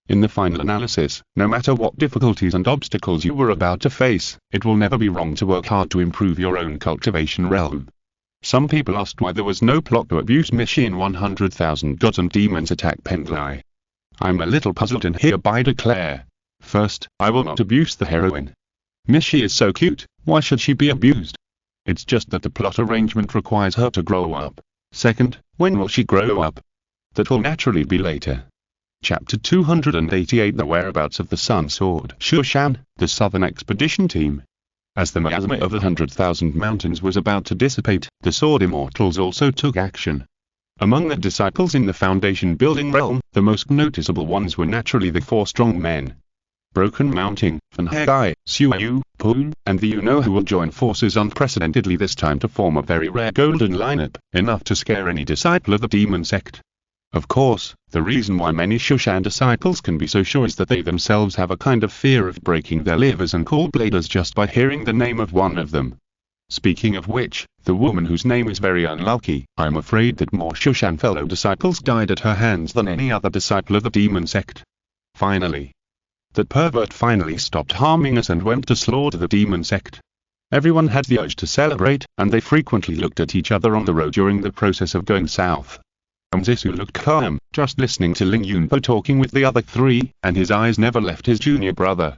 In the final analysis, no matter what difficulties and obstacles you were about to face, it will never be wrong to work hard to improve your own cultivation realm. Some people asked why there was no plot to abuse Mishi in 100,000 gods and demons attack Penglai. I'm a little puzzled and hereby declare. First, I will not abuse the heroine. Mishi is so cute, why should she be abused? It's just that the plot arrangement requires her to grow up. Second, when will she grow up? That will naturally be later. Chapter 288 The Whereabouts of the Sun Sword Shushan, the Southern Expedition Team. As the miasma of the 100,000 mountains was about to dissipate, the Sword Immortals also took action. Among the disciples in the Foundation building realm, the most noticeable ones were naturally the 4 strong men. Broken Mounting, Fan Hegai, Suayu, Poon, and the who will join forces unprecedentedly this time to form a very rare golden lineup, enough to scare any disciple of the demon sect. Of course, the reason why many Shushan disciples can be so sure is that they themselves have a kind of fear of breaking their livers and gallbladders just by hearing the name of one of them. Speaking of which, the woman whose name is very unlucky, I'm afraid that more Shushan fellow disciples died at her hands than any other disciple of the demon sect. Finally. That pervert finally stopped harming us and went to slaughter the demon sect. Everyone had the urge to celebrate, and they frequently looked at each other on the road during the process of going south. Zisu looked calm, just listening to Ling Yunpo talking with the other 3, and his eyes never left his junior brother.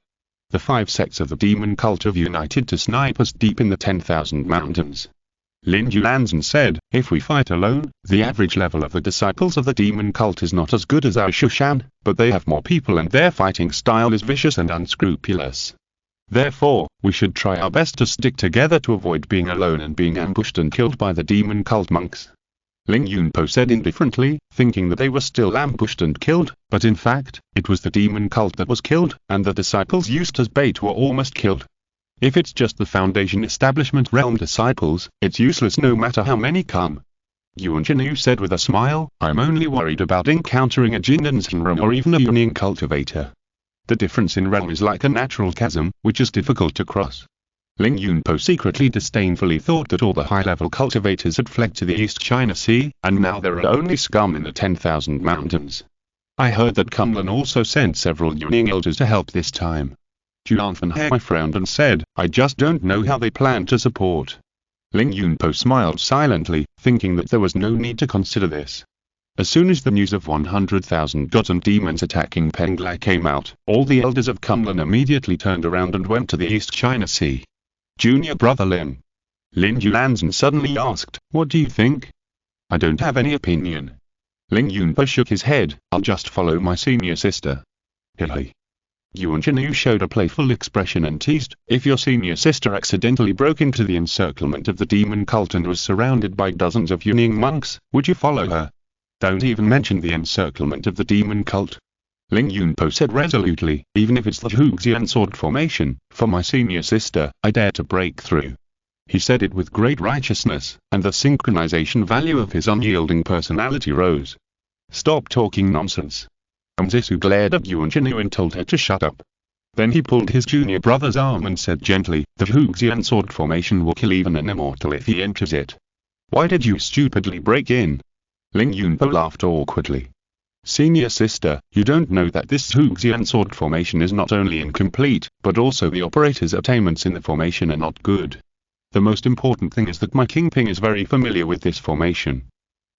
The 5 sects of the demon cult have united to snipe us deep in the 10,000 mountains. Lin Yulanzhen said, if we fight alone, the average level of the disciples of the demon cult is not as good as our Shushan, but they have more people and their fighting style is vicious and unscrupulous. Therefore, we should try our best to stick together to avoid being alone and being ambushed and killed by the demon cult monks. Ling Yunpo said indifferently, thinking that they were still ambushed and killed, but in fact, it was the demon cult that was killed, and the disciples used as bait were almost killed. If it's just the Foundation Establishment Realm disciples, it's useless no matter how many come. Yuan Jinu said with a smile, I'm only worried about encountering a Jindan's realm or even a Yuning cultivator. The difference in realm is like a natural chasm, which is difficult to cross. Ling Yunpo secretly disdainfully thought that all the high-level cultivators had fled to the East China Sea, and now there are only scum in the 10,000 mountains. I heard that Kunlun also sent several Yuning elders to help this time. Juan Fanhai frowned and said, I just don't know how they plan to support. Ling Yunpo smiled silently, thinking that there was no need to consider this. As soon as the news of 100,000 gods and demons attacking Penglai came out, all the elders of Kunlun immediately turned around and went to the East China Sea. Junior brother Lin. Lin Yulanzhen suddenly asked, "What do you think?" "I don't have any opinion." Ling Yunpo shook his head. "I'll just follow my senior sister." Hey. Yuan Jinu showed a playful expression and teased, "If your senior sister accidentally broke into the encirclement of the demon cult and was surrounded by dozens of Yuning monks, would you follow her?" "Don't even mention the encirclement of the demon cult," Ling Yunpo said resolutely. "Even if it's the Huxian sword formation, for my senior sister, I dare to break through." He said it with great righteousness, and the synchronization value of his unyielding personality rose. "Stop talking nonsense." Zisu glared at Yuan Jinu and told her to shut up. Then he pulled his junior brother's arm and said gently, "The Huxian sword formation will kill even an immortal if he enters it. Why did you stupidly break in?" Ling Yunpo laughed awkwardly. "Senior sister, you don't know that this Huxian sword formation is not only incomplete, but also the operator's attainments in the formation are not good. The most important thing is that my Kingping is very familiar with this formation.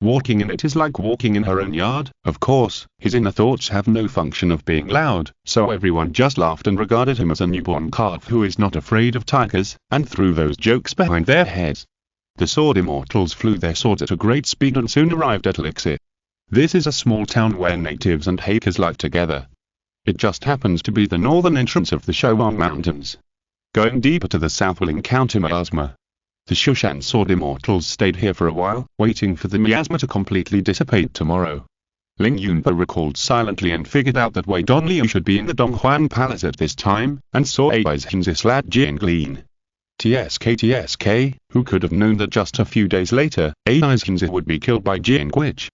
Walking in it is like walking in her own yard." Of course, his inner thoughts have no function of being loud, so everyone just laughed and regarded him as a newborn calf who is not afraid of tigers, and threw those jokes behind their heads. The sword immortals flew their swords at a great speed and soon arrived at Elixir. This is a small town where natives and hackers live together. It just happens to be the northern entrance of the Shouwang Mountains. Going deeper to the south will encounter miasma. The Shushan sword immortals stayed here for a while, waiting for the miasma to completely dissipate tomorrow. Ling Yunpo recalled silently and figured out that Wei Donliu should be in the Donghuan Palace at this time, and saw Ai's Hinzislad Jianglin. TSK, who could have known that just a few days later, Ai's Hinzi would be killed by Jianguich.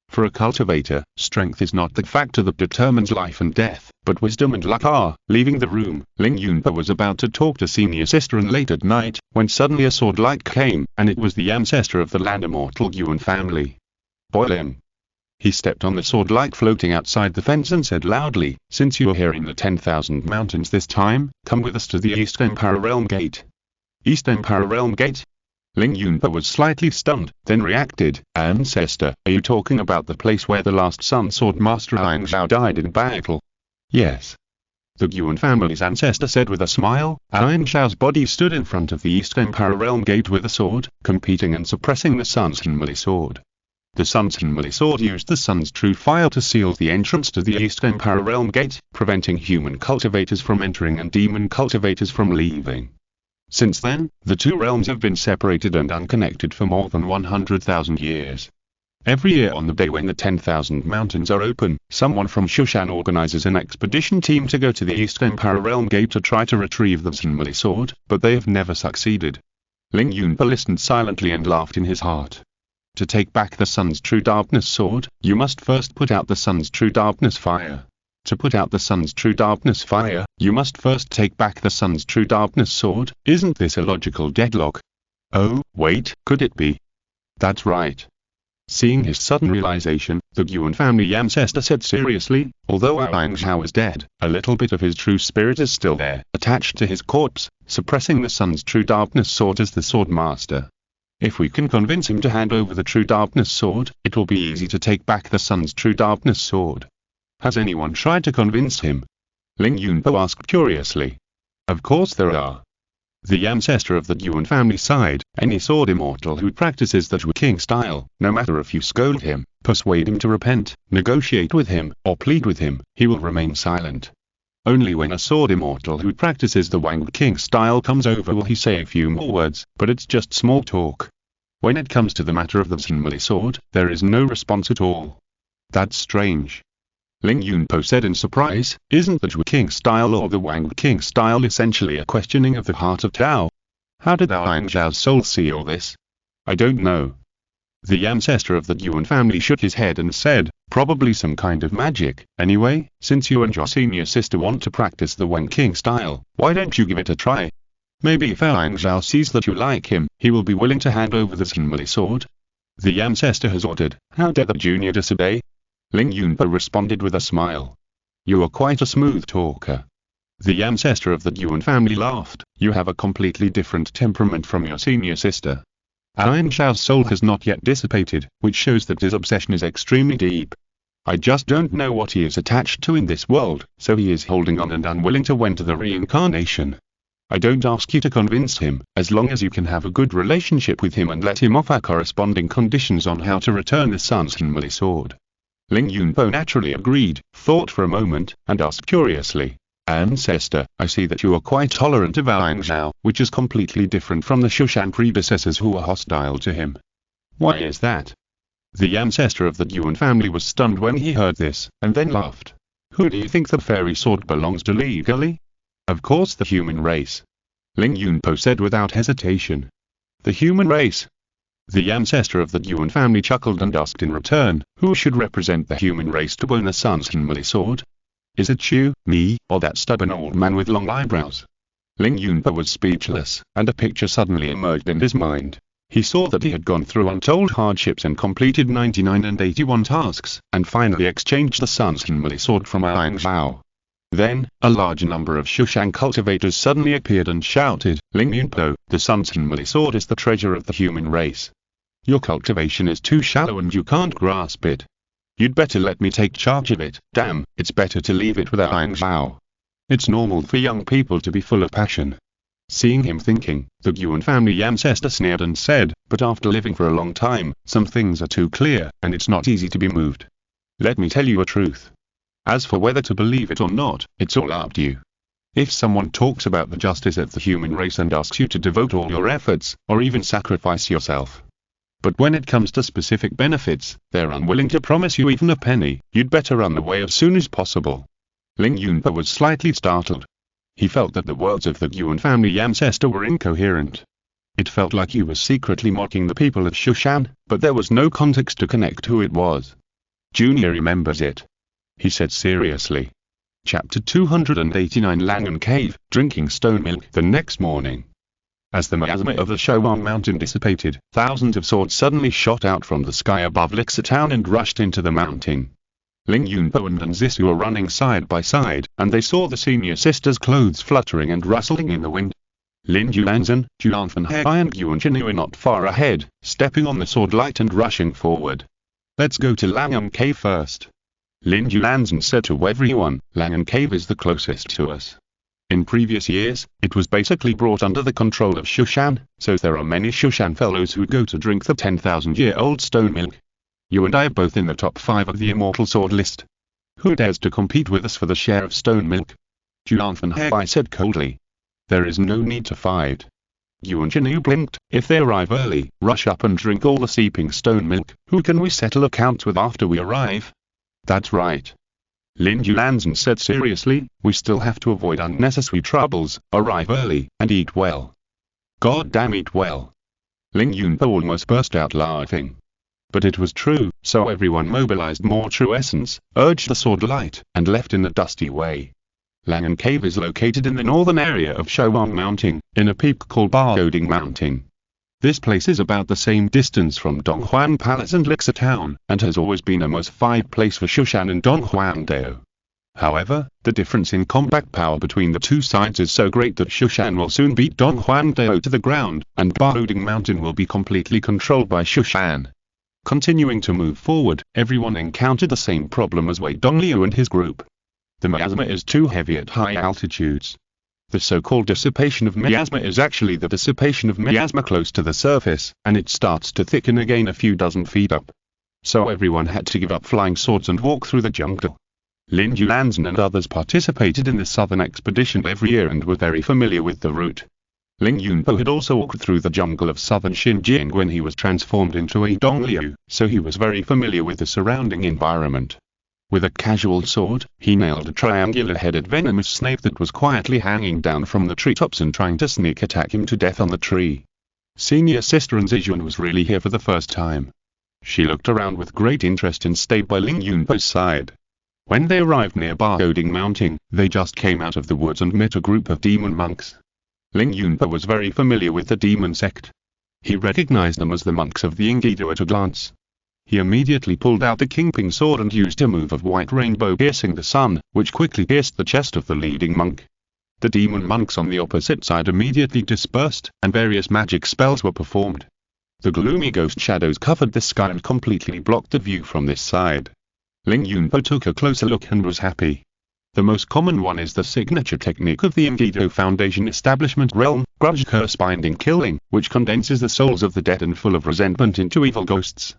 For a cultivator, strength is not the factor that determines life and death, but wisdom and luck are. Leaving the room, Ling Yunpo was about to talk to senior sister and late at night, when suddenly a sword light came, and it was the ancestor of the land immortal Yuan family. "Boy Lin." He stepped on the sword light floating outside the fence and said loudly, "Since you are here in the 10,000 mountains this time, come with us to the East Empire Realm Gate." "East Empire Realm Gate?" Ling Yunpo was slightly stunned, then reacted, "Ancestor, are you talking about the place where the last Sun Sword Master Aang Zhao died in battle?" "Yes." The Yuan family's ancestor said with a smile. Aang Zhao's body stood in front of the East Empire Realm Gate with a sword, competing and suppressing the Sun's Hinmali sword. The Sun's Hinmali sword used the Sun's true fire to seal the entrance to the East Empire Realm Gate, preventing human cultivators from entering and demon cultivators from leaving. Since then, the two realms have been separated and unconnected for more than 100,000 years. Every year on the day when the 10,000 mountains are open, someone from Shushan organizes an expedition team to go to the East Empire Realm Gate to try to retrieve the Sinmali sword, but they have never succeeded. Ling Yunpo listened silently and laughed in his heart. To take back the Sun's true darkness sword, you must first put out the Sun's true darkness fire. To put out the Sun's true darkness fire, you must first take back the Sun's true darkness sword. Isn't this a logical deadlock? Oh, wait, could it be? That's right. Seeing his sudden realization, the Yuan family ancestor said seriously, "Although Aang Zhao is dead, a little bit of his true spirit is still there, attached to his corpse, suppressing the Sun's true darkness sword as the sword master. If we can convince him to hand over the true darkness sword, it will be easy to take back the Sun's true darkness sword." "Has anyone tried to convince him?" Ling Yunpo asked curiously. "Of course there are. The ancestor of the Yuan family side, any sword immortal who practices the King style, no matter if you scold him, persuade him to repent, negotiate with him, or plead with him, he will remain silent. Only when a sword immortal who practices the Wang King style comes over will he say a few more words, but it's just small talk. When it comes to the matter of the Sinmali sword, there is no response at all." "That's strange," Ling Yunpo said in surprise. "Isn't the Zhui King style or the Wang King style essentially a questioning of the heart of Tao? How did Aang Zhao's soul see all this?" "I don't know." The ancestor of the Yuan family shook his head and said, "Probably some kind of magic. Anyway, since you and your senior sister want to practice the Wang King style, why don't you give it a try? Maybe if Aang Zhao sees that you like him, he will be willing to hand over the Sinmali sword." "The ancestor has ordered. How dare the junior disobey?" Ling Yunpo responded with a smile. "You are quite a smooth talker." The ancestor of the Yuan family laughed. "You have a completely different temperament from your senior sister." Iron Xiao's soul has not yet dissipated, which shows that his obsession is extremely deep. I just don't know what he is attached to in this world, so he is holding on and unwilling to enter the reincarnation. I don't ask you to convince him, as long as you can have a good relationship with him and let him offer corresponding conditions on how to return the Sun's Heavenly Sword. Ling Yunpo naturally agreed, thought for a moment, and asked curiously, Ancestor, I see that you are quite tolerant of Iron Xiao, which is completely different from the Shushan predecessors who were hostile to him. Why is that? The ancestor of the Yuan family was stunned when he heard this, and then laughed. Who do you think the fairy sword belongs to legally? Of course the human race. Ling Yunpo said without hesitation. The human race? The ancestor of the Yuan family chuckled and asked in return, who should represent the human race to own the Sun's Heavenly Sword? Is it you, me, or that stubborn old man with long eyebrows? Ling Yunpo was speechless, and a picture suddenly emerged in his mind. He saw that he had gone through untold hardships and completed 99 and 81 tasks, and finally exchanged the Sun's Heavenly Sword from Iron Xiao. Then, a large number of Shushan cultivators suddenly appeared and shouted, Ling Yunpo, the Sun's Heavenly Sword is the treasure of the human race. Your cultivation is too shallow and you can't grasp it. You'd better let me take charge of it. Damn, it's better to leave it with Iron Xiao. It's normal for young people to be full of passion. Seeing him thinking, the Yuan family ancestor sneered and said, but after living for a long time, some things are too clear, and it's not easy to be moved. Let me tell you a truth. As for whether to believe it or not, it's all up to you. If someone talks about the justice of the human race and asks you to devote all your efforts, or even sacrifice yourself, but when it comes to specific benefits, they're unwilling to promise you even a penny, you'd better run away as soon as possible. Ling Yunpo was slightly startled. He felt that the words of the Yuan family ancestor were incoherent. It felt like he was secretly mocking the people of Shushan, but there was no context to connect who it was. Junior remembers it. He said seriously. Chapter 289 Langan Cave, Drinking Stone Milk. The next morning, as the miasma of the Shouwan mountain dissipated, thousands of swords suddenly shot out from the sky above Lixa town and rushed into the mountain. Ling Yunpo and Zisu were running side by side, and they saw the senior sister's clothes fluttering and rustling in the wind. Lin Yuanzhen, Julanfanhai and Yuanchen were not far ahead, stepping on the sword light and rushing forward. Let's go to Langan Cave first. Lin Yuanzhen said to everyone, Langan Cave is the closest to us. In previous years, it was basically brought under the control of Shushan, so there are many Shushan fellows who go to drink the 10,000-year-old stone milk. You and I are both in the top 5 of the Immortal Sword list. Who dares to compete with us for the share of stone milk? Julanfanhai said coldly. There is no need to fight. Yuan Chenu blinked. If they arrive early, rush up and drink all the seeping stone milk. Who can we settle accounts with after we arrive? That's right. Lin Yuanzhen said seriously, we still have to avoid unnecessary troubles, arrive early, and eat well. God damn, eat well. Ling Yunpo almost burst out laughing. But it was true, so everyone mobilized more true essence, urged the sword light, and left in a dusty way. Langan Cave is located in the northern area of Shouwan Mountain, in a peak called Baoding Mountain. This place is about the same distance from Donghuan Palace and Lixa Town, and has always been a must-fight place for Shushan and Donghuangdao. However, the difference in combat power between the two sides is so great that Shushan will soon beat Donghuangdao to the ground, and Baoding Mountain will be completely controlled by Shushan. Continuing to move forward, everyone encountered the same problem as Wei Dongliu and his group. The miasma is too heavy at high altitudes. The so-called dissipation of miasma is actually the dissipation of miasma close to the surface, and it starts to thicken again a few dozen feet up. So everyone had to give up flying swords and walk through the jungle. Lin Yuanzhen and others participated in the southern expedition every year and were very familiar with the route. Ling Yunpo had also walked through the jungle of southern Xinjiang when he was transformed into a Dongliu, so he was very familiar with the surrounding environment. With a casual sword, he nailed a triangular-headed venomous snake that was quietly hanging down from the treetops and trying to sneak attack him to death on the tree. Senior Sister Zijuan was really here for the first time. She looked around with great interest and stayed by Ling Yunpo's side. When they arrived near Baoding Mountain, they just came out of the woods and met a group of demon monks. Ling Yunpo was very familiar with the demon sect. He recognized them as the monks of the Engido at a glance. He immediately pulled out the Kingping sword and used a move of white rainbow piercing the sun, which quickly pierced the chest of the leading monk. The demon monks on the opposite side immediately dispersed, and various magic spells were performed. The gloomy ghost shadows covered the sky and completely blocked the view from this side. Ling Yunpo took a closer look and was happy. The most common one is the signature technique of the Ingido Foundation establishment realm, grudge curse binding killing, which condenses the souls of the dead and full of resentment into evil ghosts.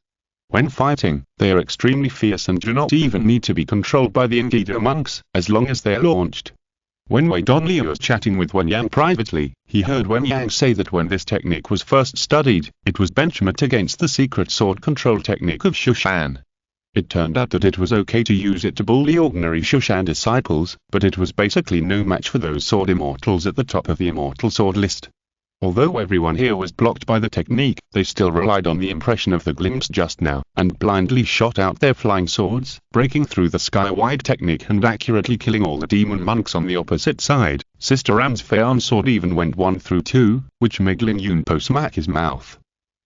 When fighting, they are extremely fierce and do not even need to be controlled by the Ingido monks, as long as they are launched. When Wei Donliu was chatting with Wen Yang privately, he heard Wen Yang say that when this technique was first studied, it was benchmarked against the secret sword control technique of Shushan. It turned out that it was okay to use it to bully ordinary Shushan disciples, but it was basically no match for those sword immortals at the top of the immortal sword list. Although everyone here was blocked by the technique, they still relied on the impression of the glimpse just now, and blindly shot out their flying swords, breaking through the sky-wide technique and accurately killing all the demon monks on the opposite side. Sister Am's Feon sword even went 1 through 2, which made Ling Yunpo smack his mouth.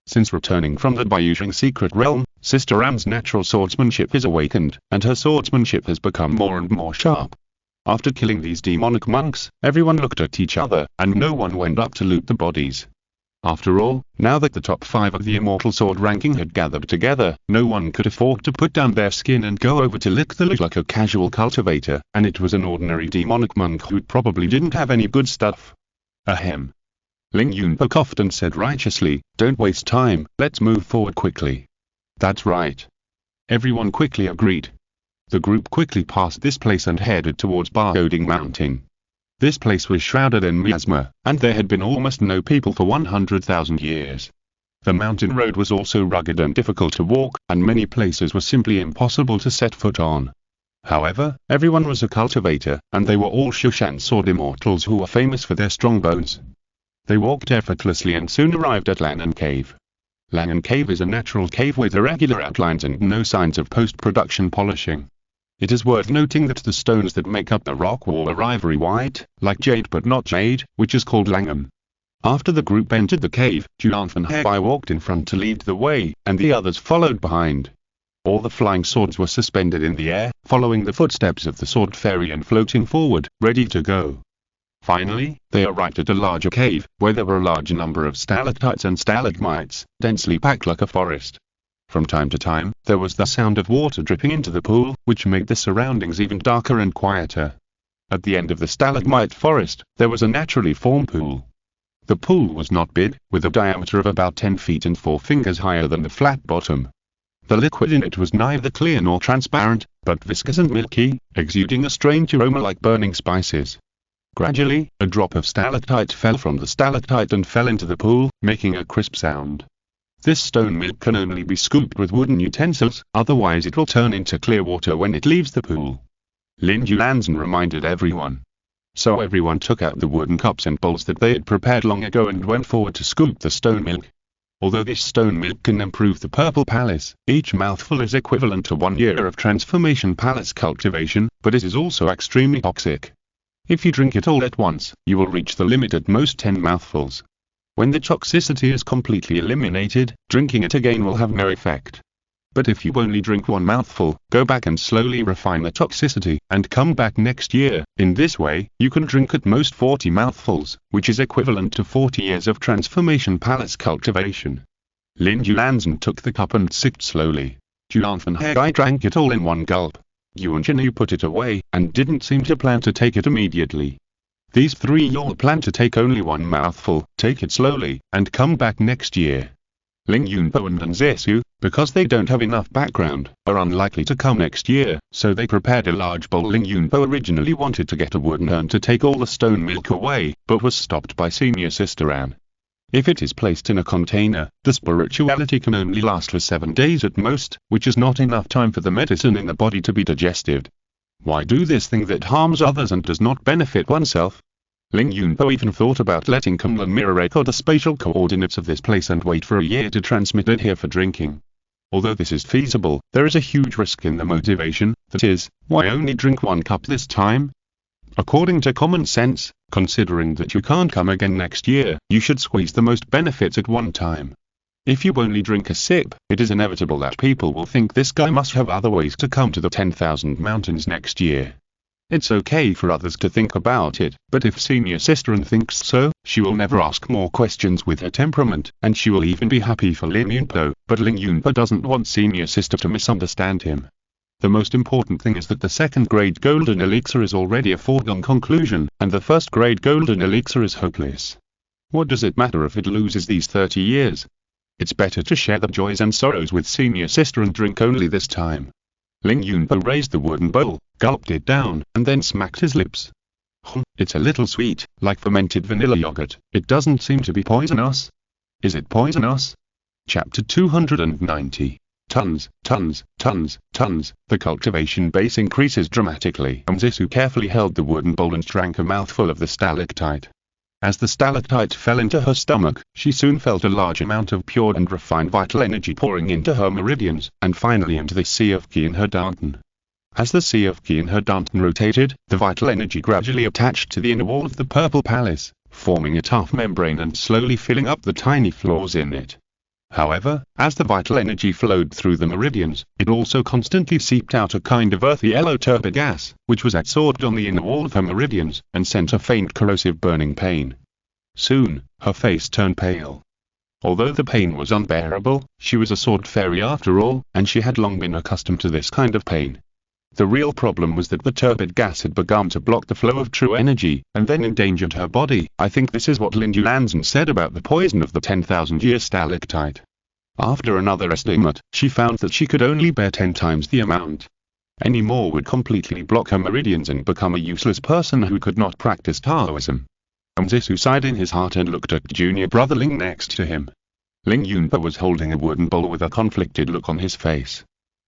Since returning from the Baiyusheng secret realm, Sister Am's natural swordsmanship is awakened, and her swordsmanship has become more and more sharp. After killing these demonic monks, everyone looked at each other, and no one went up to loot the bodies. After all, now that the top 5 of the immortal sword ranking had gathered together, no one could afford to put down their skin and go over to lick the loot like a casual cultivator, and it was an ordinary demonic monk who probably didn't have any good stuff. Ahem. Ling Yunpo coughed and said righteously, "Don't waste time, let's move forward quickly." That's right. Everyone quickly agreed. The group quickly passed this place and headed towards Baoding Mountain. This place was shrouded in miasma, and there had been almost no people for 100,000 years. The mountain road was also rugged and difficult to walk, and many places were simply impossible to set foot on. However, everyone was a cultivator, and they were all Shushan sword immortals who were famous for their strong bones. They walked effortlessly and soon arrived at Langan Cave. Langan Cave is a natural cave with irregular outlines and no signs of post-production polishing. It is worth noting that the stones that make up the rock wall are ivory white, like jade but not jade, which is called Langham. After the group entered the cave, Juan and Hei walked in front to lead the way, and the others followed behind. All the flying swords were suspended in the air, following the footsteps of the sword fairy and floating forward, ready to go. Finally, they arrived at a larger cave, where there were a large number of stalactites and stalagmites, densely packed like a forest. From time to time, there was the sound of water dripping into the pool, which made the surroundings even darker and quieter. At the end of the stalagmite forest, there was a naturally formed pool. The pool was not big, with a diameter of about 10 feet and 4 fingers higher than the flat bottom. The liquid in it was neither clear nor transparent, but viscous and milky, exuding a strange aroma like burning spices. Gradually, a drop of stalactite fell from the stalactite and fell into the pool, making a crisp sound. This stone milk can only be scooped with wooden utensils, otherwise it will turn into clear water when it leaves the pool. Lin Yulanzhen reminded everyone. So everyone took out the wooden cups and bowls that they had prepared long ago and went forward to scoop the stone milk. Although this stone milk can improve the purple palace, each mouthful is equivalent to 1 year of transformation palace cultivation, but it is also extremely toxic. If you drink it all at once, you will reach the limit at most 10 mouthfuls. When the toxicity is completely eliminated, drinking it again will have no effect. But if you only drink 1 mouthful, go back and slowly refine the toxicity, and come back next year. In this way, you can drink at most 40 mouthfuls, which is equivalent to 40 years of transformation palace cultivation. Lin Yulanzhen took the cup and sipped slowly. Juan and Hei drank it all in 1 gulp. Yuan Jinu put it away, and didn't seem to plan to take it immediately. These 3 all plan to take only 1 mouthful, take it slowly, and come back next year. Ling Yunpo and Zesu, because they don't have enough background, are unlikely to come next year, so they prepared a large bowl. Ling Yunpo originally wanted to get a wooden urn to take all the stone milk away, but was stopped by Senior Sister Anne. If it is placed in a container, the spirituality can only last for 7 days at most, which is not enough time for the medicine in the body to be digested. Why do this thing that harms others and does not benefit oneself? Ling Yunpo even thought about letting Kunlun Mirror record the spatial coordinates of this place and wait for a year to transmit it here for drinking. Although this is feasible, there is a huge risk in the motivation, that is, why only drink 1 cup this time? According to common sense, considering that you can't come again next year, you should squeeze the most benefits at one time. If you only drink a sip, it is inevitable that people will think this guy must have other ways to come to the 10,000 mountains next year. It's okay for others to think about it, but if senior sister thinks so, she will never ask more questions with her temperament, and she will even be happy for Lin Yunpo, but Lin Yunpo doesn't want senior sister to misunderstand him. The most important thing is that the second grade golden elixir is already a foregone conclusion, and the first grade golden elixir is hopeless. What does it matter if it loses these 30 years? It's better to share the joys and sorrows with senior sister and drink only this time. Ling Yunpo raised the wooden bowl, gulped it down, and then smacked his lips. It's a little sweet, like fermented vanilla yogurt. It doesn't seem to be poisonous. Is it poisonous? Chapter 290. Tons. The cultivation base increases dramatically. Zisu carefully held the wooden bowl and drank a mouthful of the stalactite. As the stalactite fell into her stomach, she soon felt a large amount of pure and refined vital energy pouring into her meridians, and finally into the sea of ki in her danton. As the sea of ki in her danton rotated, the vital energy gradually attached to the inner wall of the purple palace, forming a tough membrane and slowly filling up the tiny flaws in it. However, as the vital energy flowed through the meridians, it also constantly seeped out a kind of earthy yellow turbid gas, which was adsorbed on the inner wall of her meridians, and sent a faint corrosive burning pain. Soon, her face turned pale. Although the pain was unbearable, she was a sword fairy after all, and she had long been accustomed to this kind of pain. The real problem was that the turbid gas had begun to block the flow of true energy, and then endangered her body. I think this is what Lin Yulanzhen said about the poison of the 10,000-year stalactite. After another estimate, she found that she could only bear 10 times the amount. Any more would completely block her meridians and become a useless person who could not practice Taoism. Zisu sighed in his heart and looked at junior brother Ling next to him. Ling Yunpo was holding a wooden bowl with a conflicted look on his face.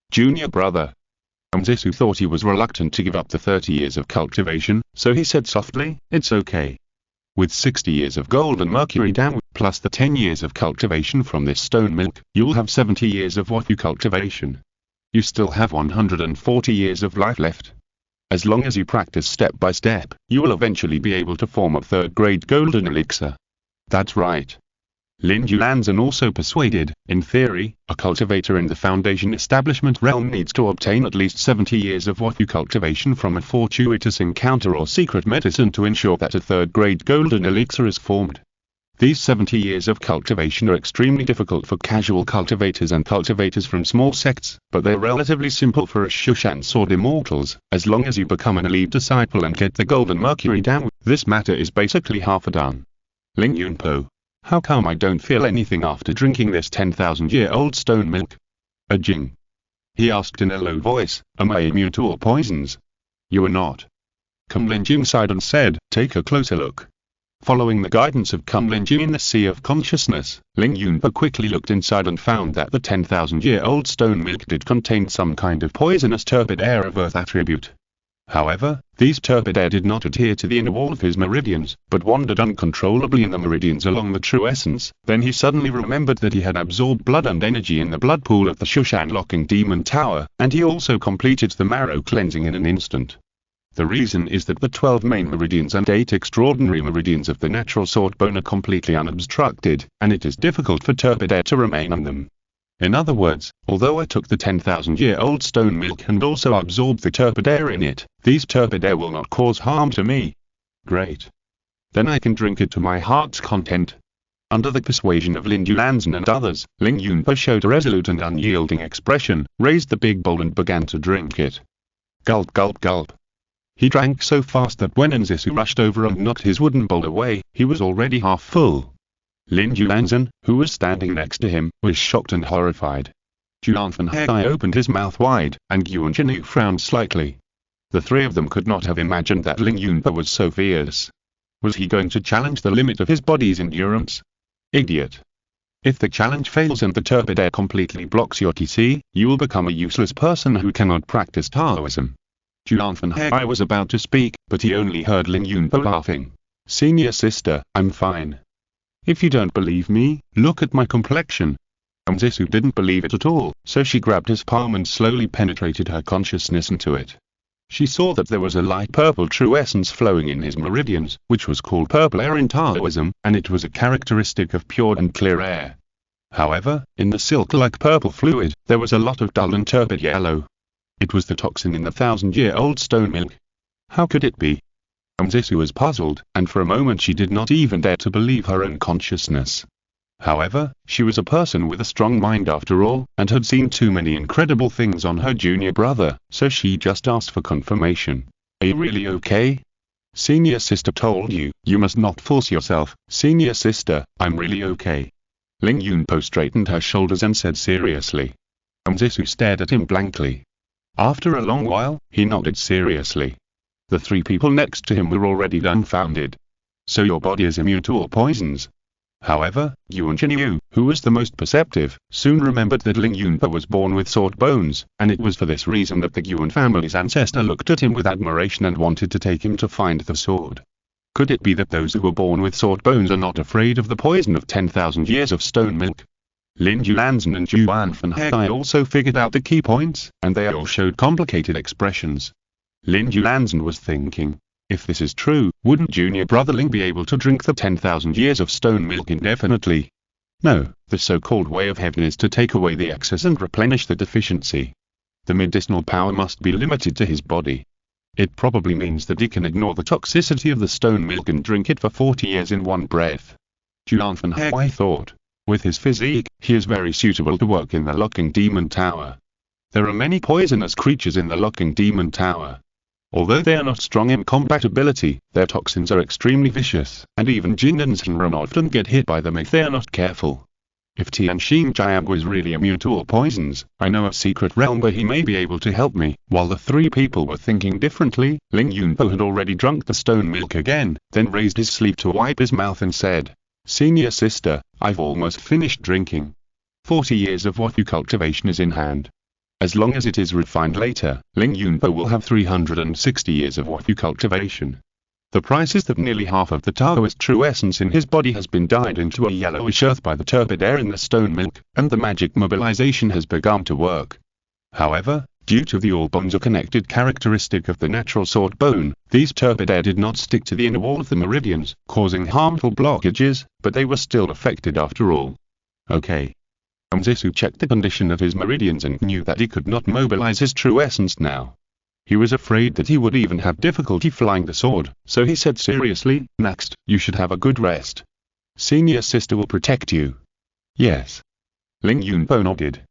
Junior brother. Zisu thought he was reluctant to give up the 30 years of cultivation, so he said softly, "It's okay. With 60 years of gold and mercury down, plus the 10 years of cultivation from this stone milk, you'll have 70 years of what you cultivation. You still have 140 years of life left. As long as you practice step by step, you will eventually be able to form a third-grade golden elixir." That's right. Lin Yulanzhen also persuaded, in theory, a cultivator in the Foundation establishment realm needs to obtain at least 70 years of what you cultivation from a fortuitous encounter or secret medicine to ensure that a third-grade golden elixir is formed. These 70 years of cultivation are extremely difficult for casual cultivators and cultivators from small sects, but they're relatively simple for us Shushan sword immortals. As long as you become an elite disciple and get the golden mercury down, this matter is basically half done. Ling Yunpo. How come I don't feel anything after drinking this 10,000-year-old stone milk? Jing. He asked in a low voice, am I immune to all poisons? You are not. Kum Linjing sighed and said, take a closer look. Following the guidance of Kum Linjing in the sea of consciousness, Ling Yunpo quickly looked inside and found that the 10,000-year-old stone milk did contain some kind of poisonous turbid air of earth attribute. However, these turbid air did not adhere to the inner wall of his meridians, but wandered uncontrollably in the meridians along the true essence. Then he suddenly remembered that he had absorbed blood and energy in the blood pool of the Shushan locking demon tower, and he also completed the marrow cleansing in an instant. The reason is that the 12 main meridians and 8 extraordinary meridians of the natural sword bone are completely unobstructed, and it is difficult for turbid air to remain on them. In other words, although I took the 10,000-year-old stone milk and also absorbed the turbid air in it, these turbid air will not cause harm to me. Great. Then I can drink it to my heart's content. Under the persuasion of Lin Yulanzhen and others, Ling Yunpo showed a resolute and unyielding expression, raised the big bowl and began to drink it. Gulp gulp gulp. He drank so fast that when Zisu rushed over and knocked his wooden bowl away, he was already half full. Lin Yulanzhen, who was standing next to him, was shocked and horrified. Juanfanhai opened his mouth wide, and Yuan Zhenu frowned slightly. The three of them could not have imagined that Ling Yunpo was so fierce. Was he going to challenge the limit of his body's endurance? Idiot. If the challenge fails and the turbid air completely blocks your TC, you will become a useless person who cannot practice Taoism. Juanfanhai was about to speak, but he only heard Ling Yunpo laughing. Senior sister, I'm fine. If you don't believe me, look at my complexion. Zisu didn't believe it at all, so she grabbed his palm and slowly penetrated her consciousness into it. She saw that there was a light purple true essence flowing in his meridians, which was called purple air in Taoism, and it was a characteristic of pure and clear air. However, in the silk-like purple fluid, there was a lot of dull and turbid yellow. It was the toxin in the 1,000-year-old stone milk. How could it be? Zisu was puzzled, and for a moment she did not even dare to believe her own consciousness. However, she was a person with a strong mind after all, and had seen too many incredible things on her junior brother, so she just asked for confirmation. Are you really okay? Senior sister told you, you must not force yourself. Senior sister, I'm really okay. Ling Yunpo straightened her shoulders and said seriously. Zisu stared at him blankly. After a long while, he nodded seriously. The three people next to him were already dumbfounded. So your body is immune to all poisons? However, Yuan Jinyu, who was the most perceptive, soon remembered that Ling Yunpo was born with sword bones, and it was for this reason that the Yuan family's ancestor looked at him with admiration and wanted to take him to find the sword. Could it be that those who were born with sword bones are not afraid of the poison of 10,000 years of stone milk? Lin Yulanzhen and Juan Fanhai also figured out the key points, and they all showed complicated expressions. Lin Yulanzhen was thinking, if this is true, wouldn't junior brother Ling be able to drink the 10,000 years of stone milk indefinitely? No, the so-called way of heaven is to take away the excess and replenish the deficiency. The medicinal power must be limited to his body. It probably means that he can ignore the toxicity of the stone milk and drink it for 40 years in one breath. Juan Fanhai thought. With his physique, he is very suitable to work in the Locking Demon Tower. There are many poisonous creatures in the Locking Demon Tower. Although they are not strong in compatibility, their toxins are extremely vicious, and even Jin and Shenron often get hit by them if they are not careful. If Tianxin Jiab was really immune to all poisons, I know a secret realm where he may be able to help me. While the three people were thinking differently, Ling Yunpo had already drunk the stone milk again, then raised his sleeve to wipe his mouth and said, Senior sister, I've almost finished drinking. 40 years of Wafyu cultivation is in hand. As long as it is refined later, Ling Yunpo will have 360 years of Wafyu cultivation. The price is that nearly half of the Taoist true essence in his body has been dyed into a yellowish earth by the turbid air in the stone milk, and the magic mobilization has begun to work. However, due to the all bones are connected characteristic of the natural sword bone, these turbid air did not stick to the inner wall of the meridians, causing harmful blockages, but they were still affected after all. Okay. Zisu checked the condition of his meridians and knew that he could not mobilize his true essence now. He was afraid that he would even have difficulty flying the sword, so he said seriously, next, you should have a good rest. Senior sister will protect you. Yes. Ling Yunpo nodded.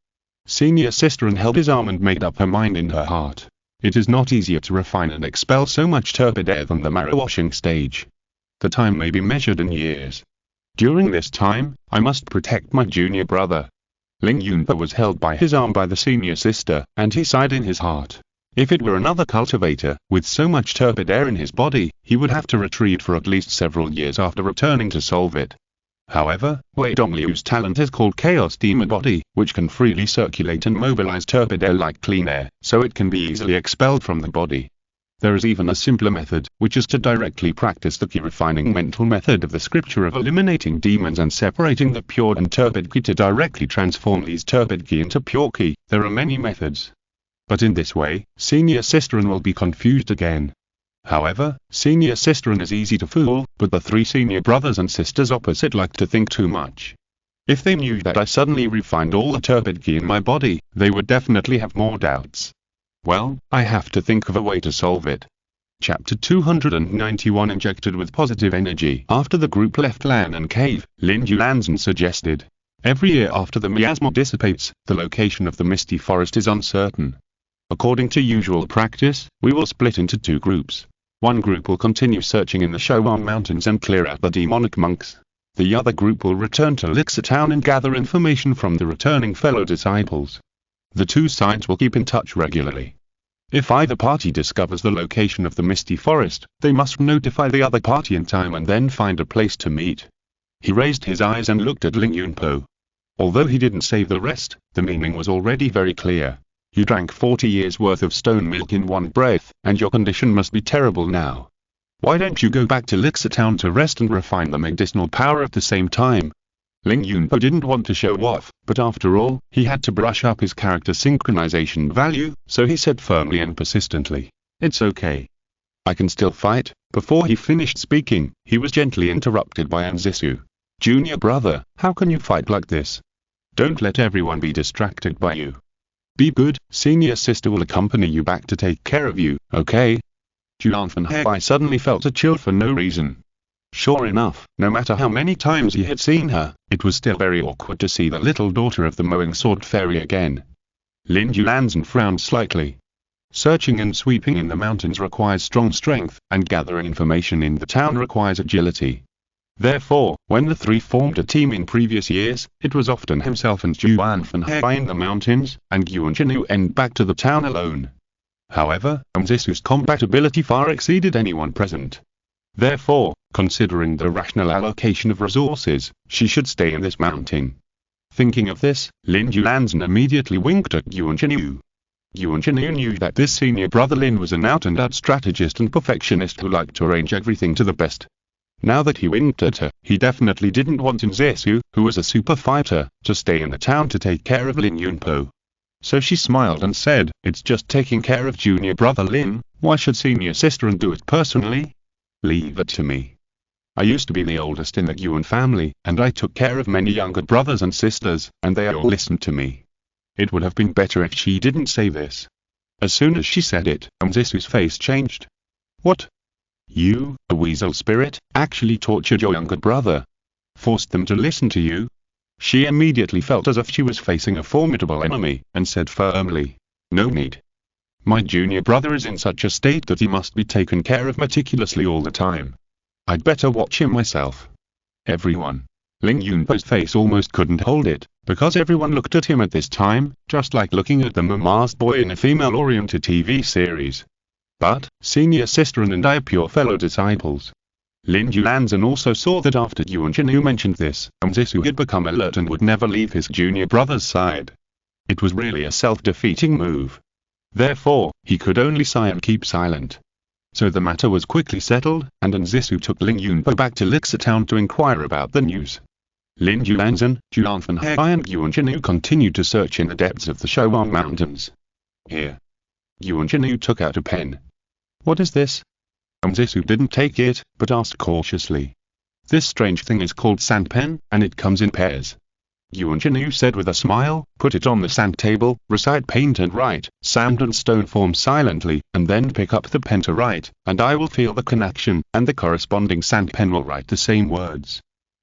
Senior sister held his arm and made up her mind in her heart. It is not easier to refine and expel so much turbid air than the marrow washing stage. The time may be measured in years. During this time, I must protect my junior brother. Ling Yunpo was held by his arm by the senior sister, and he sighed in his heart. If it were another cultivator, with so much turbid air in his body, he would have to retreat for at least several years after returning to solve it. However, Wei Dongliu's talent is called Chaos Demon Body, which can freely circulate and mobilize turbid air like clean air, so it can be easily expelled from the body. There is even a simpler method, which is to directly practice the key refining mental method of the scripture of eliminating demons and separating the pure and turbid ki to directly transform these turbid ki into pure ki. There are many methods. But in this way, senior sisterin will be confused again. However, senior sisterin is easy to fool, but the three senior brothers and sisters opposite like to think too much. If they knew that I suddenly refined all the turbid ki in my body, they would definitely have more doubts. Well, I have to think of a way to solve it. Chapter 291 Injected with positive energy. After the group left Lan and Cave, Lin Yulanzhen suggested. Every year after the miasma dissipates, the location of the misty forest is uncertain. According to usual practice, we will split into two groups. One group will continue searching in the Showan Mountains and clear out the demonic monks. The other group will return to Lixia Town and gather information from the returning fellow disciples. The two sides will keep in touch regularly. If either party discovers the location of the misty forest, they must notify the other party in time and then find a place to meet. He raised his eyes and looked at Ling Yunpo. Although he didn't say the rest, the meaning was already very clear. You drank 40 years worth of stone milk in one breath, and your condition must be terrible now. Why don't you go back to Lixia Town to rest and refine the medicinal power at the same time? Ling Yunpo didn't want to show off, but after all, he had to brush up his character synchronization value, so he said firmly and persistently, "It's okay. I can still fight." Before he finished speaking, he was gently interrupted by Zisu. "Junior brother, how can you fight like this? Don't let everyone be distracted by you. Be good, senior sister will accompany you back to take care of you, okay?" Juan Van Hai suddenly felt a chill for no reason. Sure enough, no matter how many times he had seen her, it was still very awkward to see the little daughter of the mowing sword fairy again. Lin Yulanzhen frowned slightly. Searching and sweeping in the mountains requires strong strength, and gathering information in the town requires agility. Therefore, when the three formed a team in previous years, it was often himself and Juan Van Hai in the mountains, and Yuan Chenu end back to the town alone. However, Zisu's combat ability far exceeded anyone present. Therefore, considering the rational allocation of resources, she should stay in this mountain. Thinking of this, Lin Yulanzhen immediately winked at Yuan Chenu. Yuan Chenu knew that this senior brother Lin was an out-and-out strategist and perfectionist who liked to arrange everything to the best. Now that he winked at her, he definitely didn't want Zisu, who was a super fighter, to stay in the town to take care of Lin Yunpo. So she smiled and said, "It's just taking care of junior brother Lin, why should senior sister do it personally? Leave it to me. I used to be the oldest in the Yuan family, and I took care of many younger brothers and sisters, and they all listened to me." It would have been better if she didn't say this. As soon as she said it, Zisu's face changed. "What? You, a weasel spirit, actually tortured your younger brother? Forced them to listen to you?" She immediately felt as if she was facing a formidable enemy, and said firmly, "No need. My junior brother is in such a state that he must be taken care of meticulously all the time. I'd better watch him myself." Everyone. Ling Yunpo's face almost couldn't hold it, because everyone looked at him at this time, just like looking at the mama's boy in a female-oriented TV series. But, senior sister and I are pure fellow disciples. Lin Yulanzhen also saw that after Yuan Chenu mentioned this, Zisu had become alert and would never leave his junior brother's side. It was really a self-defeating move. Therefore, he could only sigh and keep silent. So the matter was quickly settled, and Zisu took Ling Yunpo back to Lixa town to inquire about the news. Lin Yulanzhen, Juan Van Hai and Yuan Chenu continued to search in the depths of the Shouwang Mountains. Here. Yuan Chenu took out a pen. "What is this?" Zisu didn't take it, but asked cautiously. "This strange thing is called sand pen, and it comes in pairs." Yuan Chenu said with a smile, "Put it on the sand table, recite paint and write, sand and stone form silently, and then pick up the pen to write, and I will feel the connection, and the corresponding sand pen will write the same words."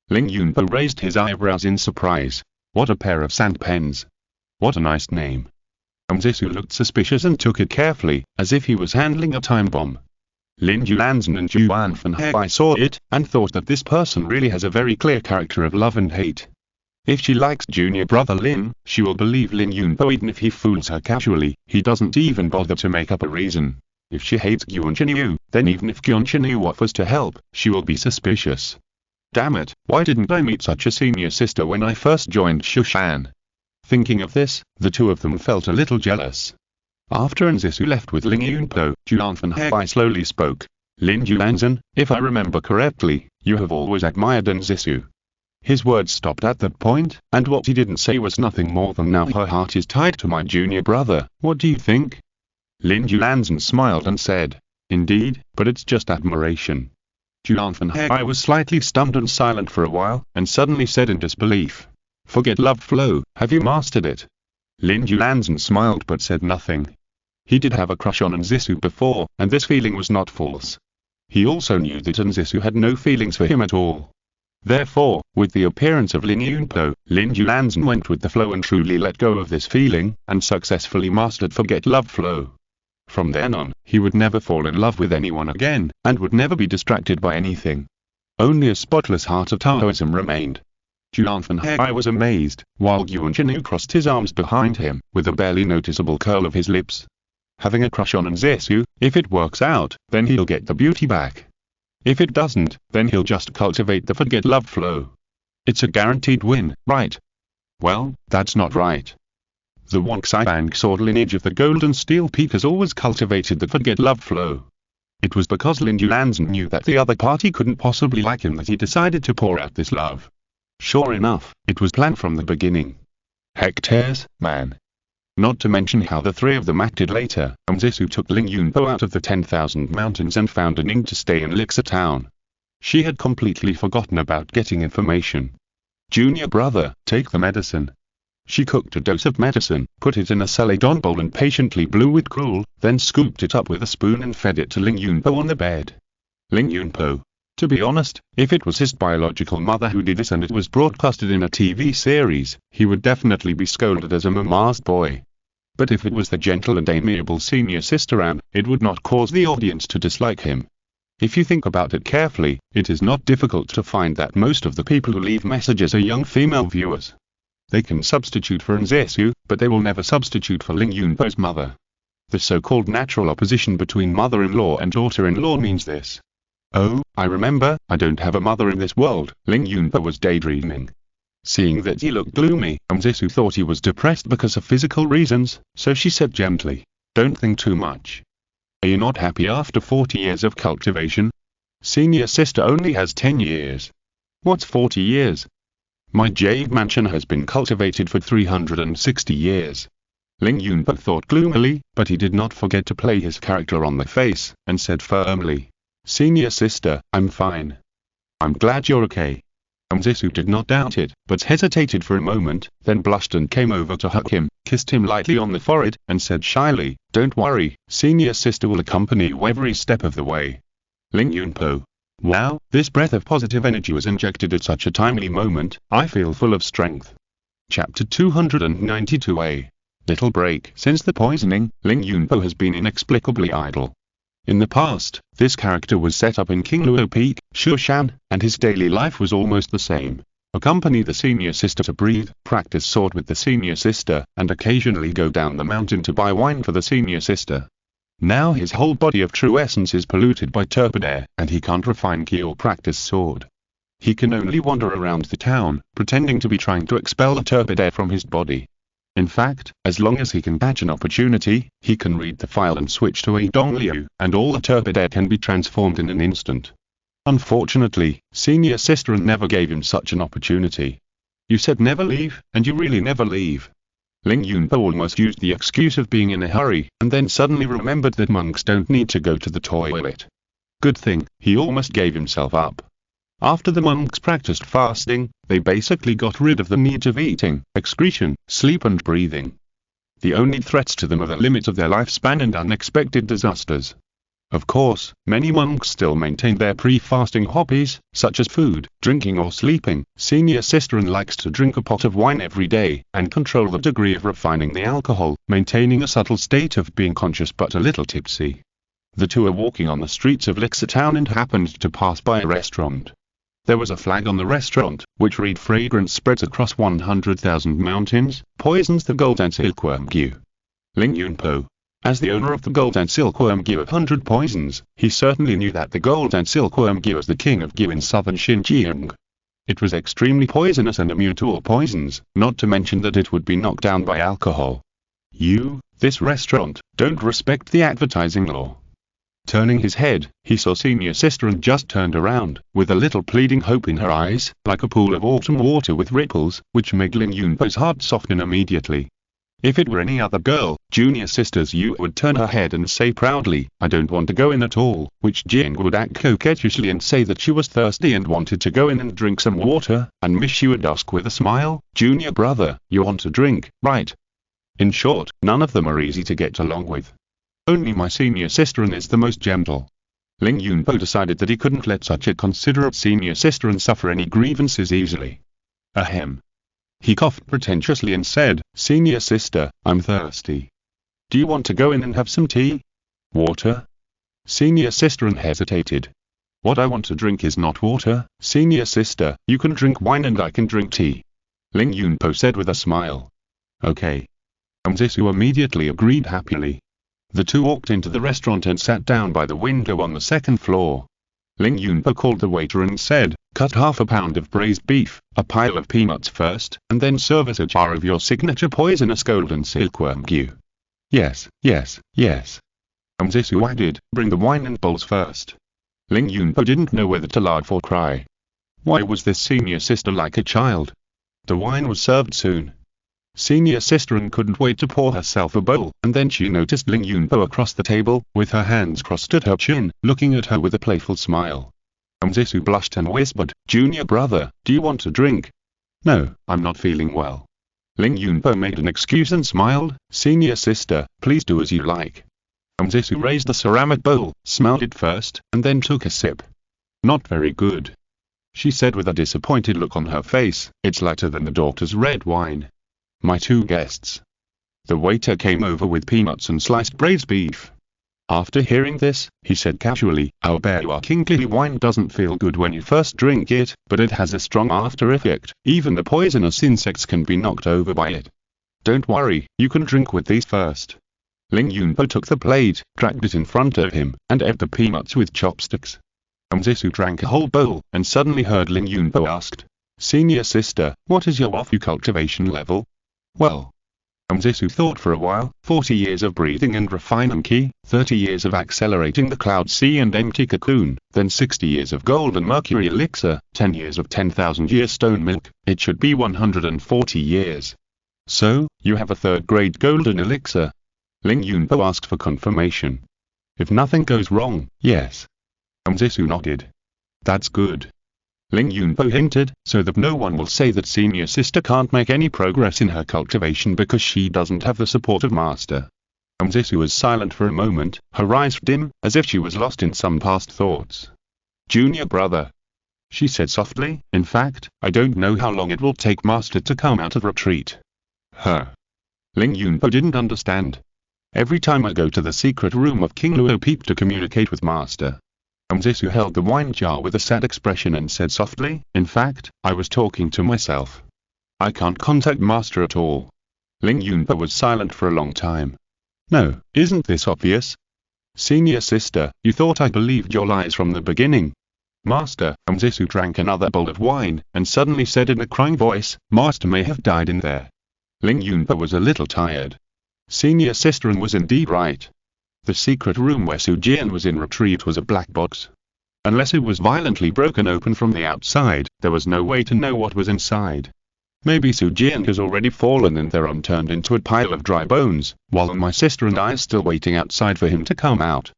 Ling Yunpo raised his eyebrows in surprise. What a pair of sand pens. What a nice name. Zisu looked suspicious and took it carefully, as if he was handling a time bomb. Lin Yulanzhen and Juan Van Hai saw it, and thought that this person really has a very clear character of love and hate. If she likes junior brother Lin, she will believe Lin Yunpo even if he fools her casually, he doesn't even bother to make up a reason. If she hates Yuan Chenu, then even if Yuan Chenu offers to help, she will be suspicious. Damn it, why didn't I meet such a senior sister when I first joined Shushan? Thinking of this, the two of them felt a little jealous. After Zisu left with Ling Yunpo, Juan Van Hai slowly spoke. "Lin Yulanzhen, if I remember correctly, you have always admired Zisu." His words stopped at that point, and what he didn't say was nothing more than "Now her heart is tied to my junior brother, what do you think?" Lin Yulanzhen smiled and said, "Indeed, but it's just admiration." Juan Van Hai was slightly stunned and silent for a while, and suddenly said in disbelief, "Forget love flow, have you mastered it?" Lin Yulanzhen smiled but said nothing. He did have a crush on Zisu before, and this feeling was not false. He also knew that Zisu had no feelings for him at all. Therefore, with the appearance of Lin Yunpo, Lin Yulanzhen went with the flow and truly let go of this feeling, and successfully mastered Forget Love Flow. From then on, he would never fall in love with anyone again, and would never be distracted by anything. Only a spotless heart of Taoism remained. Juan Van Hai was amazed, while Yuan Chenu crossed his arms behind him, with a barely noticeable curl of his lips. Having a crush on Zisu, if it works out, then he'll get the beauty back. If it doesn't, then he'll just cultivate the Forget Love Flow. It's a guaranteed win, right? Well, that's not right. The Wangxibang sword lineage of the Golden Steel Peak has always cultivated the Forget Love Flow. It was because Lin Yulanzhen knew that the other party couldn't possibly like him that he decided to pour out this love. Sure enough, it was planned from the beginning. Hectares, man. Not to mention how the three of them acted later. Zisu took Ling Yunpo out of the 10,000 mountains and found an inn to stay in Lixa town. She had completely forgotten about getting information. "Junior brother, take the medicine." She cooked a dose of medicine, put it in a celadon bowl and patiently blew it cool, then scooped it up with a spoon and fed it to Ling Yunpo on the bed. Ling Yunpo. To be honest, if it was his biological mother who did this and it was broadcasted in a TV series, he would definitely be scolded as a mama's boy. But if it was the gentle and amiable senior sister Anne, it would not cause the audience to dislike him. If you think about it carefully, it is not difficult to find that most of the people who leave messages are young female viewers. They can substitute for Nzesu, but they will never substitute for Ling Yunpo's mother. The so-called natural opposition between mother-in-law and daughter-in-law means this. Oh, I remember, I don't have a mother in this world, Ling Yunpo was daydreaming. Seeing that he looked gloomy, Nzesu thought he was depressed because of physical reasons, so she said gently, don't think too much. Are you not happy after 40 years of cultivation? Senior sister only has 10 years. What's 40 years? My jade mansion has been cultivated for 360 years. Ling Yunpo thought gloomily, but he did not forget to play his character on the face, and said firmly, Senior sister, I'm fine. I'm glad you're okay. Nzesu did not doubt it, but hesitated for a moment, then blushed and came over to hug him, kissed him lightly on the forehead, and said shyly, don't worry, senior sister will accompany you every step of the way. Ling Yunpo. Wow, this breath of positive energy was injected at such a timely moment, I feel full of strength. Chapter 292a. Little break. Since the poisoning, Ling Yunpo has been inexplicably idle. In the past, this character was set up in King Luo Peak, Shushan, and his daily life was almost the same. Accompany the senior sister to breathe, practice sword with the senior sister, and occasionally go down the mountain to buy wine for the senior sister. Now his whole body of true essence is polluted by turpid air, and he can't refine ki or practice sword. He can only wander around the town, pretending to be trying to expel the turpid air from his body. In fact, as long as he can catch an opportunity, he can read the file and switch to a Dongliu, and all the turpid air can be transformed in an instant. Unfortunately, senior sister never gave him such an opportunity. You said never leave, and you really never leave. Ling Yunpo almost used the excuse of being in a hurry, and then suddenly remembered that monks don't need to go to the toilet. Good thing, he almost gave himself up. After the monks practiced fasting, they basically got rid of the need of eating, excretion, sleep and breathing. The only threats to them are the limits of their lifespan and unexpected disasters. Of course, many monks still maintain their pre-fasting hobbies, such as food, drinking or sleeping. Senior sister likes to drink a pot of wine every day, and control the degree of refining the alcohol, maintaining a subtle state of being conscious but a little tipsy. The two are walking on the streets of Lixia town and happened to pass by a restaurant. There was a flag on the restaurant, which read fragrance spreads across 100,000 mountains, poisons the gold and silkworm dew. Ling Yunpo. As the owner of the gold and silkworm dew of 100 poisons, he certainly knew that the gold and silkworm dew was the king of dew in southern Xinjiang. It was extremely poisonous and immune to all poisons, not to mention that it would be knocked down by alcohol. You, this restaurant, don't respect the advertising law. Turning his head, he saw senior sister and just turned around, with a little pleading hope in her eyes, like a pool of autumn water with ripples, which made Ling Yunpo's heart soften immediately. If it were any other girl, junior sister's Yu would turn her head and say proudly, I don't want to go in at all, which Jing would act coquettishly and say that she was thirsty and wanted to go in and drink some water, and Miss Xu would ask with a smile, junior brother, you want a drink, right? In short, none of them are easy to get along with. Only my senior sister is the most gentle. Ling Yunpo decided that he couldn't let such a considerate senior sister suffer any grievances easily. Ahem. He coughed pretentiously and said, Senior sister, I'm thirsty. Do you want to go in and have some tea? Water? Senior sister hesitated. What I want to drink is not water, senior sister, you can drink wine and I can drink tea. Ling Yunpo said with a smile. Okay. Nzesu immediately agreed happily. The two walked into the restaurant and sat down by the window on the second floor. Ling Yunpo called the waiter and said, cut half a pound of braised beef, a pile of peanuts first, and then serve us a jar of your signature poisonous golden silkworm dew. Yes, yes, yes. Nzesu added, bring the wine and bowls first. Ling Yunpo didn't know whether to laugh or cry. Why was this senior sister like a child? The wine was served soon. Senior sister couldn't wait to pour herself a bowl, and then she noticed Ling Yunpo across the table, with her hands crossed at her chin, looking at her with a playful smile. Nzesu blushed and whispered, Junior brother, do you want a drink? No, I'm not feeling well. Ling Yunpo made an excuse and smiled. Senior sister, please do as you like. Zisu raised the ceramic bowl, smelled it first, and then took a sip. Not very good, she said with a disappointed look on her face. It's lighter than the daughter's red wine. My two guests. The waiter came over with peanuts and sliced braised beef. After hearing this, he said casually, I'll bear you our kingly wine doesn't feel good when you first drink it, but it has a strong after effect. Even the poisonous insects can be knocked over by it. Don't worry, you can drink with these first. Ling Yunpo took the plate, dragged it in front of him, and ate the peanuts with chopsticks. Zisu drank a whole bowl, and suddenly heard Ling Yunpo asked, Senior sister, what is your wafu cultivation level? Well, Zisu thought for a while. 40 years of breathing and refining ki, 30 years of accelerating the cloud sea and empty cocoon, then 60 years of gold and mercury elixir, 10 years of 10,000-year stone milk. It should be 140 years. So, you have a third-grade golden elixir? Ling Yunpo asked for confirmation. If nothing goes wrong, yes. Zisu nodded. That's good. Ling Yunpo hinted, so that no one will say that senior sister can't make any progress in her cultivation because she doesn't have the support of master. Zisu was silent for a moment, her eyes dim, as if she was lost in some past thoughts. Junior brother, she said softly, in fact, I don't know how long it will take master to come out of retreat. Ling Yunpo didn't understand. Every time I go to the secret room of King Luo Peep to communicate with master. Zisu held the wine jar with a sad expression and said softly, in fact, I was talking to myself. I can't contact master at all. Ling Yunpo was silent for a long time. No, isn't this obvious? Senior sister, you thought I believed your lies from the beginning. Master, Zisu drank another bowl of wine, and suddenly said in a crying voice, master may have died in there. Ling Yunpo was a little tired. Senior sister was indeed right. The secret room where Su Jian was in retreat was a black box. Unless it was violently broken open from the outside, there was no way to know what was inside. Maybe Su Jian has already fallen in there and turned into a pile of dry bones, while my sister and I are still waiting outside for him to come out.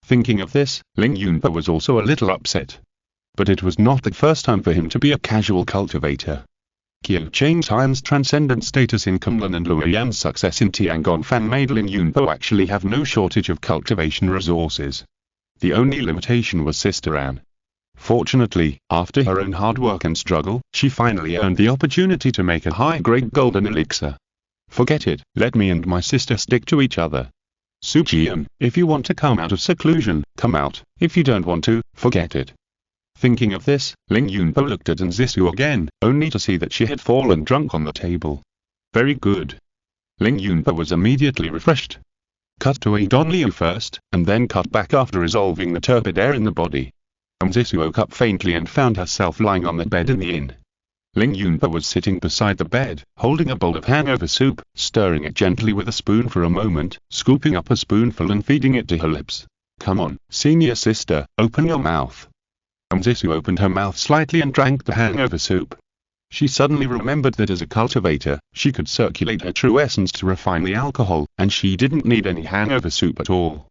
Thinking of this, Ling Yunpo was also a little upset. But it was not the first time for him to be a casual cultivator. Qiu Chang's Han's transcendent status in Kunlun and Luoyan's success in Tiangong made Ling Yunpo actually have no shortage of cultivation resources. The only limitation was Sister Anne. Fortunately, after her own hard work and struggle, she finally earned the opportunity to make a high-grade golden elixir. Forget it, let me and my sister stick to each other. Su Jian, if you want to come out of seclusion, come out. If you don't want to, forget it. Thinking of this, Ling Yunpo looked at Zisu again, only to see that she had fallen drunk on the table. Very good. Ling Yunpo was immediately refreshed. Cut to a Don Liu first, and then cut back after resolving the turbid air in the body. Zisu woke up faintly and found herself lying on the bed in the inn. Ling Yunpo was sitting beside the bed, holding a bowl of hangover soup, stirring it gently with a spoon for a moment, scooping up a spoonful and feeding it to her lips. Come on, senior sister, open your mouth. Zisu opened her mouth slightly and drank the hangover soup. She suddenly remembered that as a cultivator, she could circulate her true essence to refine the alcohol, and she didn't need any hangover soup at all.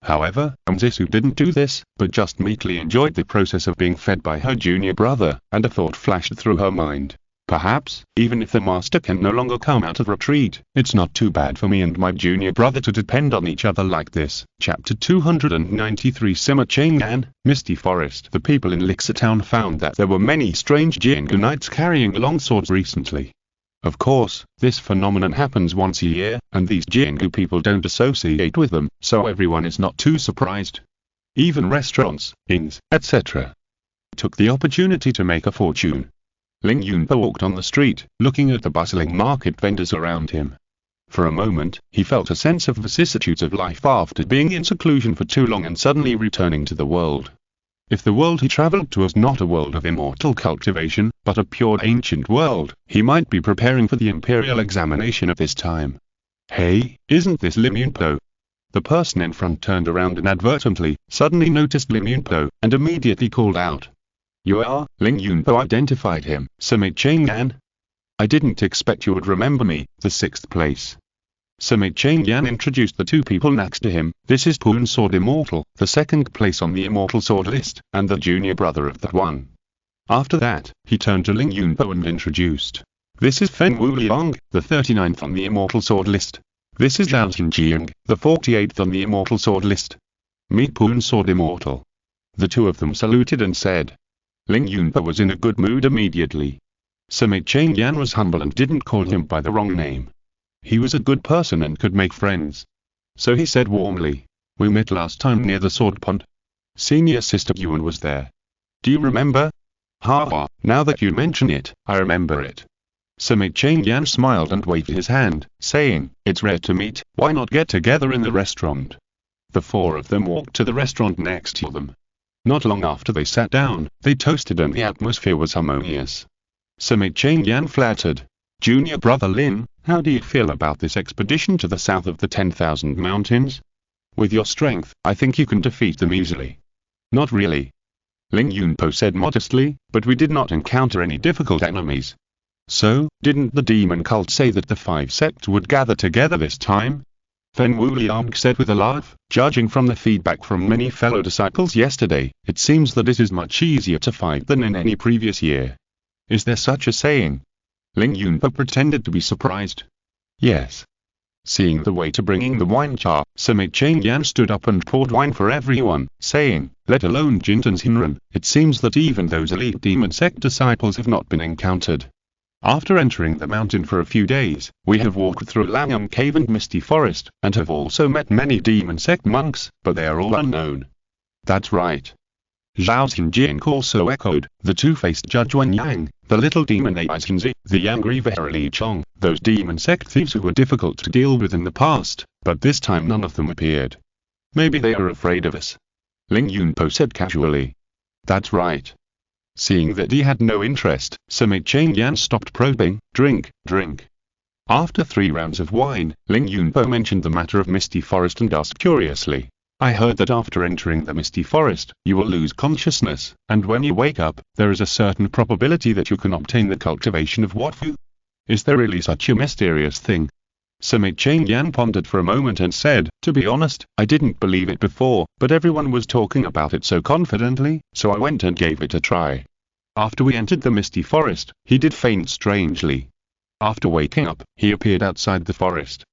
However, Zisu didn't do this, but just meekly enjoyed the process of being fed by her junior brother, and a thought flashed through her mind. Perhaps, even if the master can no longer come out of retreat, it's not too bad for me and my junior brother to depend on each other like this. Chapter 293 Sima Chang'an, Misty Forest. The people in Lixia Town found that there were many strange Jiangu knights carrying long swords recently. Of course, this phenomenon happens once a year, and these Jiangu people don't associate with them, so everyone is not too surprised. Even restaurants, inns, etc. took the opportunity to make a fortune. Ling Yunpo walked on the street, looking at the bustling market vendors around him. For a moment, he felt a sense of vicissitudes of life after being in seclusion for too long and suddenly returning to the world. If the world he traveled to was not a world of immortal cultivation, but a pure ancient world, he might be preparing for the imperial examination of this time. Hey, isn't this Lim Yunpo? The person in front turned around inadvertently, suddenly noticed Lim Yunpo, and immediately called out. You are? Ling Yunpo identified him. Sima Chang'an. I didn't expect you would remember me. The 6th place. Sima Chang'an introduced the two people next to him. This is Poon Sword Immortal, the 2nd place on the Immortal Sword list, and the junior brother of that one. After that, he turned to Ling Yunpo and introduced. This is Fen Wuliang, the 39th on the Immortal Sword list. This is Zhao Xinjiang, the 48th on the Immortal Sword list. Meet Poon Sword Immortal. The two of them saluted and said. Ling Yunpa was in a good mood immediately. Sima Changyan was humble and didn't call him by the wrong name. He was a good person and could make friends. So he said warmly, "We met last time near the sword pond. Senior Sister Yuan was there. Do you remember?" "Ha, now that you mention it, I remember it." Sima Changyan smiled and waved his hand, saying, "It's rare to meet, why not get together in the restaurant?" The four of them walked to the restaurant next to them. Not long after they sat down, they toasted and the atmosphere was harmonious. Sima Changyan flattered. "Junior brother Lin, how do you feel about this expedition to the south of the 10,000 mountains? With your strength, I think you can defeat them easily." "Not really," Ling Yunpo said modestly, "but we did not encounter any difficult enemies." "So, didn't the demon cult say that the 5 sects would gather together this time?" Fen Wuliang said with a laugh, "Judging from the feedback from many fellow disciples yesterday, it seems that it is much easier to fight than in any previous year." "Is there such a saying?" Ling Yunpo pretended to be surprised. "Yes." Seeing the waiter bringing the wine jar, Sima Changyan stood up and poured wine for everyone, saying, "Let alone Jintan's Hinran, it seems that even those elite demon sect disciples have not been encountered. After entering the mountain for a few days, we have walked through Langyang Cave and Misty Forest, and have also met many demon sect monks, but they are all unknown." "That's right." Zhao Xinjiang also echoed, "The two-faced Judge Wen Yang, the little demon Aizinzi, the angry Verily Chong, those demon sect thieves who were difficult to deal with in the past, but this time none of them appeared. Maybe they are afraid of us." Ling Yunpo said casually. "That's right." Seeing that he had no interest, Sima Changyan stopped probing, drink. After 3 rounds of wine, Ling Yunpo mentioned the matter of Misty Forest and asked curiously, "I heard that after entering the Misty Forest, you will lose consciousness, and when you wake up, there is a certain probability that you can obtain the cultivation of Watfu. Is there really such a mysterious thing?" Sima Changyan pondered for a moment and said, "To be honest, I didn't believe it before, but everyone was talking about it so confidently, so I went and gave it a try. After we entered the Misty Forest, he did faint strangely. After waking up, he appeared outside the forest.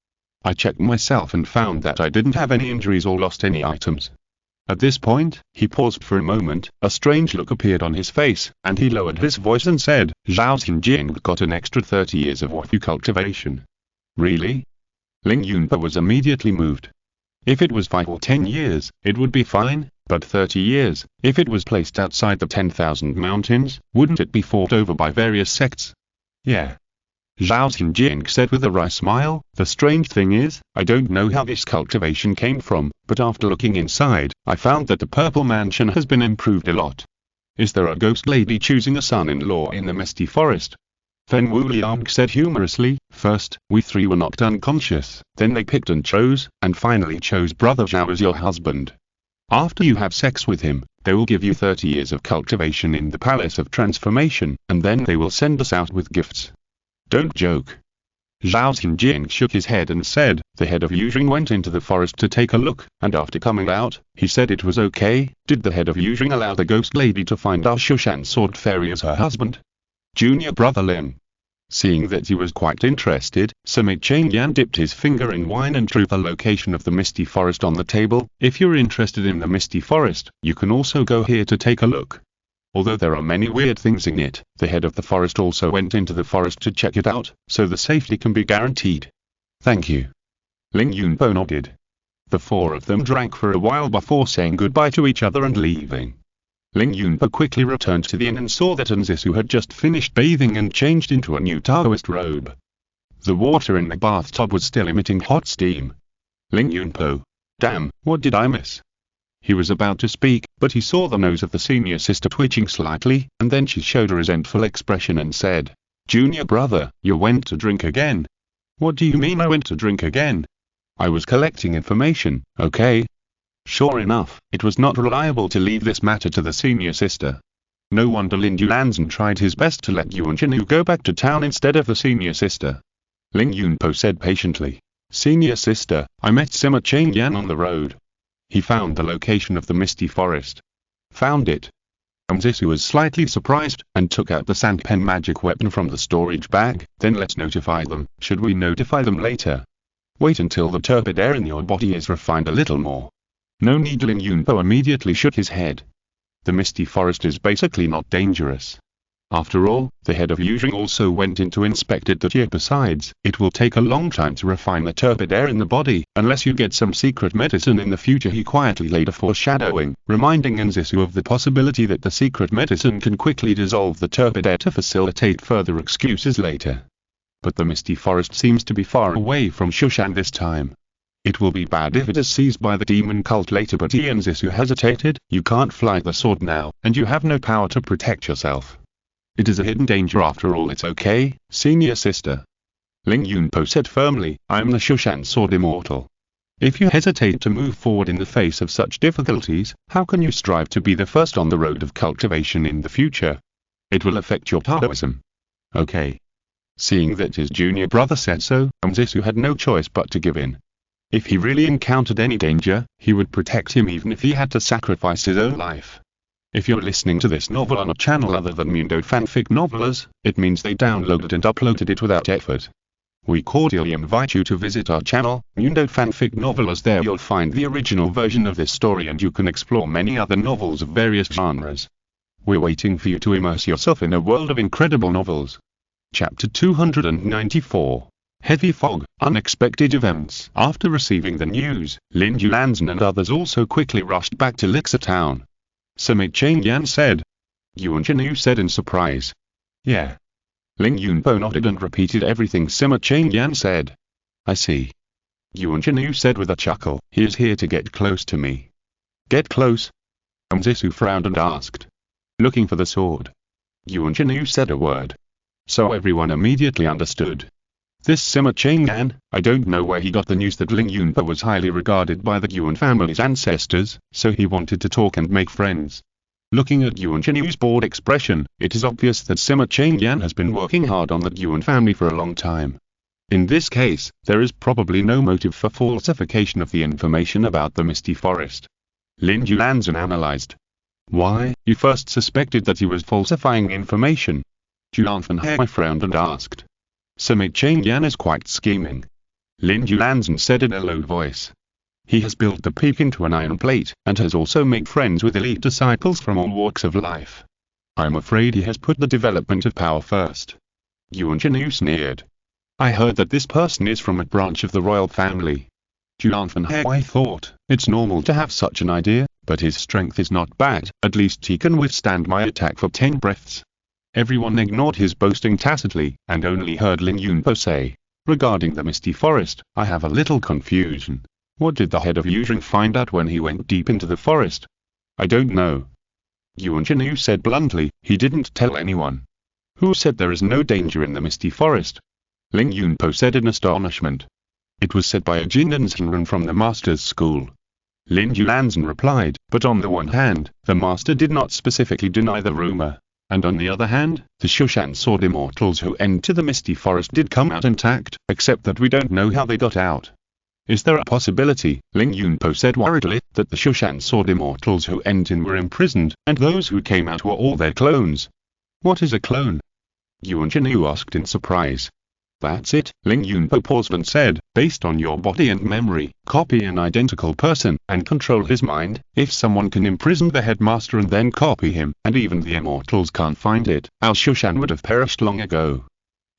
I checked myself and found that I didn't have any injuries or lost any items." At this point, he paused for a moment, a strange look appeared on his face, and he lowered his voice and said, "Zhao Xinjiang got an extra 30 years of Watfu cultivation." "Really?" Ling Yunpa was immediately moved. If it was 5 or 10 years, it would be fine, but 30 years, if it was placed outside the 10,000 mountains, wouldn't it be fought over by various sects? "Yeah." Zhao Xinjiang said with a wry smile, "The strange thing is, I don't know how this cultivation came from, but after looking inside, I found that the Purple Mansion has been improved a lot. Is there a ghost lady choosing a son-in-law in the Misty Forest?" Fen Wuliang said humorously, "First, we 3 were knocked unconscious, then they picked and chose, and finally chose Brother Zhao as your husband. After you have sex with him, they will give you 30 years of cultivation in the Palace of Transformation, and then they will send us out with gifts." "Don't joke." Zhao Xinjiang shook his head and said, "The head of Yuzheng went into the forest to take a look, and after coming out, he said it was okay. Did the head of Yuzheng allow the ghost lady to find our Shushan Sword Fairy as her husband?" "Junior brother Lin." Seeing that he was quite interested, Sima Changyan dipped his finger in wine and drew the location of the Misty Forest on the table. "If you're interested in the Misty Forest, you can also go here to take a look. Although there are many weird things in it, the head of the forest also went into the forest to check it out, so the safety can be guaranteed." "Thank you." Ling Yunpo nodded. The 4 of them drank for a while before saying goodbye to each other and leaving. Ling Yunpo quickly returned to the inn and saw that Anzisu had just finished bathing and changed into a new Taoist robe. The water in the bathtub was still emitting hot steam. Ling Yunpo. "Damn, what did I miss?" He was about to speak, but he saw the nose of the senior sister twitching slightly, and then she showed a resentful expression and said, "Junior brother, you went to drink again." "What do you mean I went to drink again?" "I was collecting information, okay?" Sure enough, it was not reliable to leave this matter to the senior sister. No wonder Lin Yuanzhen tried his best to let Yuan Jinu go back to town instead of the senior sister. Ling Yunpo said patiently, "Senior sister, I met Sima Changyan on the road. He found the location of the Misty Forest." "Found it?" Zisu was slightly surprised, and took out the sandpen magic weapon from the storage bag. Then let's notify them. Should we notify them later? Wait until the turbid air in your body is refined a little more. No need. Lin Yunpo immediately shook his head. The misty forest is basically not dangerous. After all, the head of Yuzheng also went in to inspect it that year. Besides, it will take a long time to refine the turbid air in the body, unless you get some secret medicine in the future. He quietly laid a foreshadowing, reminding Zisu of the possibility that the secret medicine can quickly dissolve the turbid air to facilitate further excuses later. But the misty forest seems to be far away from Shushan this time. It will be bad if it is seized by the demon cult later. But he and Zisu hesitated. You can't fly the sword now, and you have no power to protect yourself. It is a hidden danger after all. It's okay, senior sister. Ling Yunpo said firmly, I am the Shushan Sword Immortal. If you hesitate to move forward in the face of such difficulties, how can you strive to be the first on the road of cultivation in the future? It will affect your Taoism. Okay. Seeing that his junior brother said so, Zisu had no choice but to give in. If he really encountered any danger, he would protect him even if he had to sacrifice his own life. If you're listening to this novel on a channel other than Mundo Fanfic Novelers, it means they downloaded and uploaded it without effort. We cordially invite you to visit our channel, Mundo Fanfic Novelers. There you'll find the original version of this story, and you can explore many other novels of various genres. We're waiting for you to immerse yourself in a world of incredible novels. Chapter 294. Heavy fog, unexpected events. After receiving the news, Lin Yulanzhen and others also quickly rushed back to Lixia town. Sima Chengyan said. Yuan Zhenyu said in surprise. Yeah. Ling Yunpo nodded and repeated everything Sima Chengyan said. I see. Yuan Zhenyu said with a chuckle. He is here to get close to me. Get close? Zisu frowned and asked. Looking for the sword. Yuan Zhenyu said a word. So everyone immediately understood. This Sima Chengyan, I don't know where he got the news that Ling Yunpo was highly regarded by the Yuan family's ancestors, so he wanted to talk and make friends. Looking at Yuan Zhenyu's bored expression, it is obvious that Sima Chengyan has been working hard on the Yuan family for a long time. In this case, there is probably no motive for falsification of the information about the misty forest. Lin Yulanzhen analyzed. Why, you first suspected that he was falsifying information? Julanfanhai frowned and asked. Sima Chengyan is quite scheming. Lin Yulanzhen said in a low voice. He has built the peak into an iron plate, and has also made friends with elite disciples from all walks of life. I'm afraid he has put the development of power first. Yuan Zhenyu sneered. I heard that this person is from a branch of the royal family. Julanfanhai thought, it's normal to have such an idea, but his strength is not bad, at least he can withstand my attack for 10 breaths. Everyone ignored his boasting tacitly, and only heard Ling Yunpo say, regarding the misty forest, I have a little confusion. What did the head of Yuzheng find out when he went deep into the forest? I don't know. Yuan Zhenyu said bluntly, he didn't tell anyone. Who said there is no danger in the misty forest? Ling Yunpo said in astonishment. It was said by a Jindan from the master's school. Lin Yulanzhen replied, but on the one hand, the master did not specifically deny the rumor. And on the other hand, the Shushan Sword Immortals who enter the misty forest did come out intact, except that we don't know how they got out. Is there a possibility, Ling Yunpo said worriedly, that the Shushan Sword Immortals who entered were imprisoned, and those who came out were all their clones? What is a clone? Yuan Zhenyu asked in surprise. That's it, Ling Yunpo paused and said, based on your body and memory, copy an identical person, and control his mind. If someone can imprison the headmaster and then copy him, and even the immortals can't find it, our Shushan would have perished long ago.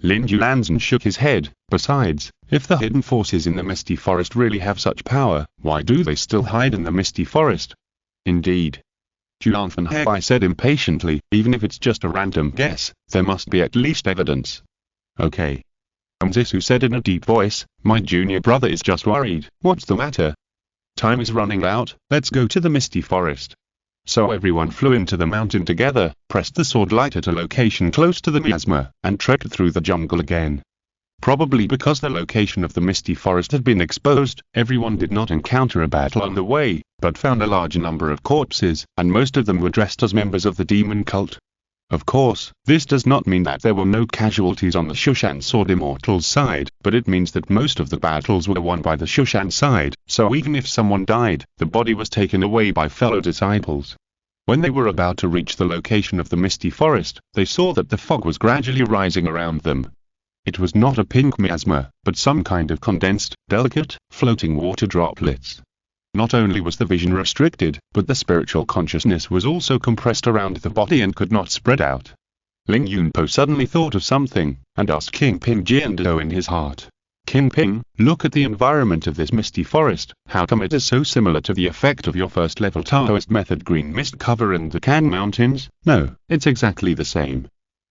Lin Yulanzhen shook his head. Besides, if the hidden forces in the misty forest really have such power, why do they still hide in the misty forest? Indeed. Julanfanhai said impatiently, even if it's just a random guess, there must be at least evidence. Okay. Zisu said in a deep voice, my junior brother is just worried. What's the matter? Time is running out, let's go to the misty forest. So everyone flew into the mountain together, pressed the sword light at a location close to the miasma, and trekked through the jungle again. Probably because the location of the misty forest had been exposed, everyone did not encounter a battle on the way, but found a large number of corpses, and most of them were dressed as members of the demon cult. Of course, this does not mean that there were no casualties on the Shushan Sword Immortals side, but it means that most of the battles were won by the Shushan side, so even if someone died, the body was taken away by fellow disciples. When they were about to reach the location of the misty forest, they saw that the fog was gradually rising around them. It was not a pink miasma, but some kind of condensed, delicate, floating water droplets. Not only was the vision restricted, but the spiritual consciousness was also compressed around the body and could not spread out. Ling Yunpo suddenly thought of something, and asked King Ping Jiando in his heart. King Ping, look at the environment of this misty forest, how come it is so similar to the effect of your first level Taoist method green mist cover in the Kan Mountains? No, it's exactly the same.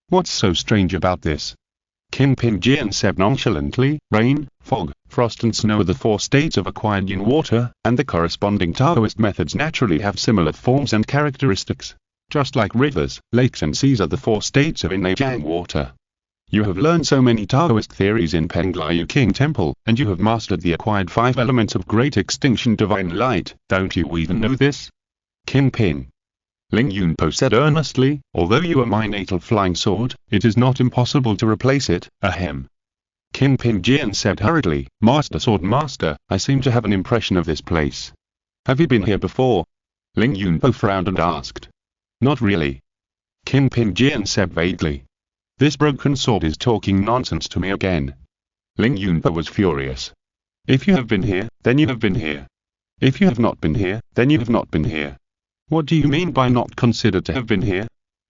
What's so strange about this? King Ping Jian said nonchalantly, rain, fog, frost and snow are the 4 states of acquired yin water, and the corresponding Taoist methods naturally have similar forms and characteristics. Just like rivers, lakes and seas are the 4 states of innate yang water. You have learned so many Taoist theories in Pengliu King Temple, and you have mastered the acquired 5 elements of Great Extinction Divine Light, don't you even know this? King Ping. Ling Yunpo said earnestly, although you are my natal flying sword, it is not impossible to replace it, ahem. King Ping Jian said hurriedly, Master Sword Master, I seem to have an impression of this place. Have you been here before? Ling Yunpo frowned and asked. Not really. King Ping Jian said vaguely. This broken sword is talking nonsense to me again. Ling Yunpo was furious. If you have been here, then you have been here. If you have not been here, then you have not been here. What do you mean by not considered to have been here?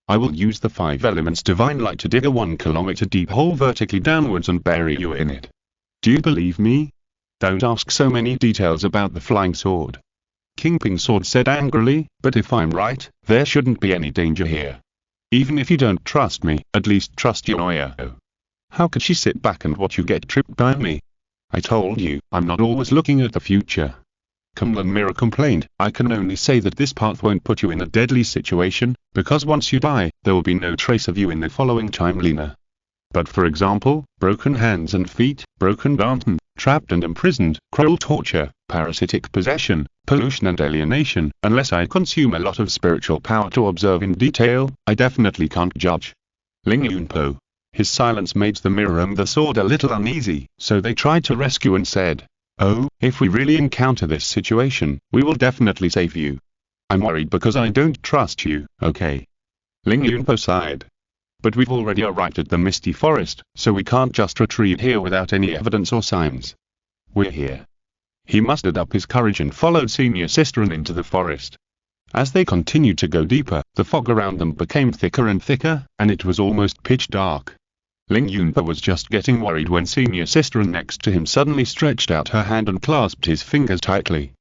I will use the 5 elements divine light to dig a 1 kilometer deep hole vertically downwards and bury you in it. Do you believe me? Don't ask so many details about the flying sword. King Ping Sword said angrily, but if I'm right, there shouldn't be any danger here. Even if you don't trust me, at least trust your Oyo. How could she sit back and watch you get tripped by me? I told you, I'm not always looking at the future. Kunlun Mirror complained, I can only say that this path won't put you in a deadly situation, because once you die, there will be no trace of you in the following timeline. But for example, broken hands and feet, broken lantern, trapped and imprisoned, cruel torture, parasitic possession, pollution and alienation, unless I consume a lot of spiritual power to observe in detail, I definitely can't judge. Ling Yunpo. His silence made the mirror and the sword a little uneasy, so they tried to rescue and said, oh, if we really encounter this situation, we will definitely save you. I'm worried because I don't trust you, okay? Ling Yunpo sighed. But we've already arrived at the misty forest, so we can't just retreat here without any evidence or signs. We're here. He mustered up his courage and followed Senior Sisterin into the forest. As they continued to go deeper, the fog around them became thicker and thicker, and it was almost pitch dark. Ling Yunpo was just getting worried when Senior Sisterin next to him suddenly stretched out her hand and clasped his fingers tightly.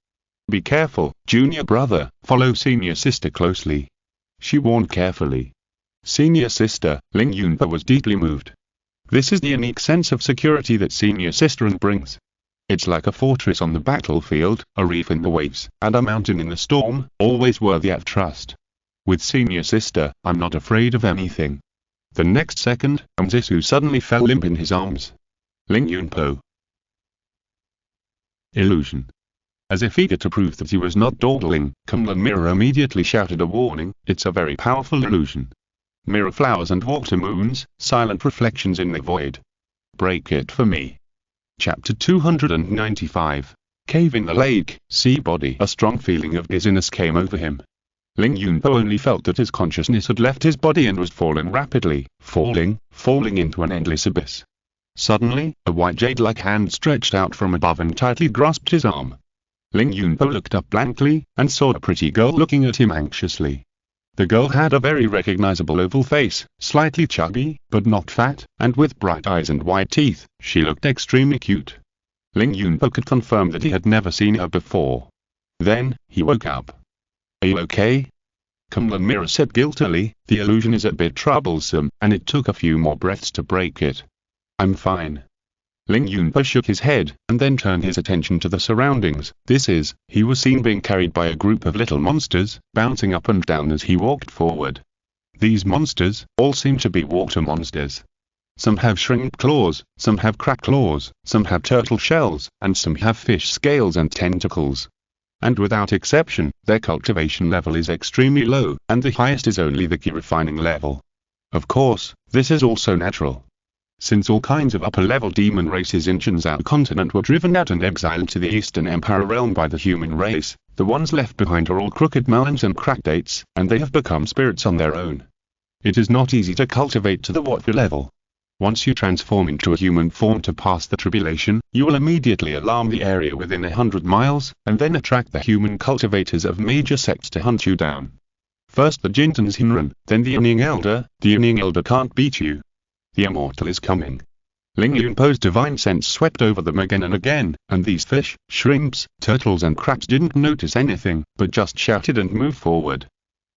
Be careful, junior brother, follow Senior Sister closely. She warned carefully. Senior Sister, Ling Yunpo was deeply moved. This is the unique sense of security that Senior Sisterin brings. It's like a fortress on the battlefield, a reef in the waves, and a mountain in the storm, always worthy of trust. With Senior Sister, I'm not afraid of anything. The next second, Zisu suddenly fell limp in his arms. Ling Yunpo. Illusion. As if eager to prove that he was not dawdling, Kunlun Mirror immediately shouted a warning, it's a very powerful illusion. Mirror flowers and water moons, silent reflections in the void. Break it for me. Chapter 295. Cave in the lake, sea body. A strong feeling of dizziness came over him. Ling Yunpo only felt that his consciousness had left his body and was falling rapidly, falling into an endless abyss. Suddenly, a white jade-like hand stretched out from above and tightly grasped his arm. Ling Yunpo looked up blankly, and saw a pretty girl looking at him anxiously. The girl had a very recognizable oval face, slightly chubby, but not fat, and with bright eyes and white teeth. She looked extremely cute. Ling Yunpo could confirm that he had never seen her before. Then, he woke up. Are you okay? Kunlun Mirror said guiltily, the illusion is a bit troublesome, and it took a few more breaths to break it. I'm fine. Ling Yunpo shook his head, and then turned his attention to the surroundings. He was seen being carried by a group of little monsters, bouncing up and down as he walked forward. These monsters, all seem to be water monsters. Some have shrimp claws, some have crab claws, some have turtle shells, and some have fish scales and tentacles. And without exception, their cultivation level is extremely low, and the highest is only the key refining level. Of course, this is also natural. Since all kinds of upper-level demon races in Jinzhou continent were driven out and exiled to the Eastern Empire realm by the human race, the ones left behind are all crooked melons and crackdates, and they have become spirits on their own. It is not easy to cultivate to the water level. Once you transform into a human form to pass the tribulation, you will immediately alarm the area within 100 miles, and then attract the human cultivators of major sects to hunt you down. First the Jintan's Hinran, then the Yunning Elder. The Yunning Elder can't beat you. The Immortal is coming. Ling Yunpo's divine sense swept over them again and again, and these fish, shrimps, turtles and crabs didn't notice anything, but just shouted and moved forward.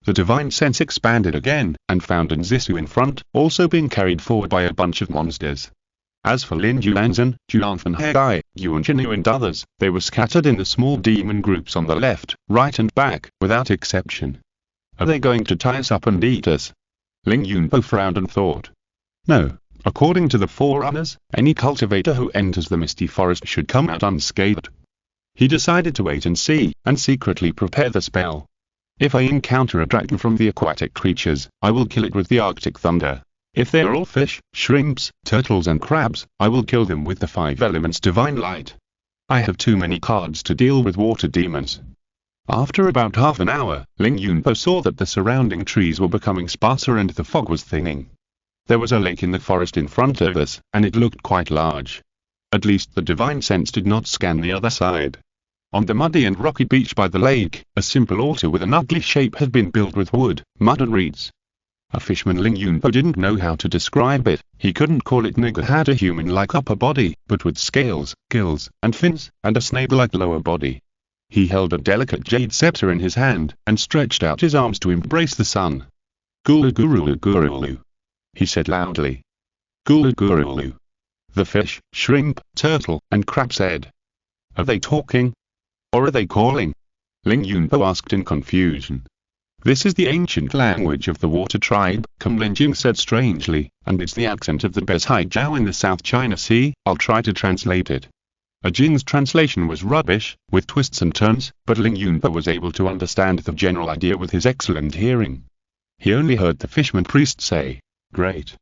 The divine sense expanded again, and found Nzisu in front, also being carried forward by a bunch of monsters. As for Lin Yuanzhen, Juanfen Hegai, Yuanjinu and others, they were scattered in the small demon groups on the left, right and back, without exception. Are they going to tie us up and eat us? Ling Yunpo frowned and thought. No. According to the Forerunners, any cultivator who enters the misty forest should come out unscathed. He decided to wait and see, and secretly prepare the spell. If I encounter a dragon from the aquatic creatures, I will kill it with the Arctic thunder. If they are all fish, shrimps, turtles and crabs, I will kill them with the 5 elements divine light. I have too many cards to deal with water demons. After about half an hour, Ling Yunpo saw that the surrounding trees were becoming sparser and the fog was thinning. There was a lake in the forest in front of us, and it looked quite large. At least the divine sense did not scan the other side. On the muddy and rocky beach by the lake, a simple altar with an ugly shape had been built with wood, mud and reeds. A fisherman Ling Yunpo didn't know how to describe it. He couldn't call it nigger. Had a human-like upper body, but with scales, gills, and fins, and a snake-like lower body. He held a delicate jade scepter in his hand, and stretched out his arms to embrace the sun. Gulu guru guru, he said loudly. Gulu guru. The fish, shrimp, turtle, and crab said. Are they talking? Or are they calling? Ling Yunpo asked in confusion. This is the ancient language of the water tribe, Kumlinjing said strangely, and it's the accent of the Bezhaijiao in the South China Sea. I'll try to translate it. Ajin's translation was rubbish, with twists and turns, but Ling Yunpo was able to understand the general idea with his excellent hearing. He only heard the fisherman priest say, Great,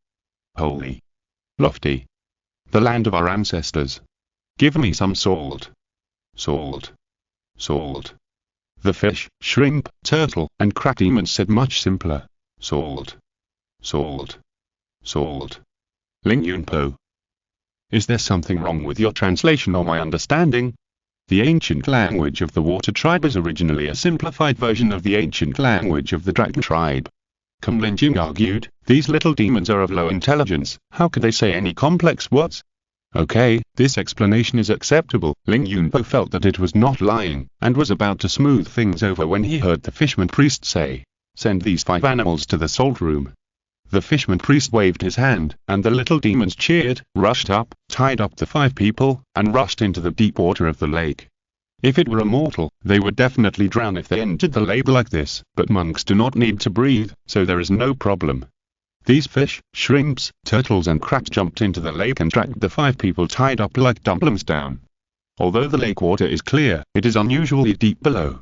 holy, lofty, the land of our ancestors. Give me some salt. Salt. Salt. The fish, shrimp, turtle, and crab demons said much simpler. Salt. Salt. Salt. Ling Yunpo. Is there something wrong with your translation or my understanding? The ancient language of the water tribe is originally a simplified version of the ancient language of the dragon tribe. Kumlinjing argued, these little demons are of low intelligence, how could they say any complex words? Okay, this explanation is acceptable. Ling Yunpo felt that it was not lying, and was about to smooth things over when he heard the fisherman priest say, Send these 5 animals to the salt room. The fisherman priest waved his hand, and the little demons cheered, rushed up, tied up the 5 people, and rushed into the deep water of the lake. If it were immortal, they would definitely drown if they entered the lake like this, but monks do not need to breathe, so there is no problem. These fish, shrimps, turtles and crabs jumped into the lake and dragged the 5 people tied up like dumplings down. Although the lake water is clear, it is unusually deep below.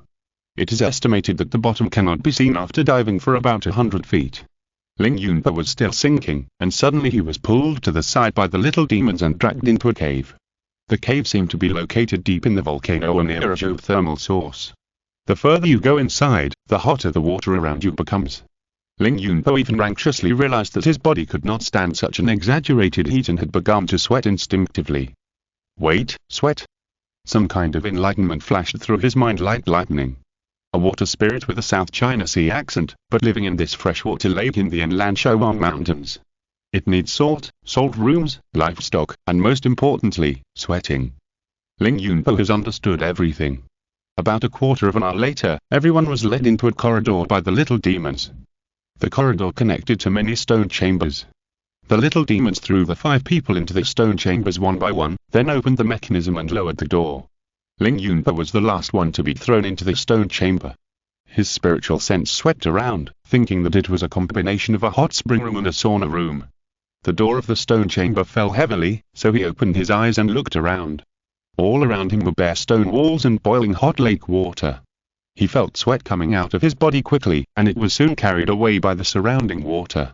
It is estimated that the bottom cannot be seen after diving for about 100 feet. Ling Yunpo was still sinking, and suddenly he was pulled to the side by the little demons and dragged into a cave. The cave seemed to be located deep in the volcano or near a geothermal source. The further you go inside, the hotter the water around you becomes. Ling Yunpo even anxiously realized that his body could not stand such an exaggerated heat and had begun to sweat instinctively. Wait, sweat? Some kind of enlightenment flashed through his mind like lightning. A water spirit with a South China Sea accent, but living in this freshwater lake in the inland Shawang Mountains. It needs salt rooms, livestock, and most importantly, sweating. Ling Yunpo has understood everything. About a quarter of an hour later, everyone was led into a corridor by the little demons. The corridor connected to many stone chambers. The little demons threw the 5 people into the stone chambers one by one, then opened the mechanism and lowered the door. Ling Yunpo was the last one to be thrown into the stone chamber. His spiritual sense swept around, thinking that it was a combination of a hot spring room and a sauna room. The door of the stone chamber fell heavily, so he opened his eyes and looked around. All around him were bare stone walls and boiling hot lake water. He felt sweat coming out of his body quickly, and it was soon carried away by the surrounding water.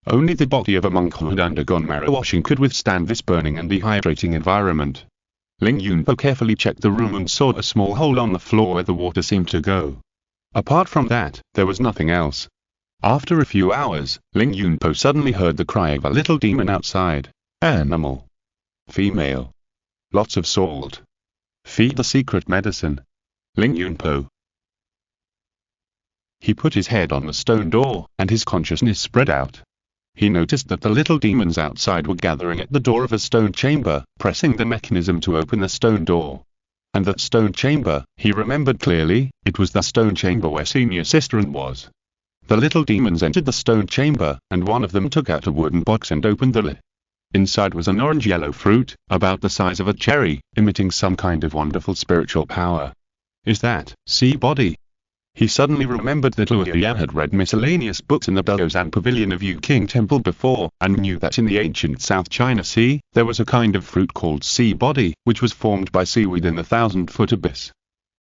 Only the body of a monk who had undergone marrow washing could withstand this burning and dehydrating environment. Ling Yunpo carefully checked the room and saw a small hole on the floor where the water seemed to go. Apart from that, there was nothing else. After a few hours, Ling Yunpo suddenly heard the cry of a little demon outside. Animal. Female. Lots of salt. Feed the secret medicine. Ling Yunpo. He put his head on the stone door, and his consciousness spread out. He noticed that the little demons outside were gathering at the door of a stone chamber, pressing the mechanism to open the stone door. And that stone chamber, he remembered clearly, it was the stone chamber where Senior Sister was. The little demons entered the stone chamber, and one of them took out a wooden box and opened the lid. Inside was an orange-yellow fruit, about the size of a cherry, emitting some kind of wonderful spiritual power. Is that sea body? He suddenly remembered that Luo Yan had read miscellaneous books in the Dozan Pavilion of Yu King Temple before, and knew that in the ancient South China Sea, there was a kind of fruit called sea body, which was formed by seaweed in the 1,000-foot abyss.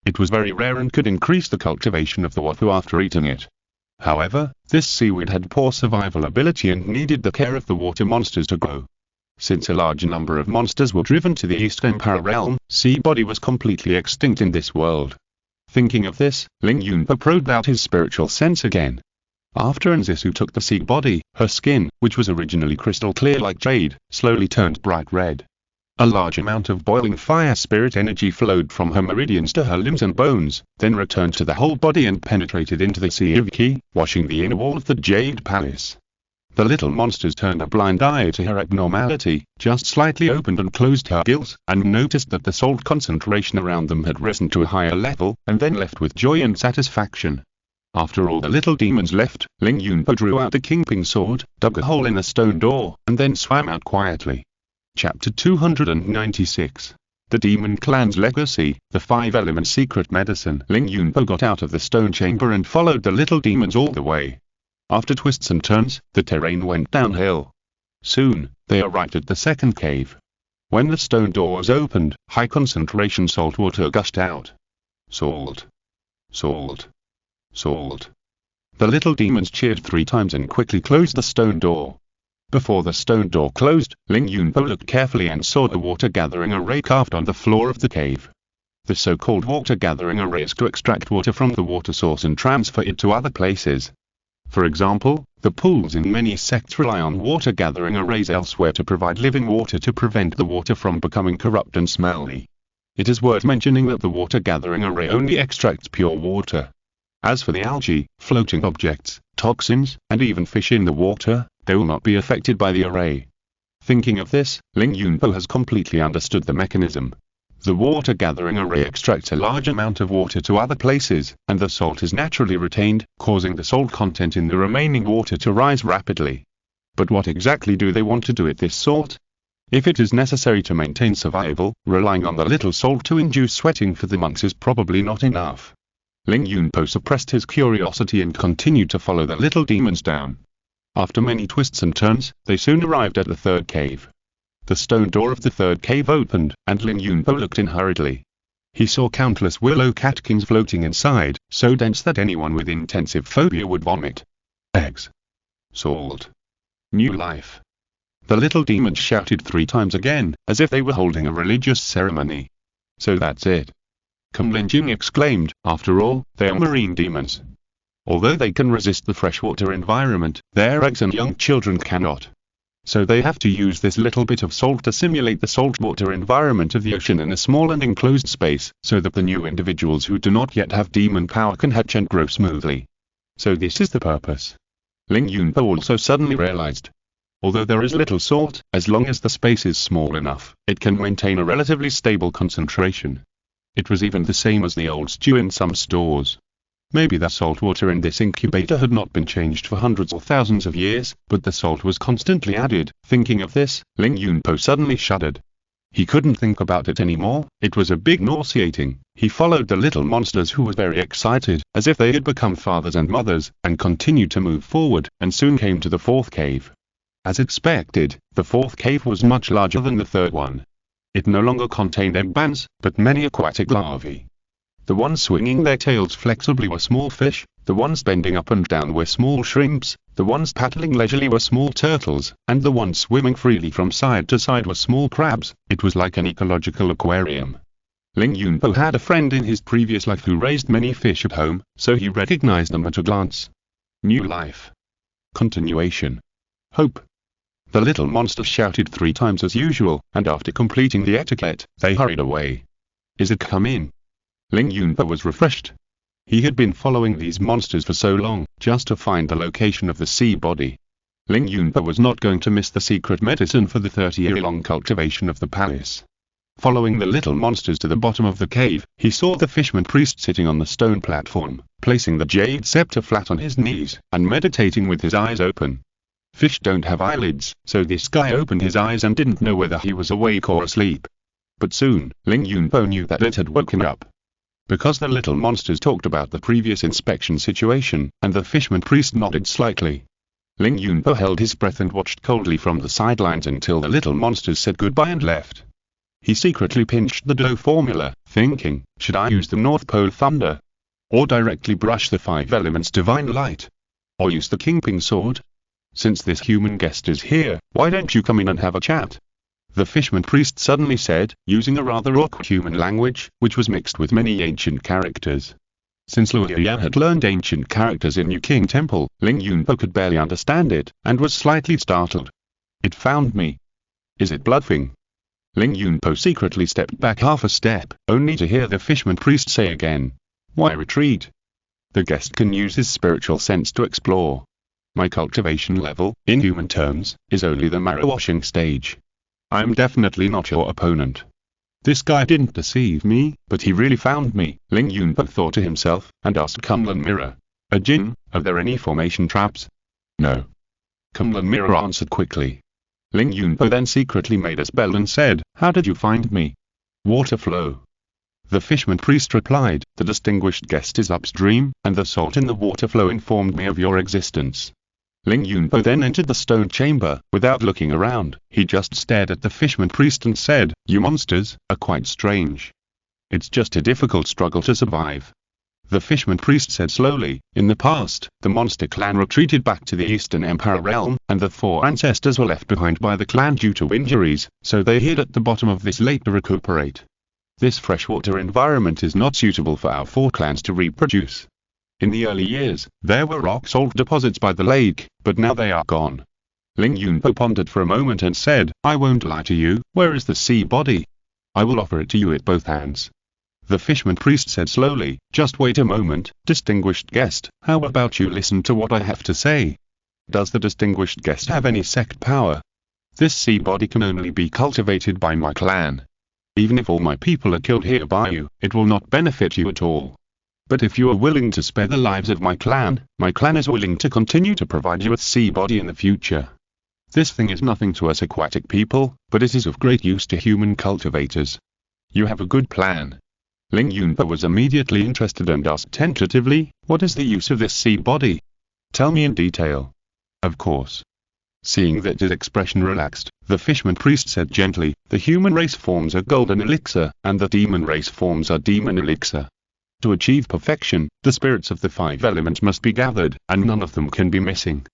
It was very rare and could increase the cultivation of the Wafu after eating it. However, this seaweed had poor survival ability and needed the care of the water monsters to grow. Since a large number of monsters were driven to the East Empire realm, sea body was completely extinct in this world. Thinking of this, Ling Yunpo probed out his spiritual sense again. After Nzisu took the sea body, her skin, which was originally crystal clear like jade, slowly turned bright red. A large amount of boiling fire spirit energy flowed from her meridians to her limbs and bones, then returned to the whole body and penetrated into the sea of Qi, washing the inner wall of the Jade Palace. The little monsters turned a blind eye to her abnormality, just slightly opened and closed her gills, and noticed that the salt concentration around them had risen to a higher level, and then left with joy and satisfaction. After all the little demons left, Ling Yunpo drew out the Kingping sword, dug a hole in the stone door, and then swam out quietly. Chapter 296. The Demon Clan's Legacy, the 5-element secret medicine. Ling Yunpo got out of the stone chamber and followed the little demons all the way. After twists and turns, the terrain went downhill. Soon, they arrived at the second cave. When the stone doors opened, high-concentration salt water gushed out. Salt. Salt. Salt. The little demons cheered 3 times and quickly closed the stone door. Before the stone door closed, Ling Yunpo looked carefully and saw the water-gathering array carved on the floor of the cave. The so-called water-gathering array is to extract water from the water source and transfer it to other places. For example, the pools in many sects rely on water-gathering arrays elsewhere to provide living water to prevent the water from becoming corrupt and smelly. It is worth mentioning that the water-gathering array only extracts pure water. As for the algae, floating objects, toxins, and even fish in the water, they will not be affected by the array. Thinking of this, Ling Yunpo has completely understood the mechanism. The water-gathering array extracts a large amount of water to other places, and the salt is naturally retained, causing the salt content in the remaining water to rise rapidly. But what exactly do they want to do with this salt? If it is necessary to maintain survival, relying on the little salt to induce sweating for the monks is probably not enough. Ling Yunpo suppressed his curiosity and continued to follow the little demons down. After many twists and turns, they soon arrived at the third cave. The stone door of the third cave opened, and Ling Yunpo looked in hurriedly. He saw countless willow catkins floating inside, so dense that anyone with intensive phobia would vomit. Eggs. Salt. New life. The little demons shouted 3 times again, as if they were holding a religious ceremony. So that's it. Lin Jing exclaimed, after all, they are marine demons. Although they can resist the freshwater environment, their eggs and young children cannot. So they have to use this little bit of salt to simulate the saltwater environment of the ocean in a small and enclosed space, so that the new individuals who do not yet have demon power can hatch and grow smoothly. So this is the purpose. Ling Yunpo also suddenly realized. Although there is little salt, as long as the space is small enough, it can maintain a relatively stable concentration. It was even the same as the old stew in some stores. Maybe the salt water in this incubator had not been changed for hundreds or thousands of years, but the salt was constantly added. Thinking of this, Ling Yunpo suddenly shuddered. He couldn't think about it anymore, it was a bit nauseating. He followed the little monsters who were very excited, as if they had become fathers and mothers, and continued to move forward, and soon came to the fourth cave. As expected, the fourth cave was much larger than the third one. It no longer contained embarks, but many aquatic larvae. The ones swinging their tails flexibly were small fish, the ones bending up and down were small shrimps, the ones paddling leisurely were small turtles, and the ones swimming freely from side to side were small crabs. It was like an ecological aquarium. Ling Yunpo had a friend in his previous life who raised many fish at home, so he recognized them at a glance. New life. Continuation. Hope. The little monsters shouted 3 times as usual, and after completing the etiquette, they hurried away. Is it come in? Ling Yunpo was refreshed. He had been following these monsters for so long, just to find the location of the sea body. Ling Yunpo was not going to miss the secret medicine for the 30-year-long cultivation of the palace. Following the little monsters to the bottom of the cave, he saw the fisherman priest sitting on the stone platform, placing the jade scepter flat on his knees, and meditating with his eyes open. Fish don't have eyelids, so this guy opened his eyes and didn't know whether he was awake or asleep. But soon, Ling Yunpo knew that it had woken up. Because the little monsters talked about the previous inspection situation, and the fisherman priest nodded slightly. Ling Yunpo held his breath and watched coldly from the sidelines until the little monsters said goodbye and left. He secretly pinched the dough formula, thinking, should I use the North Pole Thunder? Or directly brush the 5 elements Divine Light? Or use the Kingpin Sword? Since this human guest is here, why don't you come in and have a chat? The fisherman priest suddenly said, using a rather awkward human language, which was mixed with many ancient characters. Since Luo Yan had learned ancient characters in New King Temple, Ling Yunpo could barely understand it, and was slightly startled. It found me. Is it bluffing? Ling Yunpo secretly stepped back half a step, only to hear the fisherman priest say again, why retreat? The guest can use his spiritual sense to explore. My cultivation level, in human terms, is only the marrow washing stage. I'm definitely not your opponent. This guy didn't deceive me, but he really found me, Ling Yunpo thought to himself, and asked Kunlun Mirror. A Jin, are there any formation traps? No. Kunlun Mirror answered quickly. Ling Yunpo then secretly made a spell and said, how did you find me? Water flow. The fisherman priest replied, the distinguished guest is upstream, and the salt in the water flow informed me of your existence. Ling Yunpo then entered the stone chamber, without looking around. He just stared at the fisherman priest and said, you monsters are quite strange. It's just a difficult struggle to survive. The fisherman priest said slowly, in the past, the monster clan retreated back to the Eastern Empire realm, and the 4 ancestors were left behind by the clan due to injuries, so they hid at the bottom of this lake to recuperate. This freshwater environment is not suitable for our 4 clans to reproduce. In the early years, there were rock salt deposits by the lake, but now they are gone. Ling Yunpo pondered for a moment and said, I won't lie to you, where is the sea body? I will offer it to you at both hands. The fisherman priest said slowly, just wait a moment, distinguished guest, how about you listen to what I have to say? Does the distinguished guest have any sect power? This sea body can only be cultivated by my clan. Even if all my people are killed here by you, it will not benefit you at all. But if you are willing to spare the lives of my clan is willing to continue to provide you with sea body in the future. This thing is nothing to us aquatic people, but it is of great use to human cultivators. You have a good plan. Ling Yunpo was immediately interested and asked tentatively, what is the use of this sea body? Tell me in detail. Of course. Seeing that his expression relaxed, the fisherman priest said gently, the human race forms a golden elixir, and the demon race forms a demon elixir. To achieve perfection, the spirits of the 5 elements must be gathered, and none of them can be missing.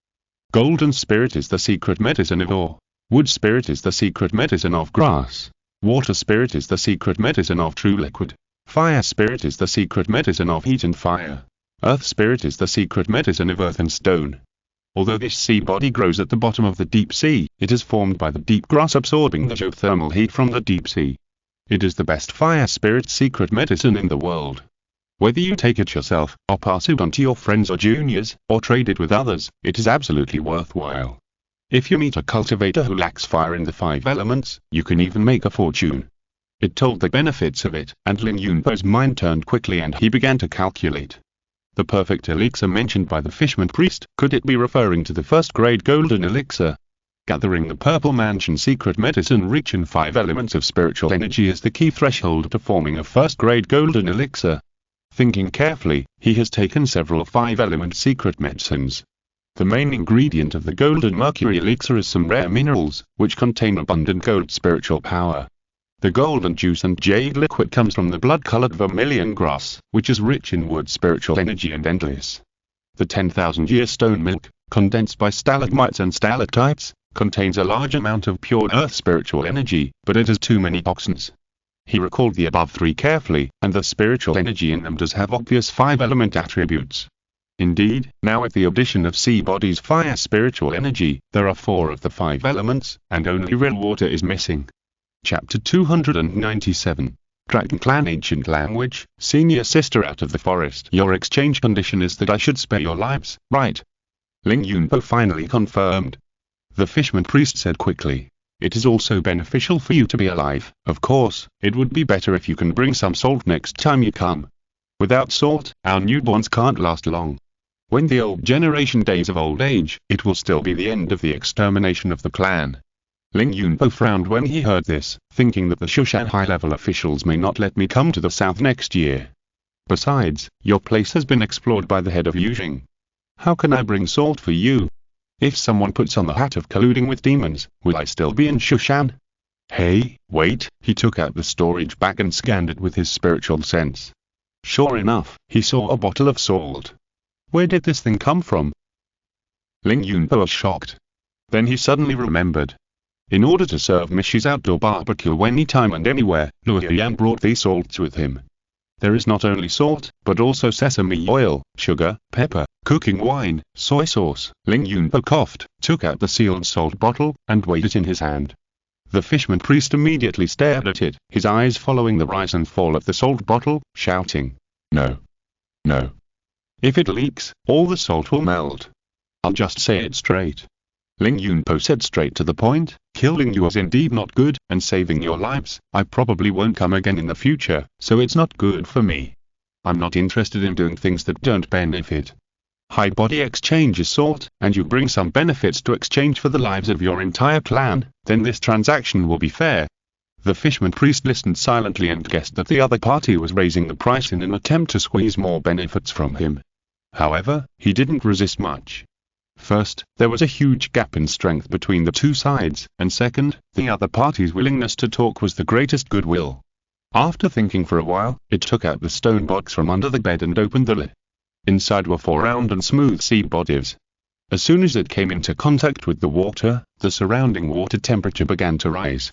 Golden spirit is the secret medicine of ore. Wood spirit is the secret medicine of grass. Water spirit is the secret medicine of true liquid. Fire spirit is the secret medicine of heat and fire. Earth spirit is the secret medicine of earth and stone. Although this sea body grows at the bottom of the deep sea, it is formed by the deep grass absorbing the geothermal heat from the deep sea. It is the best fire spirit secret medicine in the world. Whether you take it yourself, or pass it on to your friends or juniors, or trade it with others, it is absolutely worthwhile. If you meet a cultivator who lacks fire in the 5 elements, you can even make a fortune. It told the benefits of it, and Ling Yunpo's mind turned quickly and he began to calculate. The perfect elixir mentioned by the fisherman priest, could it be referring to the first-grade golden elixir? Gathering the Purple Mansion secret medicine rich in 5 elements of spiritual energy is the key threshold to forming a first-grade golden elixir. Thinking carefully, he has taken several 5-element secret medicines. The main ingredient of the golden mercury elixir is some rare minerals, which contain abundant gold spiritual power. The golden juice and jade liquid comes from the blood-colored vermilion grass, which is rich in wood spiritual energy and endless. The 10,000-year stone milk, condensed by stalagmites and stalactites, contains a large amount of pure earth spiritual energy, but it has too many toxins. He recalled the above three carefully, and the spiritual energy in them does have obvious five-element attributes. Indeed, now with the addition of sea body's fire spiritual energy, there are 4 of the 5 elements, and only real water is missing. Chapter 297. Dragon Clan Ancient Language, Senior Sister out of the forest. Your exchange condition is that I should spare your lives, right? Ling Yunpo finally confirmed. The Fishman Priest said quickly. It is also beneficial for you to be alive. Of course, it would be better if you can bring some salt next time you come. Without salt, our newborns can't last long. When the old generation dies of old age, it will still be the end of the extermination of the clan. Ling Yunpo frowned when he heard this, thinking that the Shushan high-level officials may not let me come to the south next year. Besides, your place has been explored by the head of Yujing. How can I bring salt for you? If someone puts on the hat of colluding with demons, will I still be in Shushan? Hey, wait, he took out the storage bag and scanned it with his spiritual sense. Sure enough, he saw a bottle of salt. Where did this thing come from? Ling Yunpo was shocked. Then he suddenly remembered. In order to serve Mishi's outdoor barbecue anytime and anywhere, Luo Yan brought these salts with him. There is not only salt, but also sesame oil, sugar, pepper, cooking wine, soy sauce. Ling Yunpo coughed, took out the sealed salt bottle, and weighed it in his hand. The Fishman Priest immediately stared at it, his eyes following the rise and fall of the salt bottle, shouting, "No! No! If it leaks, all the salt will melt. I'll just say it straight." Ling Yunpo said straight to the point, "Killing you is indeed not good, and saving your lives, I probably won't come again in the future, so it's not good for me. I'm not interested in doing things that don't benefit. High body exchange is salt, and you bring some benefits to exchange for the lives of your entire clan, then this transaction will be fair." The Fishman Priest listened silently and guessed that the other party was raising the price in an attempt to squeeze more benefits from him. However, he didn't resist much. First, there was a huge gap in strength between the two sides, and second, the other party's willingness to talk was the greatest goodwill. After thinking for a while, it took out the stone box from under the bed and opened the lid. Inside were 4 round and smooth sea bodies. As soon as it came into contact with the water, the surrounding water temperature began to rise.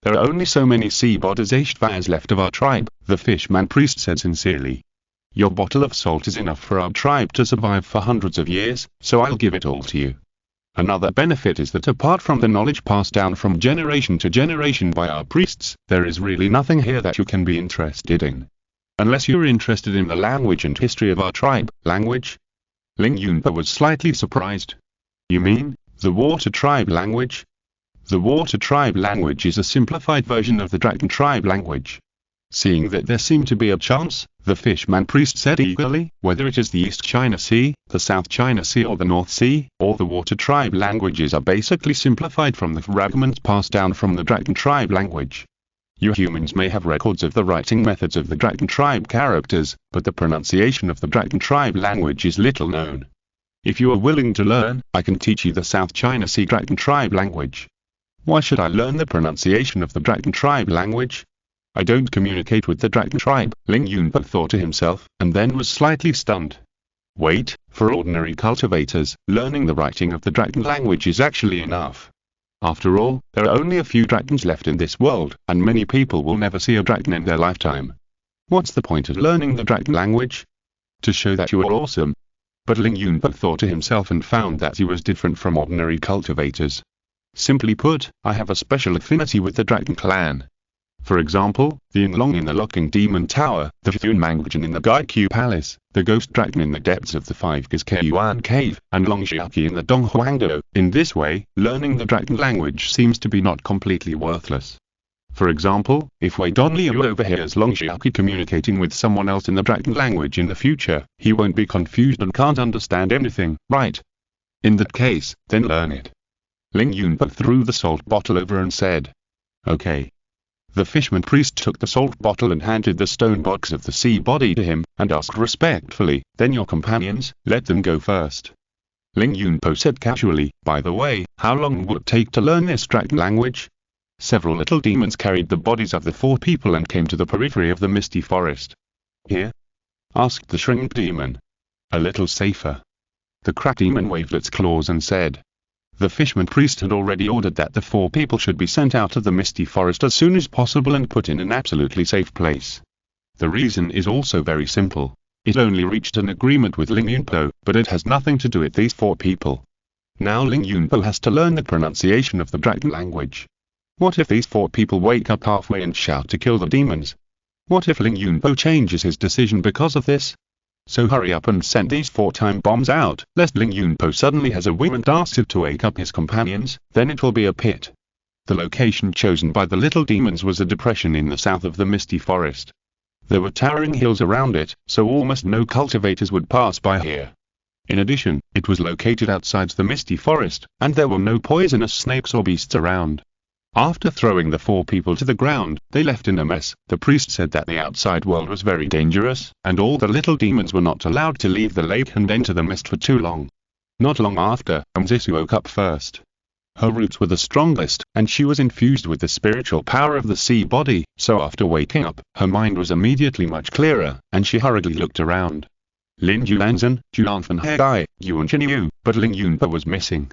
"There are only so many sea bodies Ashtvaz left of our tribe," the Fishman Priest said sincerely. "Your bottle of salt is enough for our tribe to survive for hundreds of years, so I'll give it all to you. Another benefit is that apart from the knowledge passed down from generation to generation by our priests, there is really nothing here that you can be interested in. Unless you're interested in the language and history of our tribe." Language? Ling Yunpo was slightly surprised. "You mean, the Water Tribe language?" The Water Tribe language is a simplified version of the Dragon Tribe language. Seeing that there seemed to be a chance, the Fishman Priest said eagerly, "Whether it is the East China Sea, the South China Sea or the North Sea, all the Water Tribe languages are basically simplified from the fragments passed down from the Dragon Tribe language. You humans may have records of the writing methods of the Dragon Tribe characters, but the pronunciation of the Dragon Tribe language is little known. If you are willing to learn, I can teach you the South China Sea Dragon Tribe language." "Why should I learn the pronunciation of the Dragon Tribe language? I don't communicate with the Dragon Tribe," Ling Yunpo thought to himself, and then was slightly stunned. Wait, for ordinary cultivators, learning the writing of the Dragon language is actually enough. After all, there are only a few dragons left in this world, and many people will never see a dragon in their lifetime. What's the point of learning the Dragon language? To show that you are awesome. But Ling Yunpo thought to himself and found that he was different from ordinary cultivators. Simply put, I have a special affinity with the Dragon clan. For example, the Yinlong in the Locking Demon Tower, the Funmangjan in the Gaikyu Palace, the Ghost Dragon in the depths of the 5 Gizkeyuan Cave, and Longshiaki in the Donghuangdo. In this way, learning the Dragon language seems to be not completely worthless. For example, if Wei Donliu overhears Longshiaki communicating with someone else in the Dragon language in the future, he won't be confused and can't understand anything, right? In that case, then learn it. Ling Yunpo threw the salt bottle over and said, "Okay." The Fishman Priest took the salt bottle and handed the stone box of the sea body to him, and asked respectfully, "Then your companions, let them go first." Ling Yunpo said casually, "By the way, how long would it take to learn this Dragon language?" several little demons carried the bodies of the 4 people and came to the periphery of the misty forest. "Here?" asked the shrimp demon. "A little safer." The crab demon waved its claws and said. The fisherman priest had already ordered that the 4 people should be sent out of the misty forest as soon as possible and put in an absolutely safe place. The reason is also very simple. It only reached an agreement with Ling Yunpo, but it has nothing to do with these 4 people. Now Ling Yunpo has to learn the pronunciation of the dragon language. What if these 4 people wake up halfway and shout to kill the demons? What if Ling Yunpo changes his decision because of this? So hurry up and send these 4 time bombs out, lest Ling Yunpo suddenly has a whim and asks it to wake up his companions, then it will be a pit. The location chosen by the little demons was a depression in the south of the misty forest. There were towering hills around it, so almost no cultivators would pass by here. In addition, it was located outside the misty forest, and there were no poisonous snakes or beasts around. After throwing the 4 people to the ground, they left in a mess. The priest said that the outside world was very dangerous, and all the little demons were not allowed to leave the lake and enter the mist for too long. Not long after, Zisu woke up first. Her roots were the strongest, and she was infused with the spiritual power of the sea body, so after waking up, her mind was immediately much clearer, and she hurriedly looked around. Lin Julanzan, Julanfan Hegai, Yuan Chinyu, but Ling Yunpa was missing.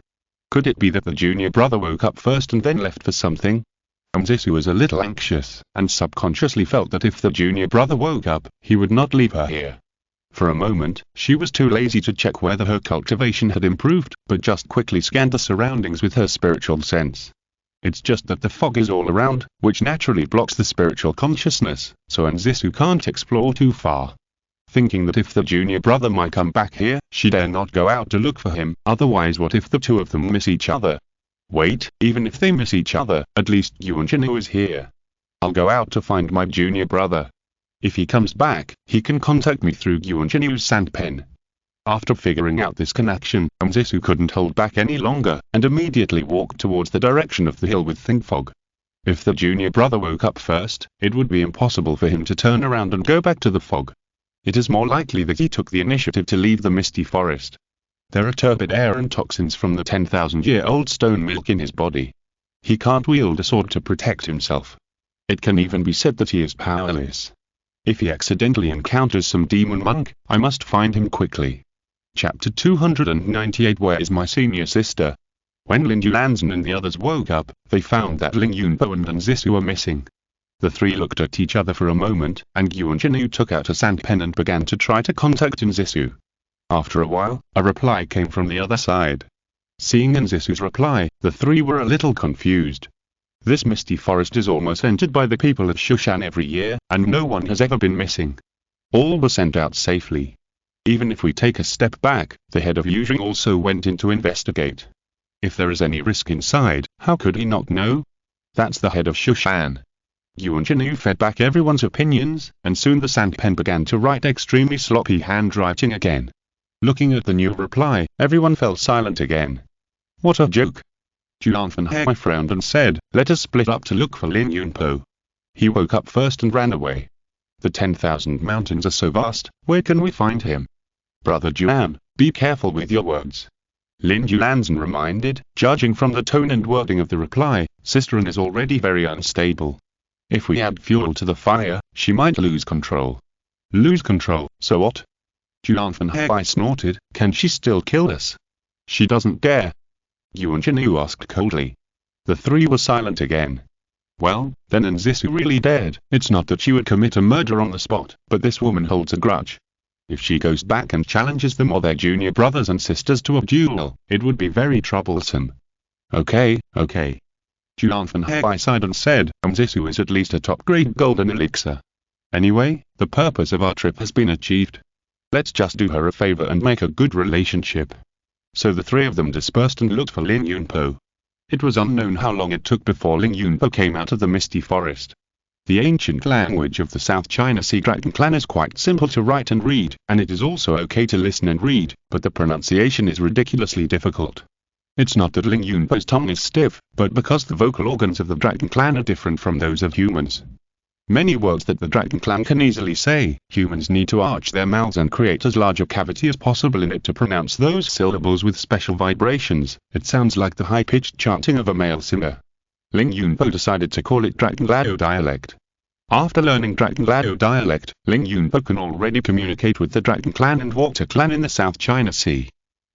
Could it be that the junior brother woke up first and then left for something? Zisu was a little anxious, and subconsciously felt that if the junior brother woke up, he would not leave her here. For a moment, she was too lazy to check whether her cultivation had improved, but just quickly scanned the surroundings with her spiritual sense. It's just that the fog is all around, which naturally blocks the spiritual consciousness, so Zisu can't explore too far. Thinking that if the junior brother might come back here, she dare not go out to look for him, otherwise what if the 2 of them miss each other? Wait, even if they miss each other, at least Yuan Chinu is here. I'll go out to find my junior brother. If he comes back, he can contact me through Yuan Chinu's sand pen. After figuring out this connection, Zisu couldn't hold back any longer, and immediately walked towards the direction of the hill with think fog. If the junior brother woke up first, it would be impossible for him to turn around and go back to the fog. It is more likely that he took the initiative to leave the misty forest. There are turbid air and toxins from the 10,000-year-old stone milk in his body. He can't wield a sword to protect himself. It can even be said that he is powerless. If he accidentally encounters some demon monk, I must find him quickly. Chapter 298 Where is my senior sister? When Lin Yulanzan and the others woke up, they found that Ling Yunpo and Zisu were missing. The 3 looked at each other for a moment, and Yuan Chinu took out a sand pen and began to try to contact Zisu. After a while, a reply came from the other side. Seeing Zisu's reply, the 3 were a little confused. This misty forest is almost entered by the people of Shushan every year, and no one has ever been missing. All were sent out safely. Even if we take a step back, the head of Yuzheng also went in to investigate. If there is any risk inside, how could he not know? That's the head of Shushan. Yuan Chinu fed back everyone's opinions, and soon the sand pen began to write extremely sloppy handwriting again. Looking at the new reply, everyone fell silent again. What a joke! Julanfan frowned and said, let us split up to look for Lin Yunpo. He woke up first and ran away. The 10,000 mountains are so vast, where can we find him? Brother Juan, be careful with your words. Lin Yulanzan reminded, judging from the tone and wording of the reply, Sisterin is already very unstable. If we add fuel to the fire, she might lose control. Lose control, so what? Julanfan snorted, can she still kill us? She doesn't dare. Yuan Chinu asked coldly. The 3 were silent again. Well, then Zisu really dared. It's not that she would commit a murder on the spot, but this woman holds a grudge. If she goes back and challenges them or their junior brothers and sisters to a duel, it would be very troublesome. Okay. Julanfan sighed and said, Zisu is at least a top-grade golden elixir. Anyway, the purpose of our trip has been achieved. Let's just do her a favor and make a good relationship. So the 3 of them dispersed and looked for Lin Yunpo. It was unknown how long it took before Ling Yunpo came out of the misty forest. The ancient language of the South China Sea Dragon clan is quite simple to write and read, and it is also okay to listen and read, but the pronunciation is ridiculously difficult. It's not that Ling Yunpo's tongue is stiff, but because the vocal organs of the Dragon clan are different from those of humans. Many words that the Dragon clan can easily say, humans need to arch their mouths and create as large a cavity as possible in it to pronounce those syllables with special vibrations. It sounds like the high-pitched chanting of a male singer. Ling Yunpo decided to call it Dragonlado dialect. After learning Dragonlado dialect, Ling Yunpo can already communicate with the Dragon clan and Water clan in the South China Sea.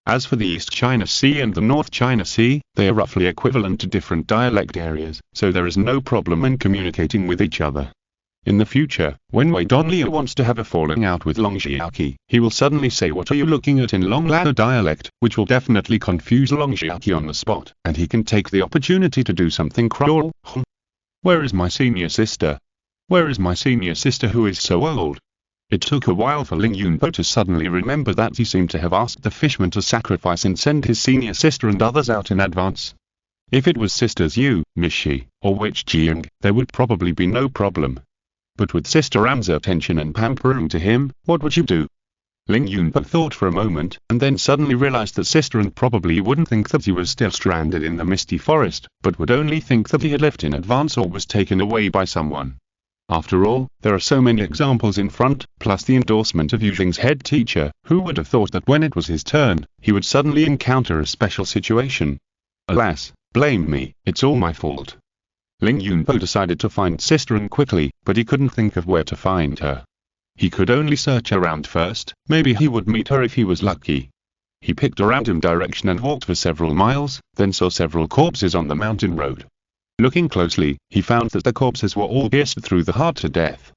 As for the East China Sea and the North China Sea, they are roughly equivalent to different dialect areas, so there is no problem in communicating with each other. In the future, when Wei Donliu wants to have a falling out with Long Xiaoqi, he will suddenly say, "What are you looking at?" in Long Lao dialect, which will definitely confuse Long Xiaoqi on the spot, and he can take the opportunity to do something cruel. Where is my senior sister? Where is my senior sister who is so old? It took a while for Ling Yunpo to suddenly remember that he seemed to have asked the fisherman to sacrifice and send his senior sister and others out in advance. If it was sisters Yu, Mishi, or Witch Jiang, there would probably be no problem. But with Sister Am's attention and pampering to him, what would you do? Ling Yunpo thought for a moment, and then suddenly realized that Sister An probably wouldn't think that he was still stranded in the misty forest, but would only think that he had left in advance or was taken away by someone. After all, there are so many examples in front, plus the endorsement of Yu Jing's head teacher, who would have thought that when it was his turn, he would suddenly encounter a special situation. Alas, blame me, it's all my fault. Ling Yunpo decided to find Sister An quickly, but he couldn't think of where to find her. He could only search around first, maybe he would meet her if he was lucky. He picked a random direction and walked for several miles, then saw several corpses on the mountain road. Looking closely, he found that the corpses were all pierced through the heart to death.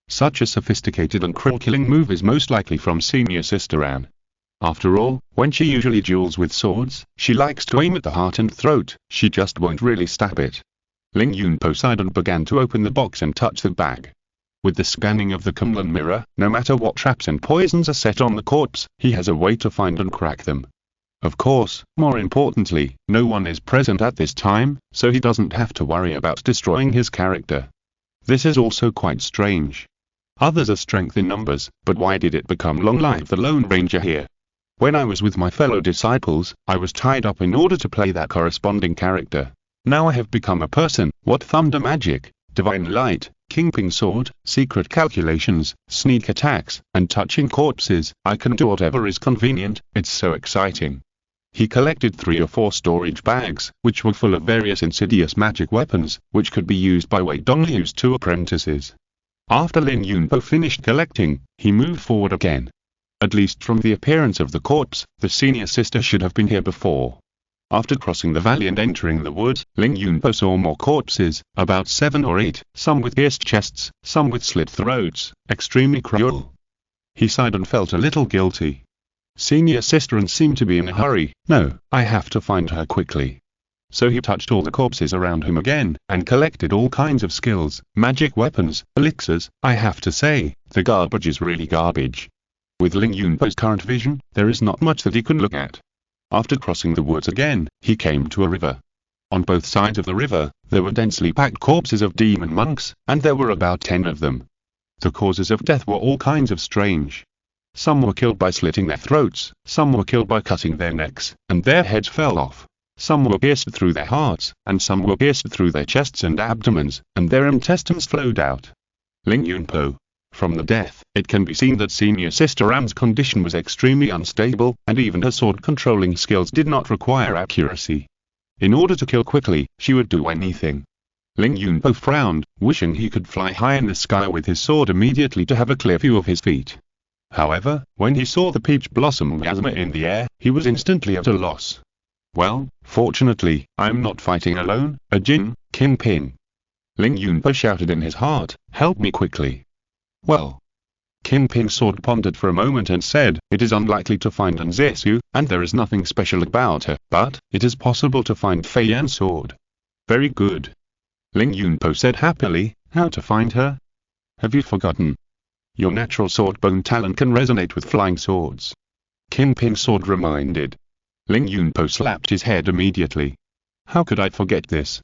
Such a sophisticated and cruel killing move is most likely from Senior Sister An. After all, when she usually duels with swords, she likes to aim at the heart and throat, she just won't really stab it. Ling Yunpo sighed and began to open the box and touch the bag. With the scanning of the Kunlun mirror, no matter what traps and poisons are set on the corpse, he has a way to find and crack them. Of course, more importantly, no one is present at this time, so he doesn't have to worry about destroying his character. This is also quite strange. Others are strength in numbers, but why did it become Long Live the Lone Ranger here? When I was with my fellow disciples, I was tied up in order to play that corresponding character. Now I have become a person. What thunder magic, divine light, kingpin sword, secret calculations, sneak attacks, and touching corpses. I can do whatever is convenient, it's so exciting. He collected 3 or 4 storage bags, which were full of various insidious magic weapons, which could be used by Wei Dongliu's 2 apprentices. After Ling Yunpo finished collecting, he moved forward again. At least from the appearance of the corpse, the senior sister should have been here before. After crossing the valley and entering the woods, Ling Yunpo saw more corpses, about 7 or 8, some with pierced chests, some with slit throats, extremely cruel. He sighed and felt a little guilty. Senior Sister An seemed to be in a hurry. No, I have to find her quickly. So he touched all the corpses around him again, and collected all kinds of skills, magic weapons, elixirs. I have to say, the garbage is really garbage. With Ling Yunpo's current vision, there is not much that he can look at. After crossing the woods again, he came to a river. On both sides of the river, there were densely packed corpses of demon monks, and there were about 10 of them. The causes of death were all kinds of strange. Some were killed by slitting their throats, some were killed by cutting their necks, and their heads fell off. Some were pierced through their hearts, and some were pierced through their chests and abdomens, and their intestines flowed out. Ling Yunpo. From the death, it can be seen that Senior Sister An's condition was extremely unstable, and even her sword-controlling skills did not require accuracy. In order to kill quickly, she would do anything. Ling Yunpo frowned, wishing he could fly high in the sky with his sword immediately to have a clear view of his feet. However, when he saw the peach blossom miasma in the air, he was instantly at a loss. Well, fortunately, I'm not fighting alone, a Jin, Kingpin. Ling Yunpo shouted in his heart, help me quickly. Well, Kingpin's sword pondered for a moment and said, it is unlikely to find An Zexu, and there is nothing special about her, but it is possible to find Fei Yan's sword. Very good. Ling Yunpo said happily, how to find her? Have you forgotten? Your natural sword bone talent can resonate with flying swords. Kingpin's sword reminded. Ling Yunpo slapped his head immediately. How could I forget this?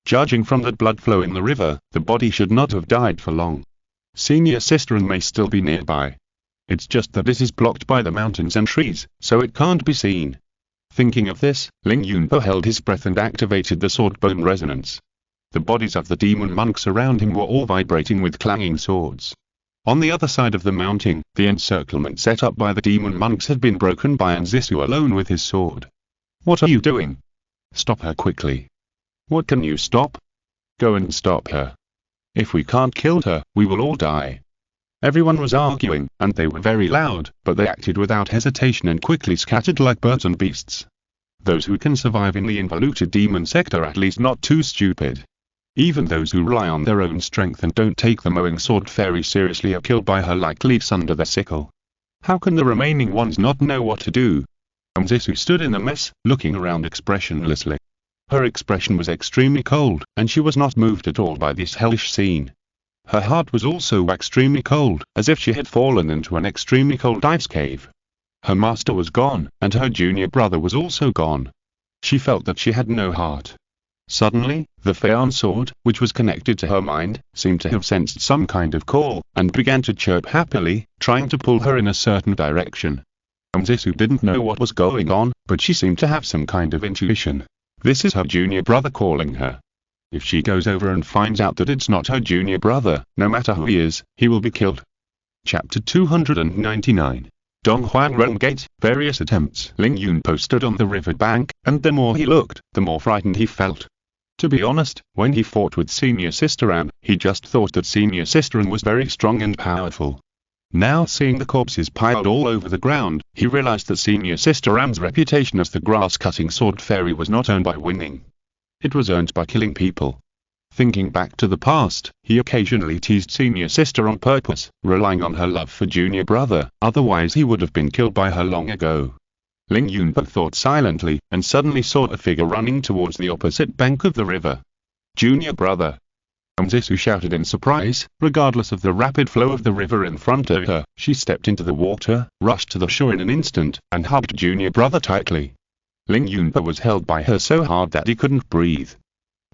Judging from that blood flow in the river, the body should not have died for long. Senior Sister An may still be nearby. It's just that it is blocked by the mountains and trees, so it can't be seen. Thinking of this, Ling Yunpo held his breath and activated the sword bone resonance. The bodies of the demon monks around him were all vibrating with clanging swords. On the other side of the mountain, the encirclement set up by the demon monks had been broken by An Zexu alone with his sword. What are you doing? Stop her quickly. What can you stop? Go and stop her. If we can't kill her, we will all die. Everyone was arguing, and they were very loud, but they acted without hesitation and quickly scattered like birds and beasts. Those who can survive in the involuted demon sect are at least not too stupid. Even those who rely on their own strength and don't take the mowing sword fairy seriously are killed by her like leaves under the sickle. How can the remaining ones not know what to do? Zisu stood in the mess, looking around expressionlessly. Her expression was extremely cold, and she was not moved at all by this hellish scene. Her heart was also extremely cold, as if she had fallen into an extremely cold ice cave. Her master was gone, and her junior brother was also gone. She felt that she had no heart. Suddenly, the Phaon sword, which was connected to her mind, seemed to have sensed some kind of call, and began to chirp happily, trying to pull her in a certain direction. Zisu didn't know what was going on, but she seemed to have some kind of intuition. This is her junior brother calling her. If she goes over and finds out that it's not her junior brother, no matter who he is, he will be killed. Chapter 299. Donghuan Realm Gate, various attempts. Ling Yunpo stood on the river bank, and the more he looked, the more frightened he felt. To be honest, when he fought with Senior Sister Anne, he just thought that Senior Sister Anne was very strong and powerful. Now seeing the corpses piled all over the ground, he realized that Senior Sister Anne's reputation as the grass-cutting sword fairy was not earned by winning. It was earned by killing people. Thinking back to the past, he occasionally teased Senior Sister on purpose, relying on her love for junior brother, otherwise he would have been killed by her long ago. Ling Yunpo thought silently, and suddenly saw a figure running towards the opposite bank of the river. Junior brother! Zisu shouted in surprise. Regardless of the rapid flow of the river in front of her, she stepped into the water, rushed to the shore in an instant, and hugged junior brother tightly. Ling Yunpo was held by her so hard that he couldn't breathe.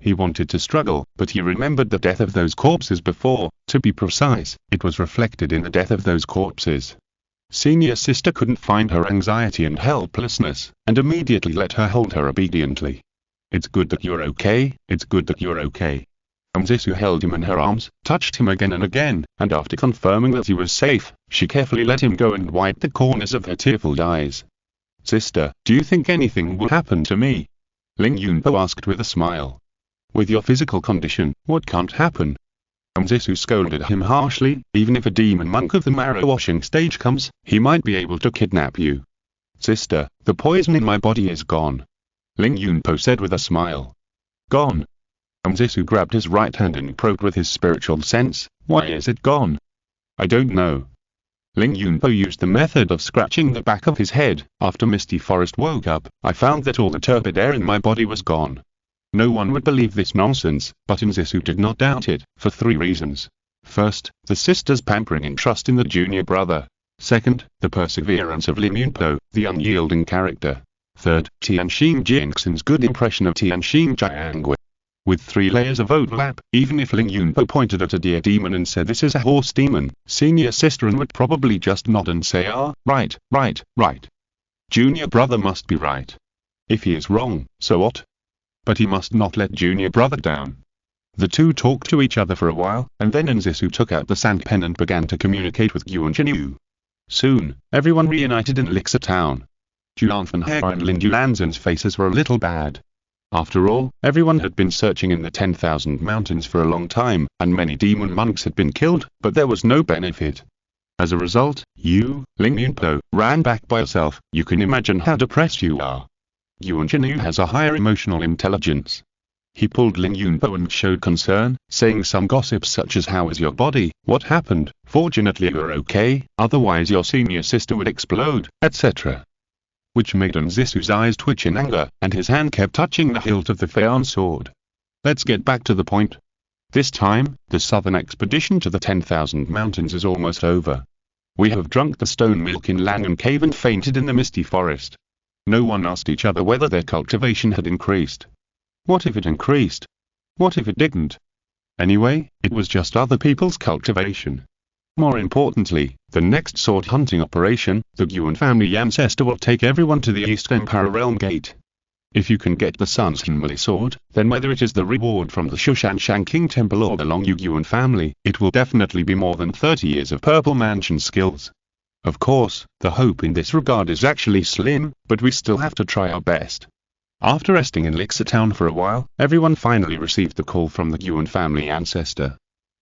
He wanted to struggle, but he remembered the death of those corpses before. To be precise, it was reflected in the death of those corpses. Senior Sister couldn't find her anxiety and helplessness, and immediately let her hold her obediently. It's good that you're okay, it's good that you're okay. Zisu held him in her arms, touched him again and again, and after confirming that he was safe, she carefully let him go and wiped the corners of her tearful eyes. Sister, do you think anything will happen to me? Ling Yunpo asked with a smile. With your physical condition, what can't happen? Zisu scolded him harshly. Even if a demon monk of the marrow washing stage comes, he might be able to kidnap you. Sister, the poison in my body is gone. Ling Yunpo said with a smile. Gone? Zisu grabbed his right hand and probed with his spiritual sense. Why is it gone? I don't know. Ling Yunpo used the method of scratching the back of his head. After Misty Forest woke up, I found that all the turbid air in my body was gone. No one would believe this nonsense, but Zisu did not doubt it, for 3 reasons. First, the sister's pampering and trust in the junior brother. Second, the perseverance of Ling Yunpo, the unyielding character. Third, Tianxin Jiangxin's good impression of Tianxin Jiangui. With 3 layers of overlap, even if Ling Yunpo pointed at a deer demon and said this is a horse demon, Senior Sister Anne would probably just nod and say right, right, right. Junior brother must be right. If he is wrong, so what? But he must not let junior brother down. The two talked to each other for a while, and then Zisu took out the sand pen and began to communicate with Yuan Jinyu. Soon, everyone reunited in Elixir Town. Julanfanhai and Lin Yulanzhen's faces were a little bad. After all, everyone had been searching in the 10,000 mountains for a long time, and many demon monks had been killed, but there was no benefit. As a result, you, Ling Yunpo, ran back by yourself. You can imagine how depressed you are. Yuan Jinyu has a higher emotional intelligence. He pulled Ling Yunpo and showed concern, saying some gossips such as how is your body, what happened, fortunately you're okay, otherwise your senior sister would explode, etc. Which made Zisu's eyes twitch in anger, and his hand kept touching the hilt of the Phaon sword. Let's get back to the point. This time, the southern expedition to the 10,000 mountains is almost over. We have drunk the stone milk in Langan Cave and fainted in the misty forest. No one asked each other whether their cultivation had increased. What if it increased? What if it didn't? Anyway, it was just other people's cultivation. More importantly, the next sword hunting operation, the Yuan family ancestor will take everyone to the East Empire Realm Gate. If you can get the Sun's Hinmali sword, then whether it is the reward from the Shushan King Temple or the Long Yuan family, it will definitely be more than 30 years of Purple Mansion skills. Of course, the hope in this regard is actually slim, but we still have to try our best. After resting in Elixir Town for a while, everyone finally received the call from the Yuan family ancestor.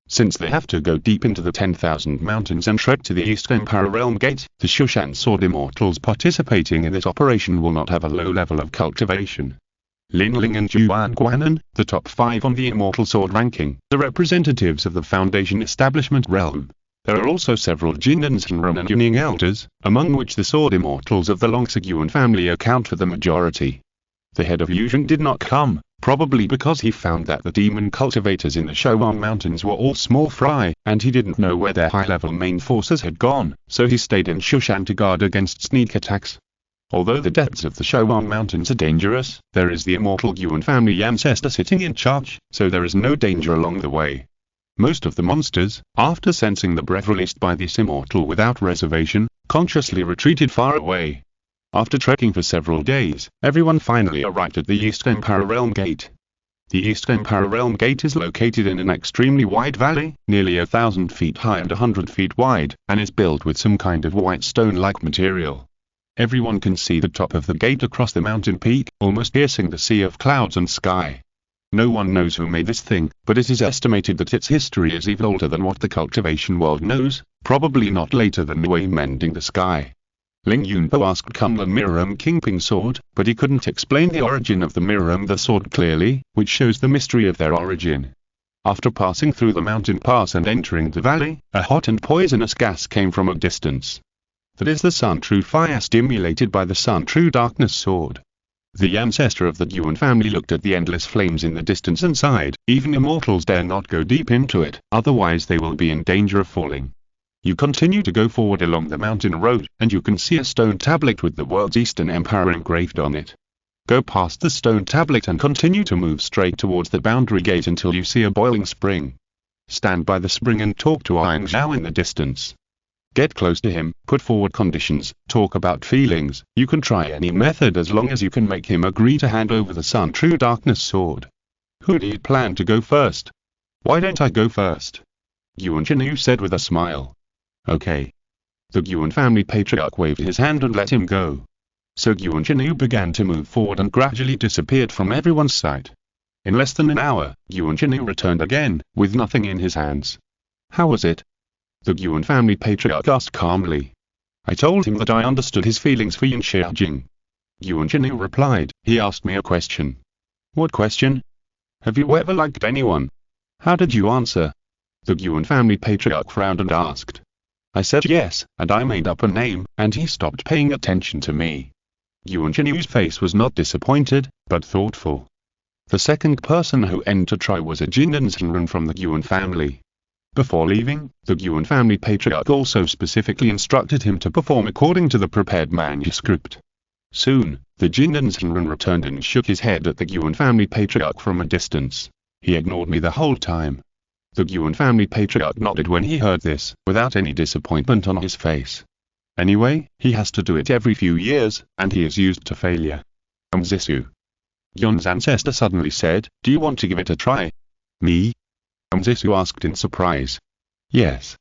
Since they have to go deep into the 10,000 mountains and trek to the Eastern Parallel Gate, the Shushan Sword Immortals participating in this operation will not have a low level of cultivation. Lin Ling and Juan Guanan, the top 5 on the Immortal Sword ranking, the representatives of the Foundation establishment realm. There are also several Jindans and Yuning elders, among which the Sword Immortals of the Longsiguan family account for the majority. The head of Yuzheng did not come, probably because he found that the demon cultivators in the Shouwan Mountains were all small fry, and he didn't know where their high-level main forces had gone, so he stayed in Shushan to guard against sneak attacks. Although the depths of the Shouwan Mountains are dangerous, there is the Immortal Yuan family ancestor sitting in charge, so there is no danger along the way. Most of the monsters, after sensing the breath released by this immortal without reservation, consciously retreated far away. After trekking for several days, everyone finally arrived at the Eastern Parallel Gate. The Eastern Parallel Gate is located in an extremely wide valley, nearly 1,000 feet high and 100 feet wide, and is built with some kind of white stone-like material. Everyone can see the top of the gate across the mountain peak, almost piercing the sea of clouds and sky. No one knows who made this thing, but it is estimated that its history is even older than what the cultivation world knows, probably not later than the way mending the sky. Ling Yunpo asked Kunlun Miram Kingping sword, but he couldn't explain the origin of the Miram the sword clearly, which shows the mystery of their origin. After passing through the mountain pass and entering the valley, a hot and poisonous gas came from a distance. That is the Sun True fire stimulated by the Sun True Darkness sword. The ancestor of the Yuan family looked at the endless flames in the distance and sighed, even immortals dare not go deep into it, otherwise they will be in danger of falling. You continue to go forward along the mountain road, and you can see a stone tablet with the world's Eastern Empire engraved on it. Go past the stone tablet and continue to move straight towards the boundary gate until you see a boiling spring. Stand by the spring and talk to Yang Zhao in the distance. Get close to him, put forward conditions, talk about feelings. You can try any method as long as you can make him agree to hand over the Sun True Darkness sword. Who do you plan to go first? Why don't I go first? Yuan Chenu said with a smile. Okay. The Yuan family patriarch waved his hand and let him go. So Yuan Chenu began to move forward and gradually disappeared from everyone's sight. In less than an hour, Yuan Chenu returned again, with nothing in his hands. How was it? The Yuan family patriarch asked calmly. I told him that I understood his feelings for Yin Xiaojing. Yuan Chenu replied. He asked me a question. What question? Have you ever liked anyone? How did you answer? The Yuan family patriarch frowned and asked. I said yes, and I made up a name, and he stopped paying attention to me. Yuan Chenu's face was not disappointed, but thoughtful. The second person who entered to try was a Jindan Zenrun from the Yuan family. Before leaving, the Yuan family patriarch also specifically instructed him to perform according to the prepared manuscript. Soon, the Jindan Zenrun returned and shook his head at the Yuan family patriarch from a distance. He ignored me the whole time. The Yuan family patriarch nodded when he heard this, without any disappointment on his face. Anyway, he has to do it every few years, and he is used to failure. Zisu. Yon's ancestor suddenly said, do you want to give it a try? Me? Zisu asked in surprise. Yes.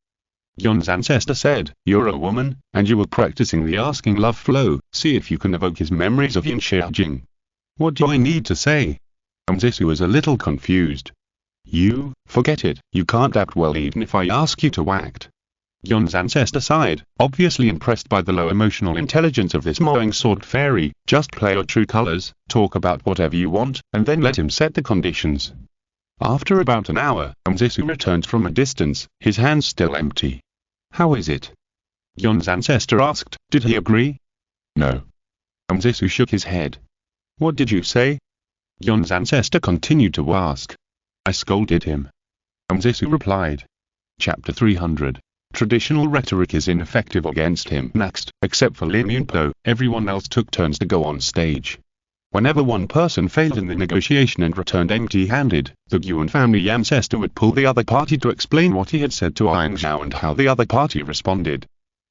Yon's ancestor said, you're a woman, and you were practicing the asking love flow, see if you can evoke his memories of Yin Xiaojing. What do I need to say? Zisu was a little confused. You, forget it, you can't act well even if I ask you to act. Yon's ancestor sighed, obviously impressed by the low emotional intelligence of this mowing sword fairy. Just play your true colors, talk about whatever you want, and then let him set the conditions. After about an hour, Zisu returned from a distance, his hands still empty. How is it? Yon's ancestor asked, did he agree? No. Zisu shook his head. What did you say? Yon's ancestor continued to ask. I scolded him. Zisu replied. Chapter 300. Traditional rhetoric is ineffective against him. Next, except for Lin Yunpo, everyone else took turns to go on stage. Whenever one person failed in the negotiation and returned empty-handed, the Yuan family ancestor would pull the other party to explain what he had said to Yang Zhao and how the other party responded.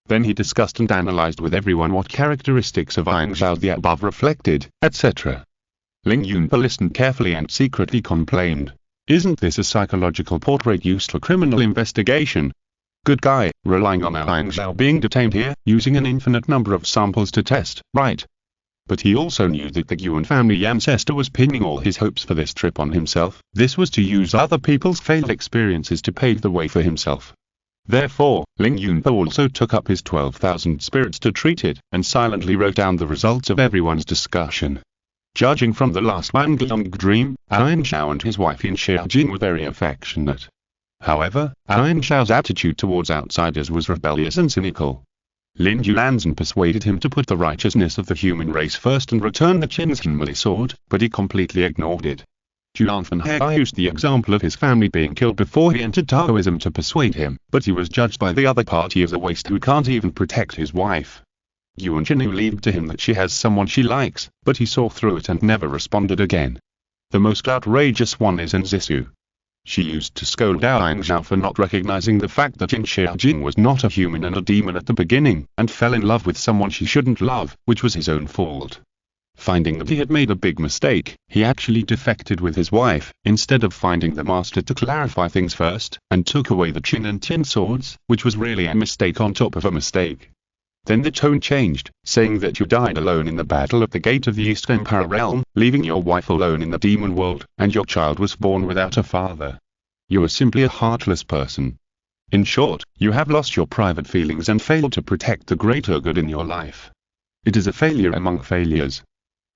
Then he discussed and analyzed with everyone what characteristics of Yang Zhao the above reflected, etc. Ling Yunpo listened carefully and secretly complained. Isn't this a psychological portrait used for criminal investigation? Good guy, relying on Yang Zhao being detained here, using an infinite number of samples to test, right? But he also knew that the Yuan family ancestor was pinning all his hopes for this trip on himself. This was to use other people's failed experiences to pave the way for himself. Therefore, Ling Yunpo also took up his 12,000 spirits to treat it, and silently wrote down the results of everyone's discussion. Judging from the last Wanglong dream, Ain Zhao and his wife Yin Xiaojin were very affectionate. However, Ain Zhao's attitude towards outsiders was rebellious and cynical. Lin Yuanzhen persuaded him to put the righteousness of the human race first and return the Qin's sword, but he completely ignored it. Juanfen used the example of his family being killed before he entered Taoism to persuade him, but he was judged by the other party as a waste who can't even protect his wife. Yuan Jinu believed to him that she has someone she likes, but he saw through it and never responded again. The most outrageous one is Nzisu. She used to scold Ain Zhao for not recognizing the fact that Yin Xiaojin was not a human and a demon at the beginning, and fell in love with someone she shouldn't love, which was his own fault. Finding that he had made a big mistake, he actually defected with his wife, instead of finding the master to clarify things first, and took away the Qin and Tin swords, which was really a mistake on top of a mistake. Then the tone changed, saying that you died alone in the battle at the gate of the East Empire realm, leaving your wife alone in the demon world, and your child was born without a father. You are simply a heartless person. In short, you have lost your private feelings and failed to protect the greater good in your life. It is a failure among failures.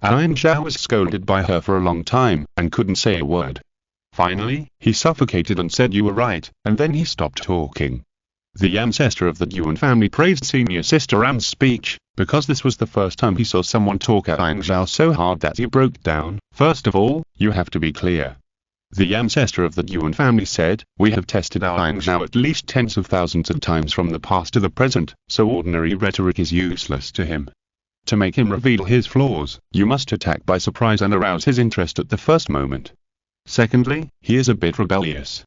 Ain Zhao was scolded by her for a long time, and couldn't say a word. Finally, he suffocated and said you were right, and then he stopped talking. The ancestor of the Yuan family praised senior sister An's speech, because this was the first time he saw someone talk at Ain Zhao so hard that he broke down. First of all, you have to be clear. The ancestor of the Yuan family said, we have tested our Ain Zhao at least tens of thousands of times from the past to the present, so ordinary rhetoric is useless to him. To make him reveal his flaws, you must attack by surprise and arouse his interest at the first moment. Secondly, he is a bit rebellious.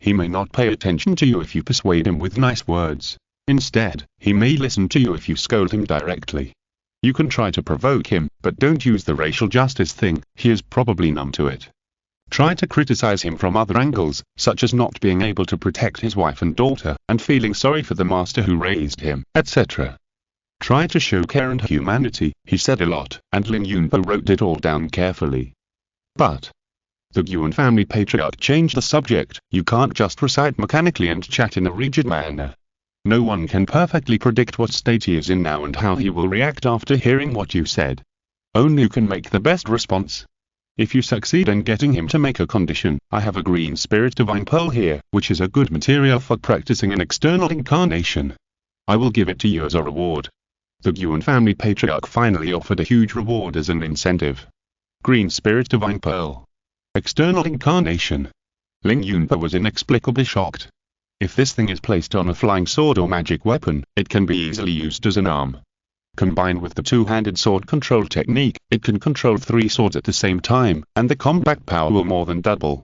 He may not pay attention to you if you persuade him with nice words. Instead, he may listen to you if you scold him directly. You can try to provoke him, but don't use the racial justice thing, he is probably numb to it. Try to criticize him from other angles, such as not being able to protect his wife and daughter, and feeling sorry for the master who raised him, etc. Try to show care and humanity, he said a lot, and Lin Yunpo wrote it all down carefully. But the Yuan family patriarch changed the subject. You can't just recite mechanically and chat in a rigid manner. No one can perfectly predict what state he is in now and how he will react after hearing what you said. Only you can make the best response. If you succeed in getting him to make a condition, I have a green spirit divine pearl here, which is a good material for practicing an external incarnation. I will give it to you as a reward. The Yuan family patriarch finally offered a huge reward as an incentive. Green spirit divine pearl. External incarnation. Ling Yunpo was inexplicably shocked. If this thing is placed on a flying sword or magic weapon, it can be easily used as an arm. Combined with the two-handed sword control technique, it can control 3 swords at the same time, and the combat power will more than double.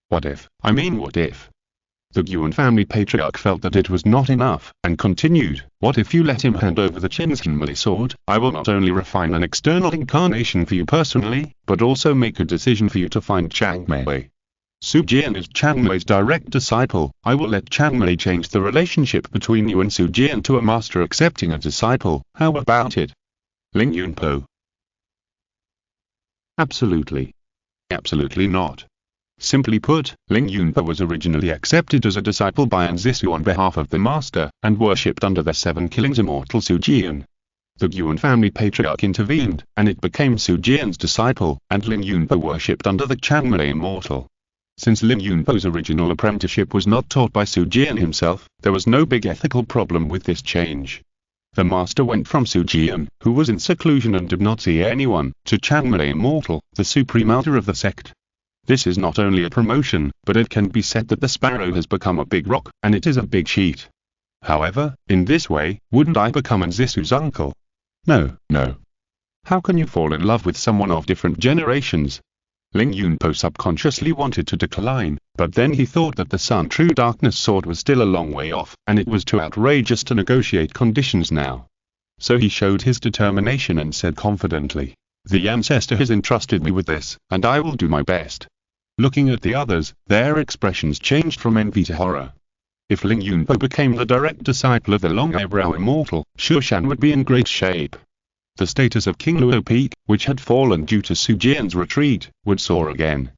What if? The Yuan family patriarch felt that it was not enough, and continued, what if you let him hand over the Qin's sword? I will not only refine an external incarnation for you personally, but also make a decision for you to find Chang Mei. Su Jian is Chang Mei's direct disciple. I will let Chang Mei change the relationship between you and Su Jian to a master accepting a disciple. How about it? Ling Yunpo. Absolutely. Absolutely not. Simply put, Ling Yunpo was originally accepted as a disciple by Nzisu on behalf of the master, and worshipped under the 7 killings immortal Su Jian. The Yuan family patriarch intervened, and it became Su Jian's disciple, and Ling Yunpo worshipped under the Chang Mei immortal. Since Ling Yunpo's original apprenticeship was not taught by Su Jian himself, there was no big ethical problem with this change. The master went from Su Jian, who was in seclusion and did not see anyone, to Chang Mei immortal, the supreme elder of the sect. This is not only a promotion, but it can be said that the sparrow has become a big rock, and it is a big sheet. However, in this way, wouldn't I become Nzisu's uncle? No. How can you fall in love with someone of different generations? Ling Yunpo subconsciously wanted to decline, but then he thought that the Sun True Darkness sword was still a long way off, and it was too outrageous to negotiate conditions now. So he showed his determination and said confidently, the ancestor has entrusted me with this, and I will do my best. Looking at the others, their expressions changed from envy to horror. If Ling Yunpo became the direct disciple of the long eyebrow immortal, Shushan would be in great shape. The status of King Luo Peak, which had fallen due to Su Jian's retreat, would soar again.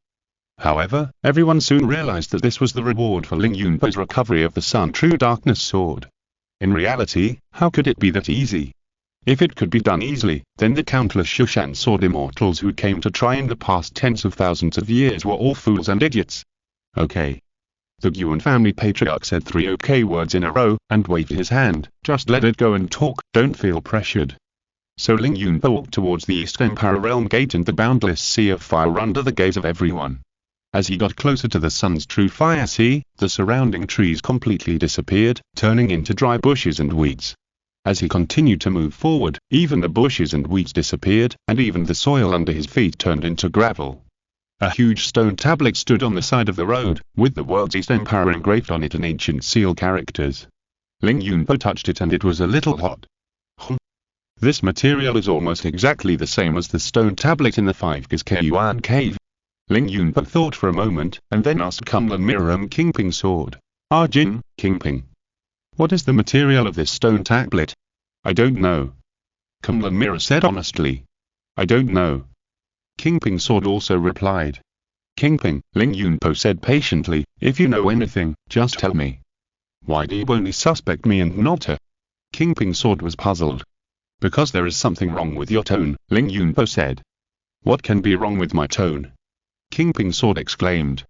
However, everyone soon realized that this was the reward for Ling Yunpo's recovery of the Sun True Darkness sword. In reality, how could it be that easy? If it could be done easily, then the countless Shushan sword immortals who came to try in the past tens of thousands of years were all fools and idiots. Okay. The Yuan family patriarch said 3 okay words in a row, and waved his hand. Just let it go and talk, don't feel pressured. So Ling Yunpo walked towards the East Empire Realm Gate and the boundless sea of fire under the gaze of everyone. As he got closer to the sun's true fire sea, the surrounding trees completely disappeared, turning into dry bushes and weeds. As he continued to move forward, even the bushes and weeds disappeared, and even the soil under his feet turned into gravel. A huge stone tablet stood on the side of the road, with the words East Empire engraved on it in ancient seal characters. Ling Yunpo touched it and it was a little hot. This material is almost exactly the same as the stone tablet in the 5 Yuan cave. Ling Yunpo thought for a moment, and then asked Kunlun Mirror Kingping sword. Jin, Kingping. What is the material of this stone tablet? I don't know. Kunlun Mirror said honestly. I don't know. Kingping sword also replied. Kingping, Ling Yunpo said patiently, if you know anything, just tell me. Why do you only suspect me and not her? Kingping sword was puzzled. Because there is something wrong with your tone, Ling Yunpo said. What can be wrong with my tone? Kingping sword exclaimed.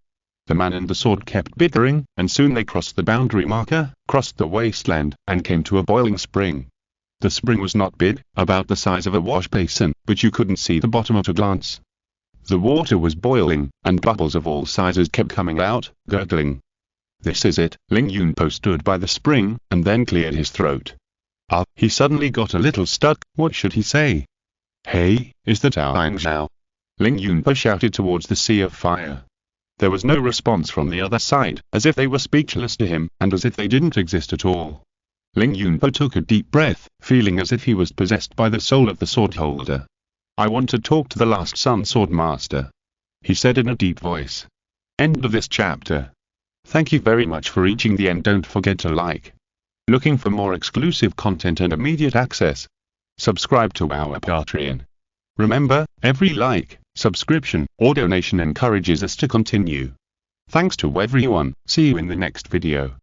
The man and the sword kept bickering, and soon they crossed the boundary marker, crossed the wasteland, and came to a boiling spring. The spring was not big, about the size of a wash basin, but you couldn't see the bottom at a glance. The water was boiling, and bubbles of all sizes kept coming out, gurgling. This is it. Ling Yunpo stood by the spring, and then cleared his throat. He suddenly got a little stuck. What should he say? Hey, is that our Zhao? Ling Yunpo shouted towards the sea of fire. There was no response from the other side, as if they were speechless to him, and as if they didn't exist at all. Ling Yunpo took a deep breath, feeling as if he was possessed by the soul of the sword holder. I want to talk to the last Sun Sword Master, he said in a deep voice. End of this chapter. Thank you very much for reaching the end. Don't forget to like. Looking for more exclusive content and immediate access? Subscribe to our Patreon. Remember, every like, subscription, or donation encourages us to continue. Thanks to everyone. See you in the next video.